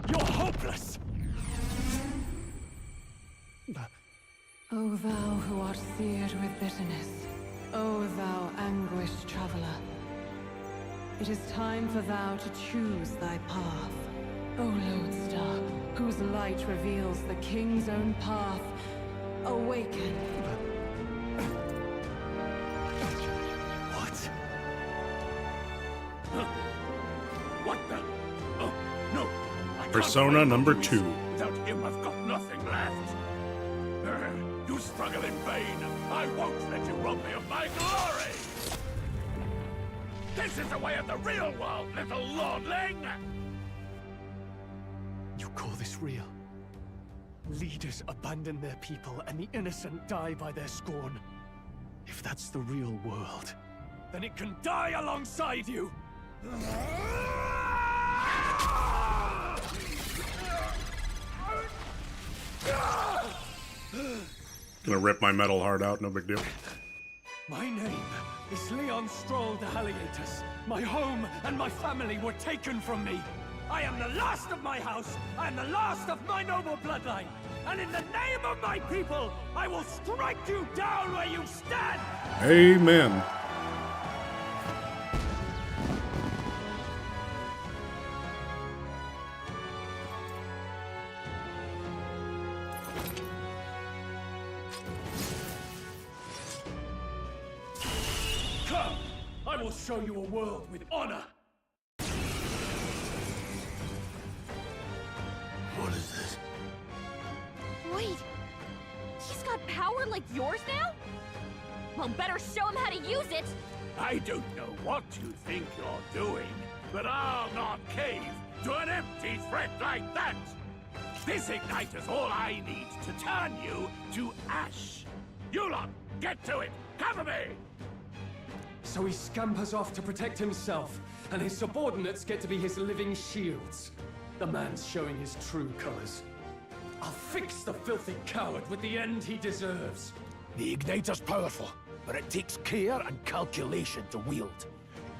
you're hopeless! O thou who art seared with bitterness, O thou anguished traveler, it is time for thou to choose thy path. O Lodestar, whose light reveals the King's own path, awaken. What the? Oh, no. I can't Persona fight number Luis. 2. Without him, I've got nothing left. You struggle in vain. I won't let you rob me of my glory. This is the way of the real world, little lordling. You call this real? Leaders abandon their people and the innocent die by their scorn. If that's the real world, then it can die alongside you! Gonna rip my metal heart out, no big deal. My name is Leon Stroll de Halliatus. My home and my family were taken from me. I am the last of my house. I am the last of my noble bloodline. And in the name of my people, I will strike you down where you stand! Amen. Come! I will show you a world with honor! What is this? Wait, he's got power like yours now? Well, better show him how to use it! I don't know what you think you're doing, but I'll not cave to an empty threat like that! This igniter's all I need to turn you to ash. You lot, get to it! Cover me! So he scampers off to protect himself, and his subordinates get to be his living shields. The man's showing his true colors. I'll fix the filthy coward with the end he deserves. The igniter's powerful, but it takes care and calculation to wield.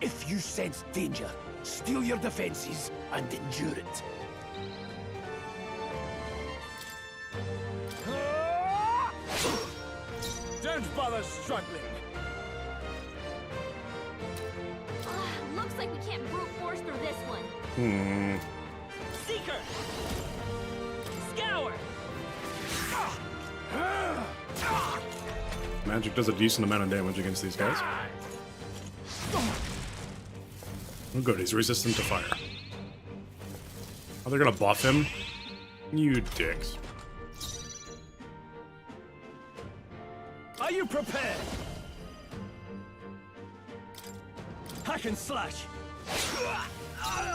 If you sense danger, steel your defenses and endure it. Don't bother struggling. Looks like we can't brute force through this one. Seeker! Scour! Magic does a decent amount of damage against these guys. Oh good, he's resistant to fire. Oh, they're gonna buff him? You dicks. Are you prepared? Hack and slash!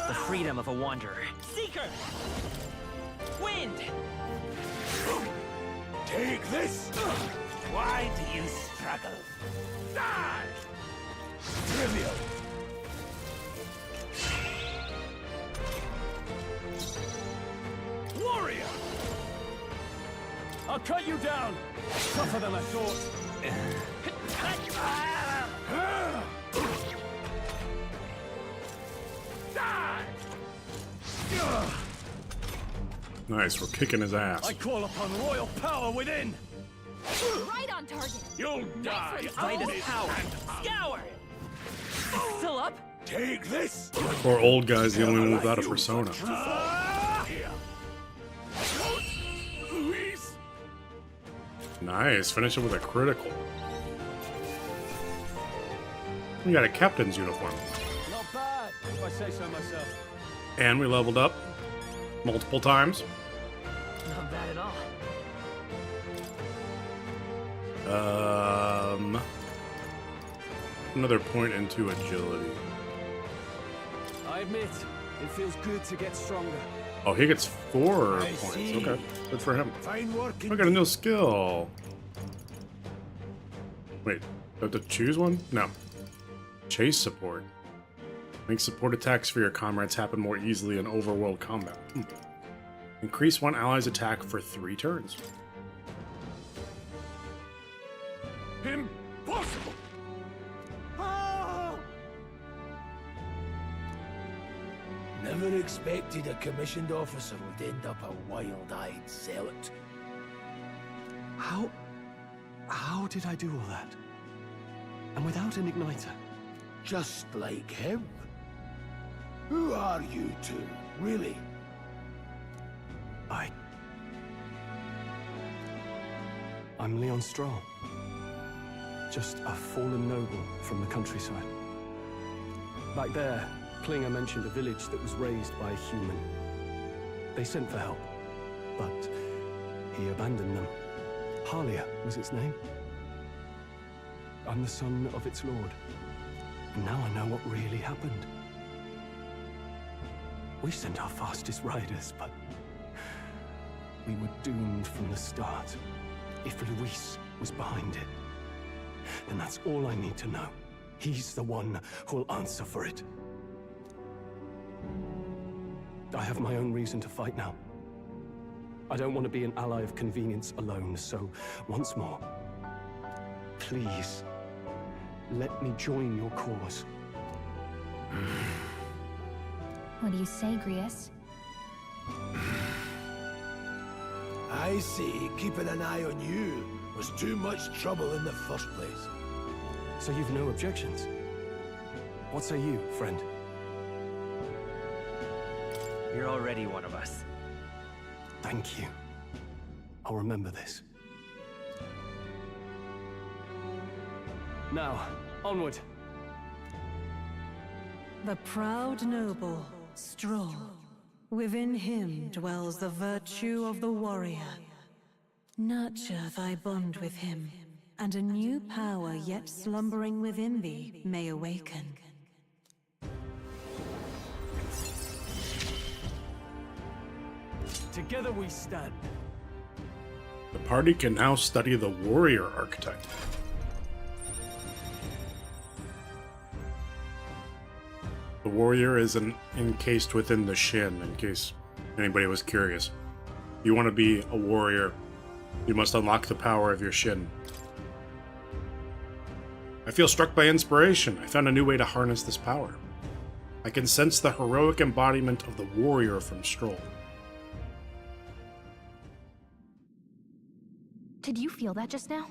The freedom of a wanderer. Seeker! Wind! Take this! Why do you struggle? Die! Trivial! Warrior! I'll cut you down! Tougher than I thought. Nice, we're kicking his ass. I call upon royal power within! Right on target. You'll die! Vitus power! Scour! Still up? Take this! Poor old guy's the only one without a persona. Luis! Nice, finish it with a critical. We got a captain's uniform. Not bad, if I say so myself. And we leveled up multiple times. Not bad at all. Another point into agility. I admit, it feels good to get stronger. Oh, he gets 4 points. Okay, good for him. Fine work. I got a new skill. Wait, do I have to choose one? No. Chase support. Make support attacks for your comrades happen more easily in overworld combat. Increase one ally's attack for 3 turns. Impossible! Never expected a commissioned officer would end up a wild-eyed zealot. How did I do all that? And without an igniter? Just like him. Who are you two, really? I'm Leon Stroll. Just a fallen noble from the countryside. Back there, Klinger mentioned a village that was raised by a human. They sent for help, but he abandoned them. Halia was its name. I'm the son of its lord, and now I know what really happened. We sent our fastest riders, but we were doomed from the start. If Luis was behind it, then that's all I need to know. He's the one who'll answer for it. I have my own reason to fight now. I don't want to be an ally of convenience alone, so once more, please, let me join your cause. What do you say, Grius? I see keeping an eye on you was too much trouble in the first place. So you've no objections? What say you, friend? You're already one of us. Thank you. I'll remember this. Now, onward. The proud noble, Stroll. Within him dwells the virtue of the warrior. Nurture thy bond with him, and a new power yet slumbering within thee may awaken. Together we stand. The party can now study the warrior archetype. The warrior is encased within the Shin, in case anybody was curious. If you want to be a warrior, you must unlock the power of your Shin. I feel struck by inspiration. I found a new way to harness this power. I can sense the heroic embodiment of the warrior from Stroll. Did you feel that just now?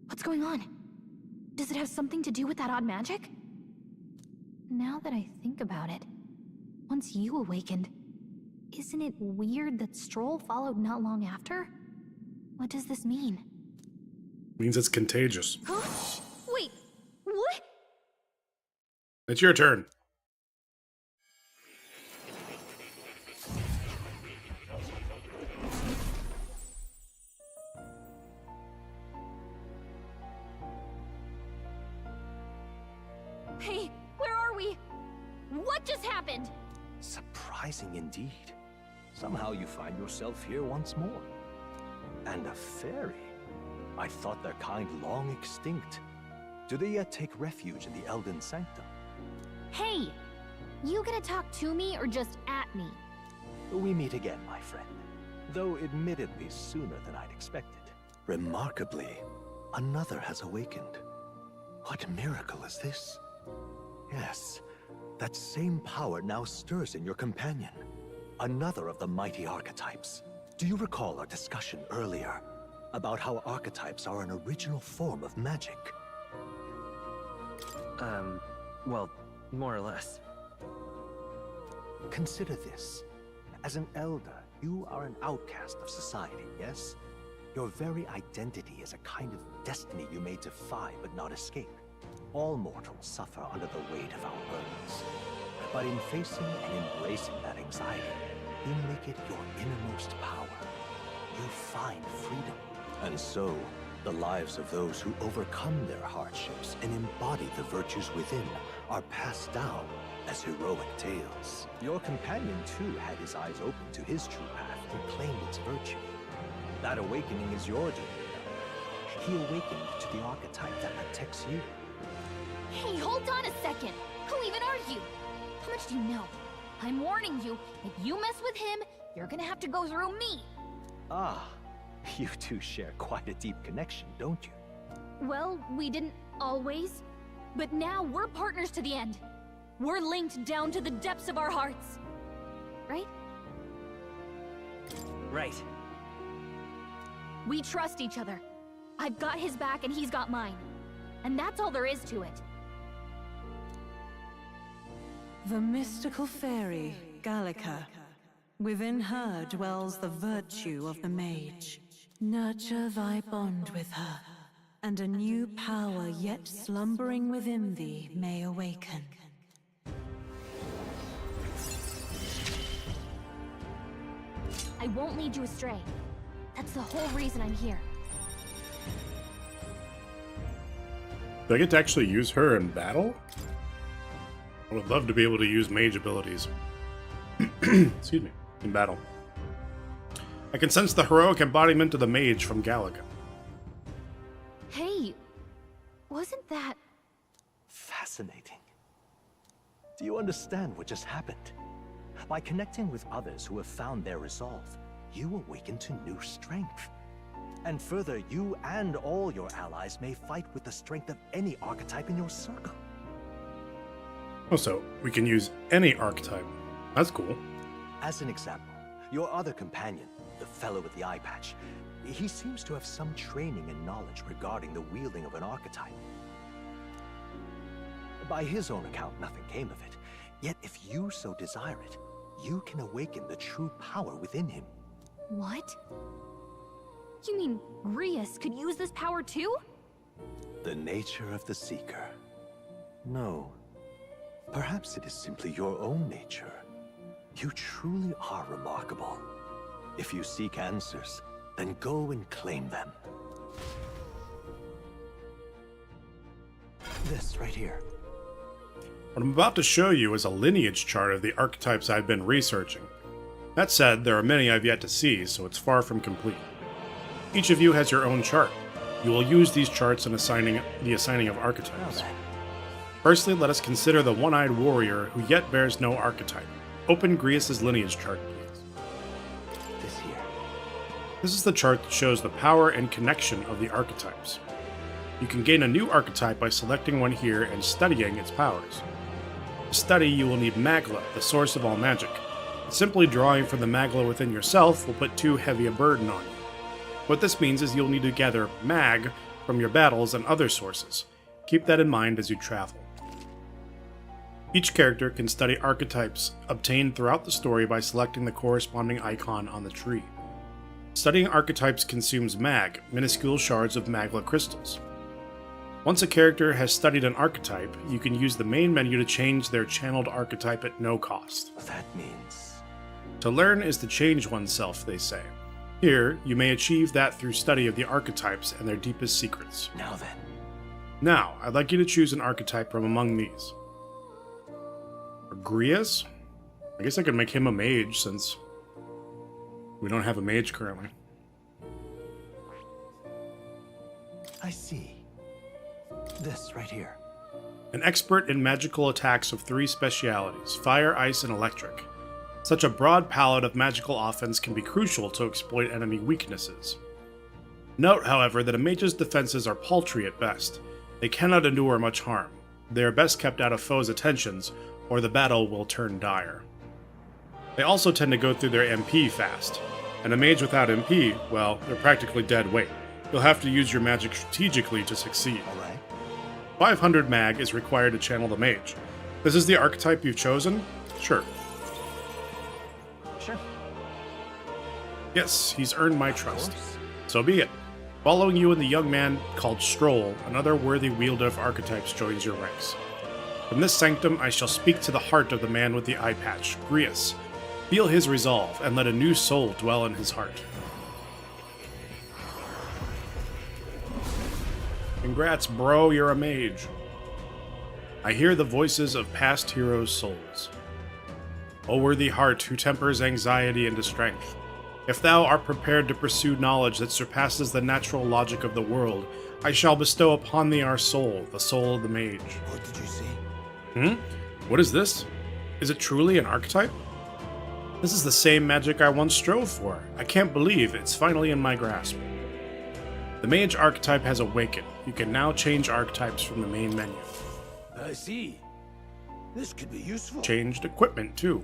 What's going on? Does it have something to do with that odd magic? Now that I think about it, once you awakened, isn't it weird that Stroll followed not long after? What does this mean? Means it's contagious. Huh? Wait, what? It's your turn. Hey, where are we? What just happened? Surprising indeed. Somehow you find yourself here once more. And a fairy. I thought their kind long extinct. Do they yet take refuge in the Elden Sanctum? Hey! You gonna talk to me or just at me? We meet again, my friend. Though admittedly sooner than I'd expected. Remarkably, another has awakened. What miracle is this? Yes, that same power now stirs in your companion. Another of the mighty archetypes. Do you recall our discussion earlier about how archetypes are an original form of magic? Well, more or less. Consider this. As an elder, you are an outcast of society, yes? Your very identity is a kind of destiny you may defy but not escape. All mortals suffer under the weight of our burdens. But in facing and embracing that anxiety, you make it your innermost power. You find freedom. And so, the lives of those who overcome their hardships and embody the virtues within are passed down as heroic tales. Your companion, too, had his eyes open to his true path and claimed its virtue. That awakening is your doing now. He awakened to the archetype that protects you. Hey, hold on a second! Who even are you? How much do you know? I'm warning you, if you mess with him, you're gonna have to go through me! Ah, you two share quite a deep connection, don't you? Well, we didn't always, but now we're partners to the end. We're linked down to the depths of our hearts. Right? Right. We trust each other. I've got his back and he's got mine. And that's all there is to it. The mystical fairy, Gallica. Within her dwells the virtue of the mage. Nurture thy bond with her, and a new power yet slumbering within thee may awaken. I won't lead you astray. That's the whole reason I'm here. Do I get to actually use her in battle? I would love to be able to use mage abilities. Excuse me, in battle. I can sense the heroic embodiment of the mage from Gallica. Hey, wasn't that... Fascinating. Do you understand what just happened? By connecting with others who have found their resolve, you awaken to new strength. And further, you and all your allies may fight with the strength of any archetype in your circle. Also, we can use any archetype. That's cool. As an example, your other companion, the fellow with the eye patch, he seems to have some training and knowledge regarding the wielding of an archetype. By his own account, nothing came of it. Yet if you so desire it, you can awaken the true power within him. What? You mean Grius could use this power too? The nature of the Seeker. No. Perhaps it is simply your own nature. You truly are remarkable. If you seek answers, then go and claim them. This right here. What I'm about to show you is a lineage chart of the archetypes I've been researching. That said, there are many I've yet to see, so it's far from complete. Each of you has your own chart. You will use these charts in the assigning of archetypes. Firstly, let us consider the one-eyed warrior who yet bears no archetype. Open Grius' lineage chart, please. This here. This is the chart that shows the power and connection of the archetypes. You can gain a new archetype by selecting one here and studying its powers. To study, you will need Magla, the source of all magic. Simply drawing from the Magla within yourself will put too heavy a burden on you. What this means is you'll need to gather Mag from your battles and other sources. Keep that in mind as you travel. Each character can study archetypes obtained throughout the story by selecting the corresponding icon on the tree. Studying archetypes consumes Mag, minuscule shards of Magla crystals. Once a character has studied an archetype, you can use the main menu to change their channeled archetype at no cost. That means... To learn is to change oneself, they say. Here, you may achieve that through study of the archetypes and their deepest secrets. Now then. Now, I'd like you to choose an archetype from among these. Grius? I guess I could make him a mage, since we don't have a mage currently. I see. This right here. An expert in magical attacks of 3 specialities, fire, ice, and electric. Such a broad palette of magical offense can be crucial to exploit enemy weaknesses. Note, however, that a mage's defenses are paltry at best. They cannot endure much harm. They are best kept out of foes' attentions, or the battle will turn dire. They also tend to go through their MP fast, and a mage without MP, well, they're practically dead weight. You'll have to use your magic strategically to succeed. Alright. 500 mag is required to channel the mage. This is the archetype you've chosen? Sure. Sure. Yes, he's earned my trust. So be it. Following you and the young man called Stroll, another worthy wielder of archetypes joins your ranks. From this sanctum, I shall speak to the heart of the man with the eye patch, Grius. Feel his resolve, and let a new soul dwell in his heart. Congrats, bro, you're a mage. I hear the voices of past heroes' souls. O worthy heart who tempers anxiety into strength, if thou art prepared to pursue knowledge that surpasses the natural logic of the world, I shall bestow upon thee our soul, the soul of the mage. What did you see? What is this? Is it truly an archetype? This is the same magic I once strove for. I can't believe it's finally in my grasp. The mage archetype has awakened. You can now change archetypes from the main menu. I see. This could be useful. Changed equipment, too.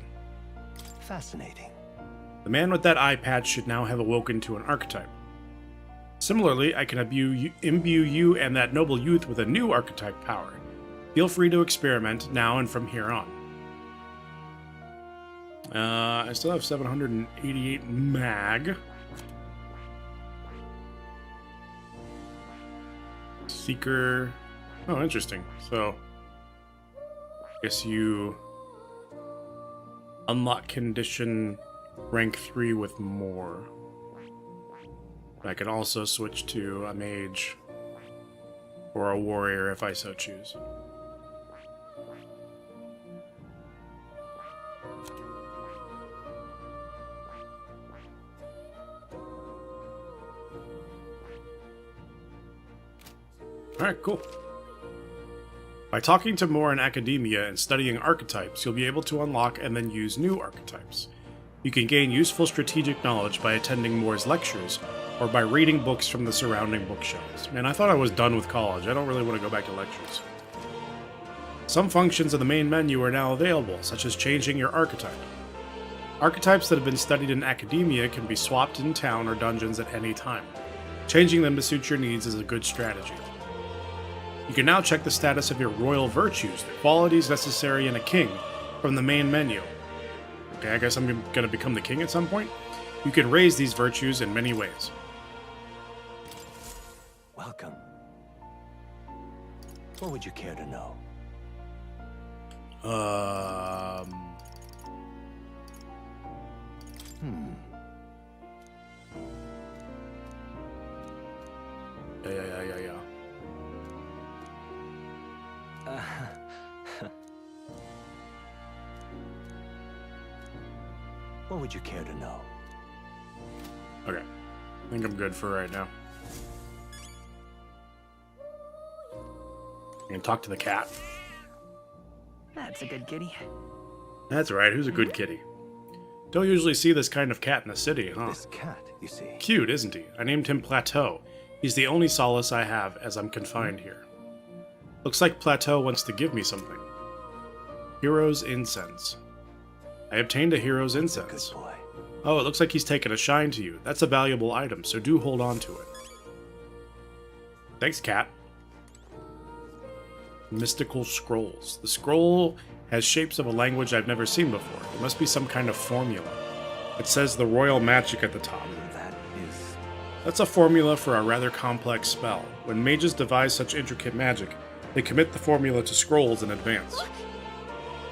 Fascinating. The man with that eye patch should now have awoken to an archetype. Similarly, I can imbue you and that noble youth with a new archetype power. Feel free to experiment now and from here on. I still have 788 mag. Seeker. Oh, interesting. So, I guess you unlock condition rank 3 with more. I can also switch to a mage or a warrior if I so choose. Alright, cool. By talking to more in academia and studying archetypes, you'll be able to unlock and then use new archetypes. You can gain useful strategic knowledge by attending Moore's lectures, or by reading books from the surrounding bookshelves. Man, I thought I was done with college. I don't really want to go back to lectures. Some functions of the main menu are now available, such as changing your archetype. Archetypes that have been studied in academia can be swapped in town or dungeons at any time. Changing them to suit your needs is a good strategy. You can now check the status of your royal virtues, the qualities necessary in a king, from the main menu. Okay, I guess I'm going to become the king at some point. You can raise these virtues in many ways. Welcome. What would you care to know? Yeah. Or would you care to know? Okay. I think I'm good for right now. I can talk to the cat. That's a good kitty. That's right, who's a good kitty? Don't usually see this kind of cat in the city, huh? This cat, you see. Cute, isn't he? I named him Plateau. He's the only solace I have as I'm confined here. Looks like Plateau wants to give me something. Hero's Incense. I obtained a Hero's Incense. Good boy. Oh, it looks like he's taken a shine to you. That's a valuable item, so do hold on to it. Thanks, cat. Mystical Scrolls. The scroll has shapes of a language I've never seen before. It must be some kind of formula. It says the royal magic at the top. That's a formula for a rather complex spell. When mages devise such intricate magic, they commit the formula to scrolls in advance.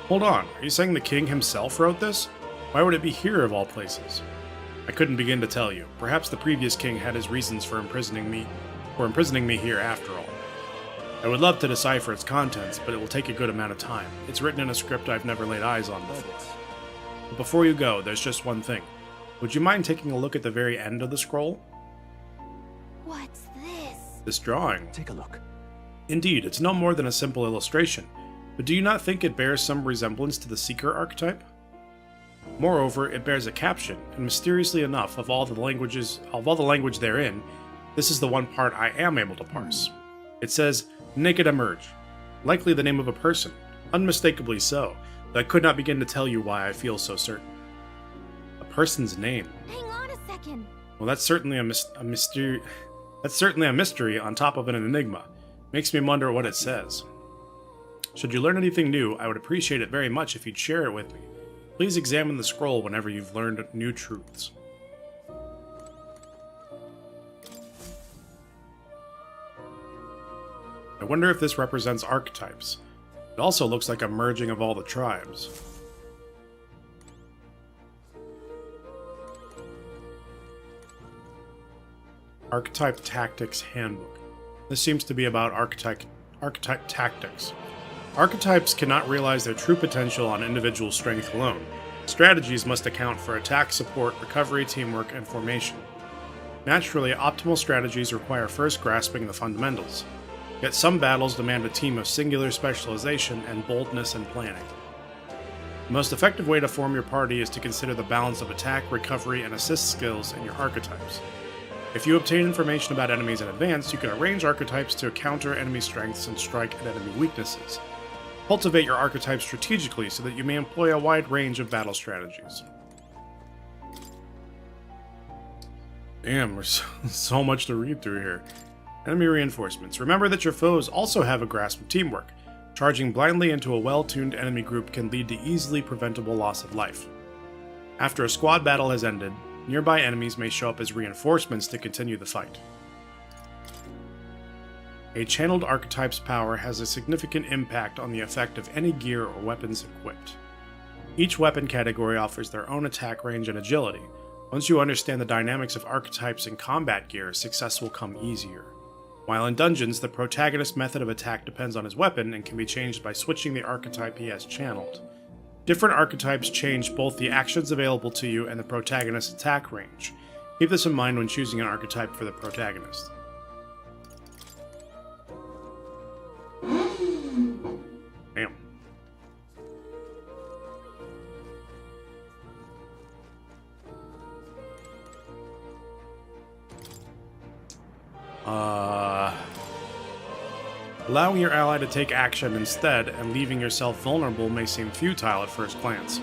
Hold on, are you saying the king himself wrote this? Why would it be here of all places? I couldn't begin to tell you. Perhaps the previous king had his reasons for imprisoning me here after all. I would love to decipher its contents, but it will take a good amount of time. It's written in a script I've never laid eyes on before. But before you go, there's just one thing. Would you mind taking a look at the very end of the scroll? What's this? This drawing. Take a look. Indeed, it's no more than a simple illustration, but do you not think it bears some resemblance to the Seeker archetype? Moreover, it bears a caption, and mysteriously enough, of all the language therein, this is the one part I am able to parse. It says, Naked Emerge, likely the name of a person, unmistakably so, though I could not begin to tell you why I feel so certain. A person's name. Hang on a second. Well, that's certainly a mystery. That's certainly a mystery on top of an enigma. Makes me wonder what it says. Should you learn anything new, I would appreciate it very much if you'd share it with me. Please examine the scroll whenever you've learned new truths. I wonder if this represents archetypes. It also looks like a merging of all the tribes. Archetype Tactics Handbook. This seems to be about archetype tactics. Archetypes cannot realize their true potential on individual strength alone. Strategies must account for attack, support, recovery, teamwork, and formation. Naturally, optimal strategies require first grasping the fundamentals. Yet some battles demand a team of singular specialization and boldness and planning. The most effective way to form your party is to consider the balance of attack, recovery, and assist skills in your archetypes. If you obtain information about enemies in advance, you can arrange archetypes to counter enemy strengths and strike at enemy weaknesses. Cultivate your archetype strategically so that you may employ a wide range of battle strategies. Damn, there's so much to read through here. Enemy reinforcements. Remember that your foes also have a grasp of teamwork. Charging blindly into a well-tuned enemy group can lead to easily preventable loss of life. After a squad battle has ended, nearby enemies may show up as reinforcements to continue the fight. A channeled archetype's power has a significant impact on the effect of any gear or weapons equipped. Each weapon category offers their own attack range and agility. Once you understand the dynamics of archetypes in combat gear, success will come easier. While in dungeons, the protagonist's method of attack depends on his weapon and can be changed by switching the archetype he has channeled. Different archetypes change both the actions available to you and the protagonist's attack range. Keep this in mind when choosing an archetype for the protagonist. Damn. Allowing your ally to take action instead and leaving yourself vulnerable may seem futile at first glance,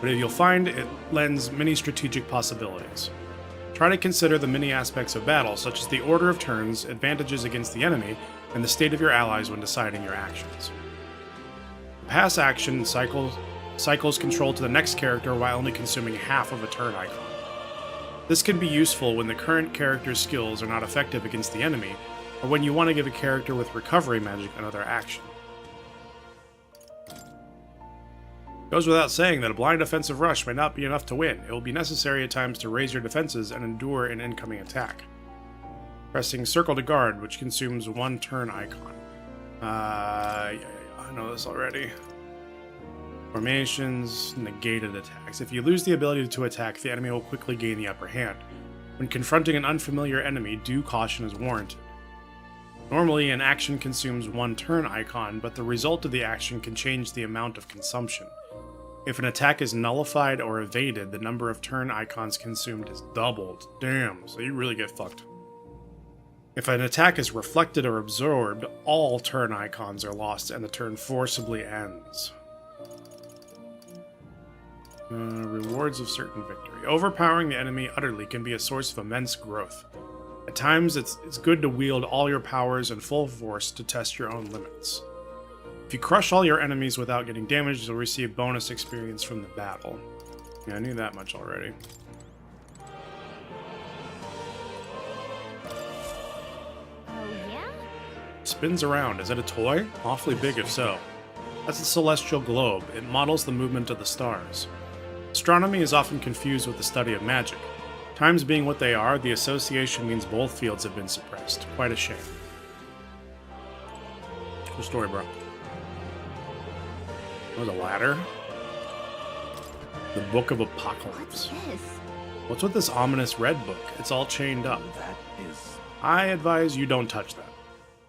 but you'll find it lends many strategic possibilities. Try to consider the many aspects of battle, such as the order of turns, advantages against the enemy, and the state of your allies when deciding your actions. Pass action cycles control to the next character while only consuming half of a turn icon. This can be useful when the current character's skills are not effective against the enemy, or when you want to give a character with recovery magic another action. Goes without saying that a blind offensive rush may not be enough to win. It will be necessary at times to raise your defenses and endure an incoming attack. Pressing circle to guard, which consumes one turn icon. I know this already. Formations, negated attacks. If you lose the ability to attack, the enemy will quickly gain the upper hand. When confronting an unfamiliar enemy, due caution is warranted. Normally, an action consumes one turn icon, but the result of the action can change the amount of consumption. If an attack is nullified or evaded, the number of turn icons consumed is doubled. Damn, so you really get fucked. If an attack is reflected or absorbed, all turn icons are lost and the turn forcibly ends. Rewards of certain victory. Overpowering the enemy utterly can be a source of immense growth. At times, it's good to wield all your powers in full force to test your own limits. If you crush all your enemies without getting damaged, you'll receive bonus experience from the battle. Yeah, I knew that much already. Oh, yeah? Spins around. Is it a toy? Awfully big if so. That's a celestial globe. It models the movement of the stars. Astronomy is often confused with the study of magic. Times being what they are, the association means both fields have been suppressed. Quite a shame. Cool story, bro. There's a ladder. The Book of Apocalypse. What's this? What's with this ominous red book? It's all chained up. I advise you don't touch that.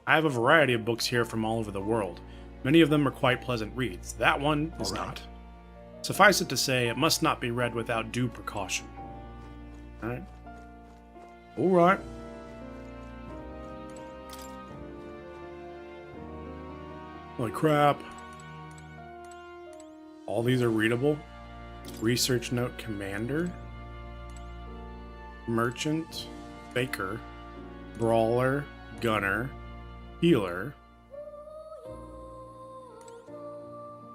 I have a variety of books here from all over the world. Many of them are quite pleasant reads. That one is not. Suffice it to say, it must not be read without due precaution. Alright. Alright. Holy crap. All these are readable. Research note commander. Merchant. Baker. Brawler. Gunner. Healer.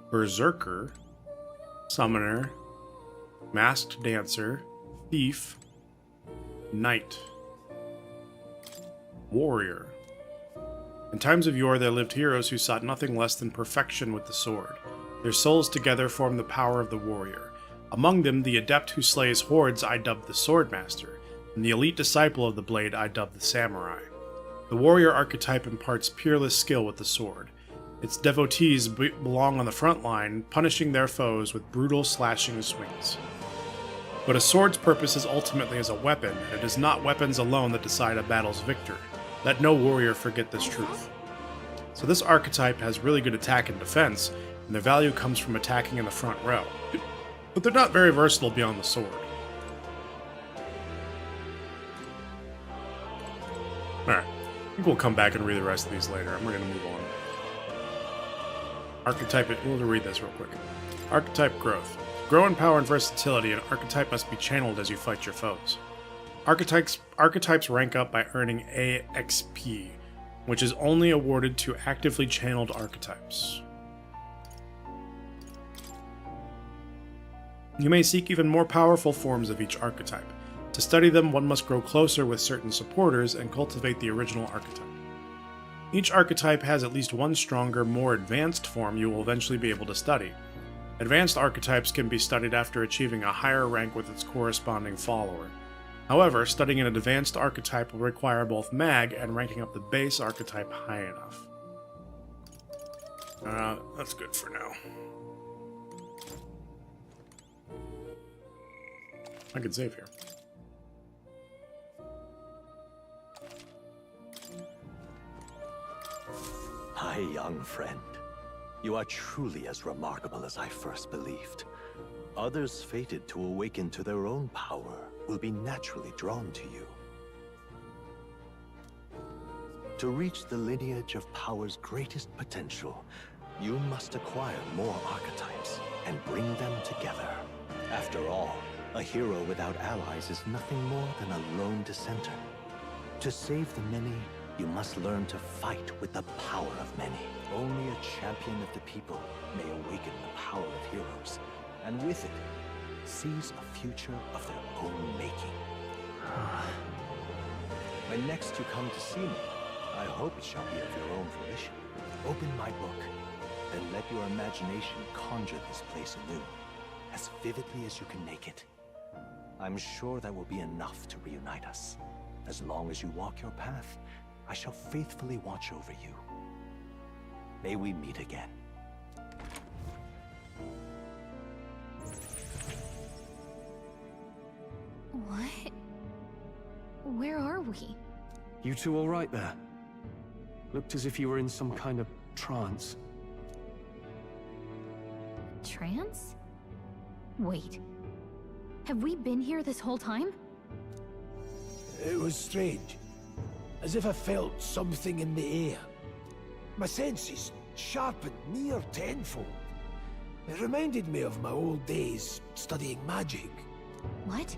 Berserker. Summoner. Masked dancer. Thief. Knight. Warrior. In times of yore, there lived heroes who sought nothing less than perfection with the sword. Their souls together formed the power of the warrior. Among them, the adept who slays hordes I dubbed the Swordmaster, and the elite disciple of the blade I dubbed the Samurai. The warrior archetype imparts peerless skill with the sword. Its devotees belong on the front line, punishing their foes with brutal slashing swings. But a sword's purpose is ultimately as a weapon, and it is not weapons alone that decide a battle's victor. Let no warrior forget this truth. So this archetype has really good attack and defense, and their value comes from attacking in the front row. But they're not very versatile beyond the sword. Alright, I think we'll come back and read the rest of these later. We're going to move on. Archetype, we'll read this real quick. Archetype growth. Grow in power and versatility, an archetype must be channeled as you fight your foes. Archetypes rank up by earning AXP, which is only awarded to actively channeled archetypes. You may seek even more powerful forms of each archetype. To study them, one must grow closer with certain supporters and cultivate the original archetype. Each archetype has at least one stronger, more advanced form you will eventually be able to study. Advanced archetypes can be studied after achieving a higher rank with its corresponding follower. However, studying an advanced archetype will require both mag and ranking up the base archetype high enough. That's good for now. I could save here. My young friend, you are truly as remarkable as I first believed. Others fated to awaken to their own power will be naturally drawn to you. To reach the lineage of power's greatest potential, you must acquire more archetypes and bring them together. After all, a hero without allies is nothing more than a lone dissenter. To save the many, you must learn to fight with the power of many. Only a champion of the people may awaken the power of heroes, and with it, seize a future of their own making. When next you come to see me, I hope it shall be of your own volition. Open my book, and let your imagination conjure this place anew, as vividly as you can make it. I'm sure that will be enough to reunite us. As long as you walk your path, I shall faithfully watch over you. May we meet again. we? You two all right there? Looked as if you were in some kind of trance. Trance? Wait. Have we been here this whole time? It was strange. As if I felt something in the air. My senses sharpened near tenfold. It reminded me of my old days studying magic. What?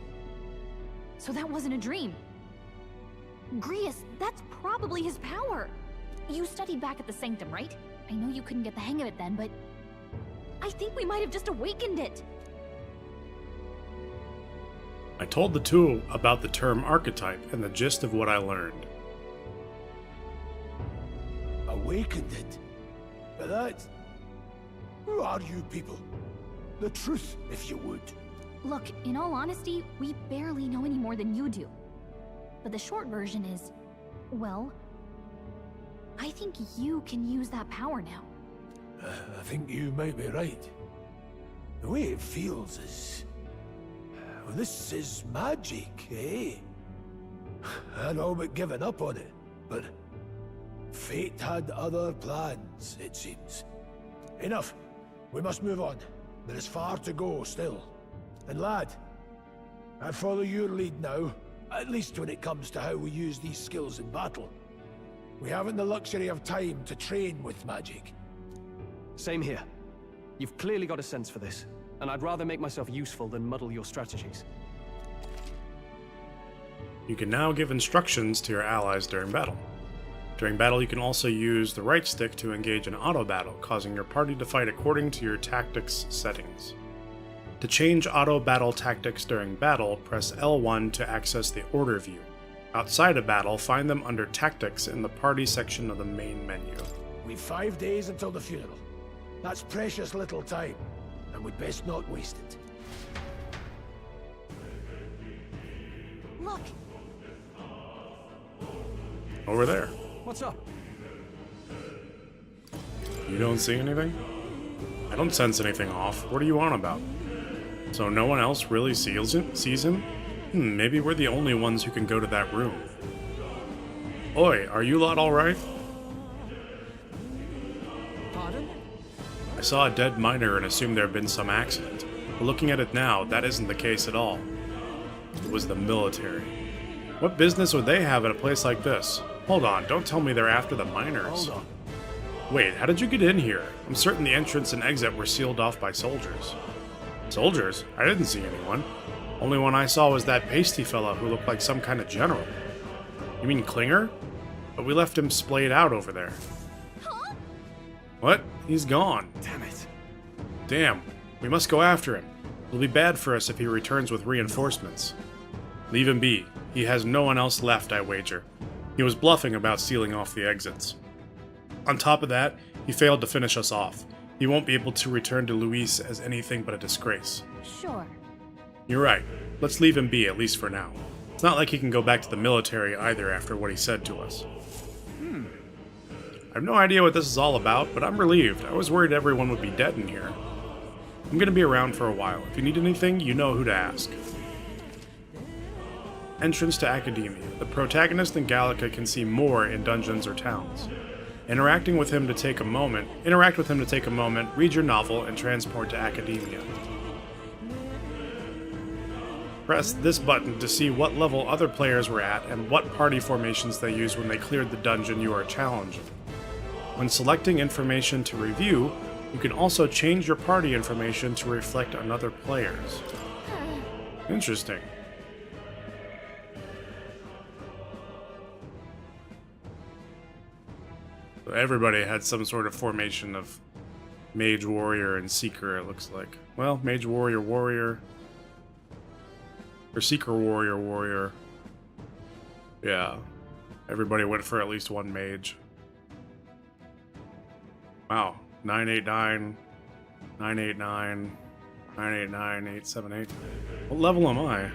So that wasn't a dream. Grius, that's probably his power. You studied back at the Sanctum, right? I know you couldn't get the hang of it then, but I think we might have just awakened it. I told the two about the term archetype and the gist of what I learned. Awakened it? But that... Who are you people? The truth, if you would. Look, in all honesty, we barely know any more than you do. But the short version is, well, I think you can use that power now. I think you might be right. The way it feels is... Well, this is magic, eh? I'd all but given up on it, but... Fate had other plans, it seems. Enough. We must move on. There is far to go still. And lad, I follow your lead now, at least when it comes to how we use these skills in battle. We haven't the luxury of time to train with magic. Same here. You've clearly got a sense for this, and I'd rather make myself useful than muddle your strategies. You can now give instructions to your allies during battle. During battle, you can also use the right stick to engage in auto battle, causing your party to fight according to your tactics settings. To change auto battle tactics during battle, press L1 to access the order view. Outside of battle, find them under tactics in the party section of the main menu. We've 5 days until the funeral. That's precious little time, and we'd best not waste it. Look! Over there. What's up? You don't see anything? I don't sense anything off. What are you on about? So no one else really sees him? Maybe we're the only ones who can go to that room. Oi, are you lot alright? Pardon? I saw a dead miner and assumed there had been some accident. But looking at it now, that isn't the case at all. It was the military. What business would they have at a place like this? Hold on, don't tell me they're after the miners. Hold on. Wait, how did you get in here? I'm certain the entrance and exit were sealed off by soldiers. Soldiers? I didn't see anyone. Only one I saw was that pasty fella who looked like some kind of general. You mean Klinger? But we left him splayed out over there. Huh? What? He's gone. Damn it. Damn, we must go after him. It'll be bad for us if he returns with reinforcements. Leave him be. He has no one else left, I wager. He was bluffing about sealing off the exits. On top of that, he failed to finish us off. He won't be able to return to Luis as anything but a disgrace. Sure. You're right. Let's leave him be, at least for now. It's not like he can go back to the military either after what he said to us. I have no idea what this is all about, but I'm relieved. I was worried everyone would be dead in here. I'm gonna be around for a while. If you need anything, you know who to ask. Entrance to Academia. The protagonist in Gallica can see more in dungeons or towns. Interact with him to take a moment, read your novel, and transport to Academia. Press this button to see what level other players were at and what party formations they used when they cleared the dungeon you are challenging. When selecting information to review, you can also change your party information to reflect another player's. Interesting. Everybody had some sort of formation of Mage, Warrior, and Seeker, it looks like. Well, Mage, Warrior, Warrior. Or Seeker, Warrior, Warrior. Yeah. Everybody went for at least one Mage. Wow. 989, 989, 989, 878. What level am I?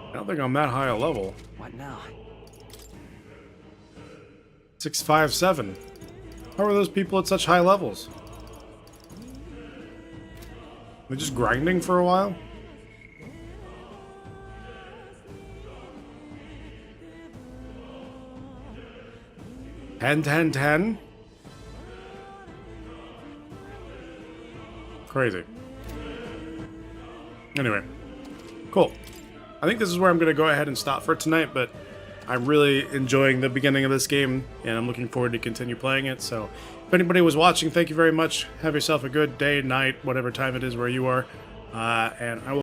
I don't think I'm that high a level. What now? 657. How are those people at such high levels? They're just grinding for a while? 10, 10, 10. Crazy. Anyway, cool. I think this is where I'm going to go ahead and stop for tonight, but I'm really enjoying the beginning of this game, and I'm looking forward to continue playing it. So if anybody was watching, thank you very much. Have yourself a good day, night, whatever time it is where you are, and I will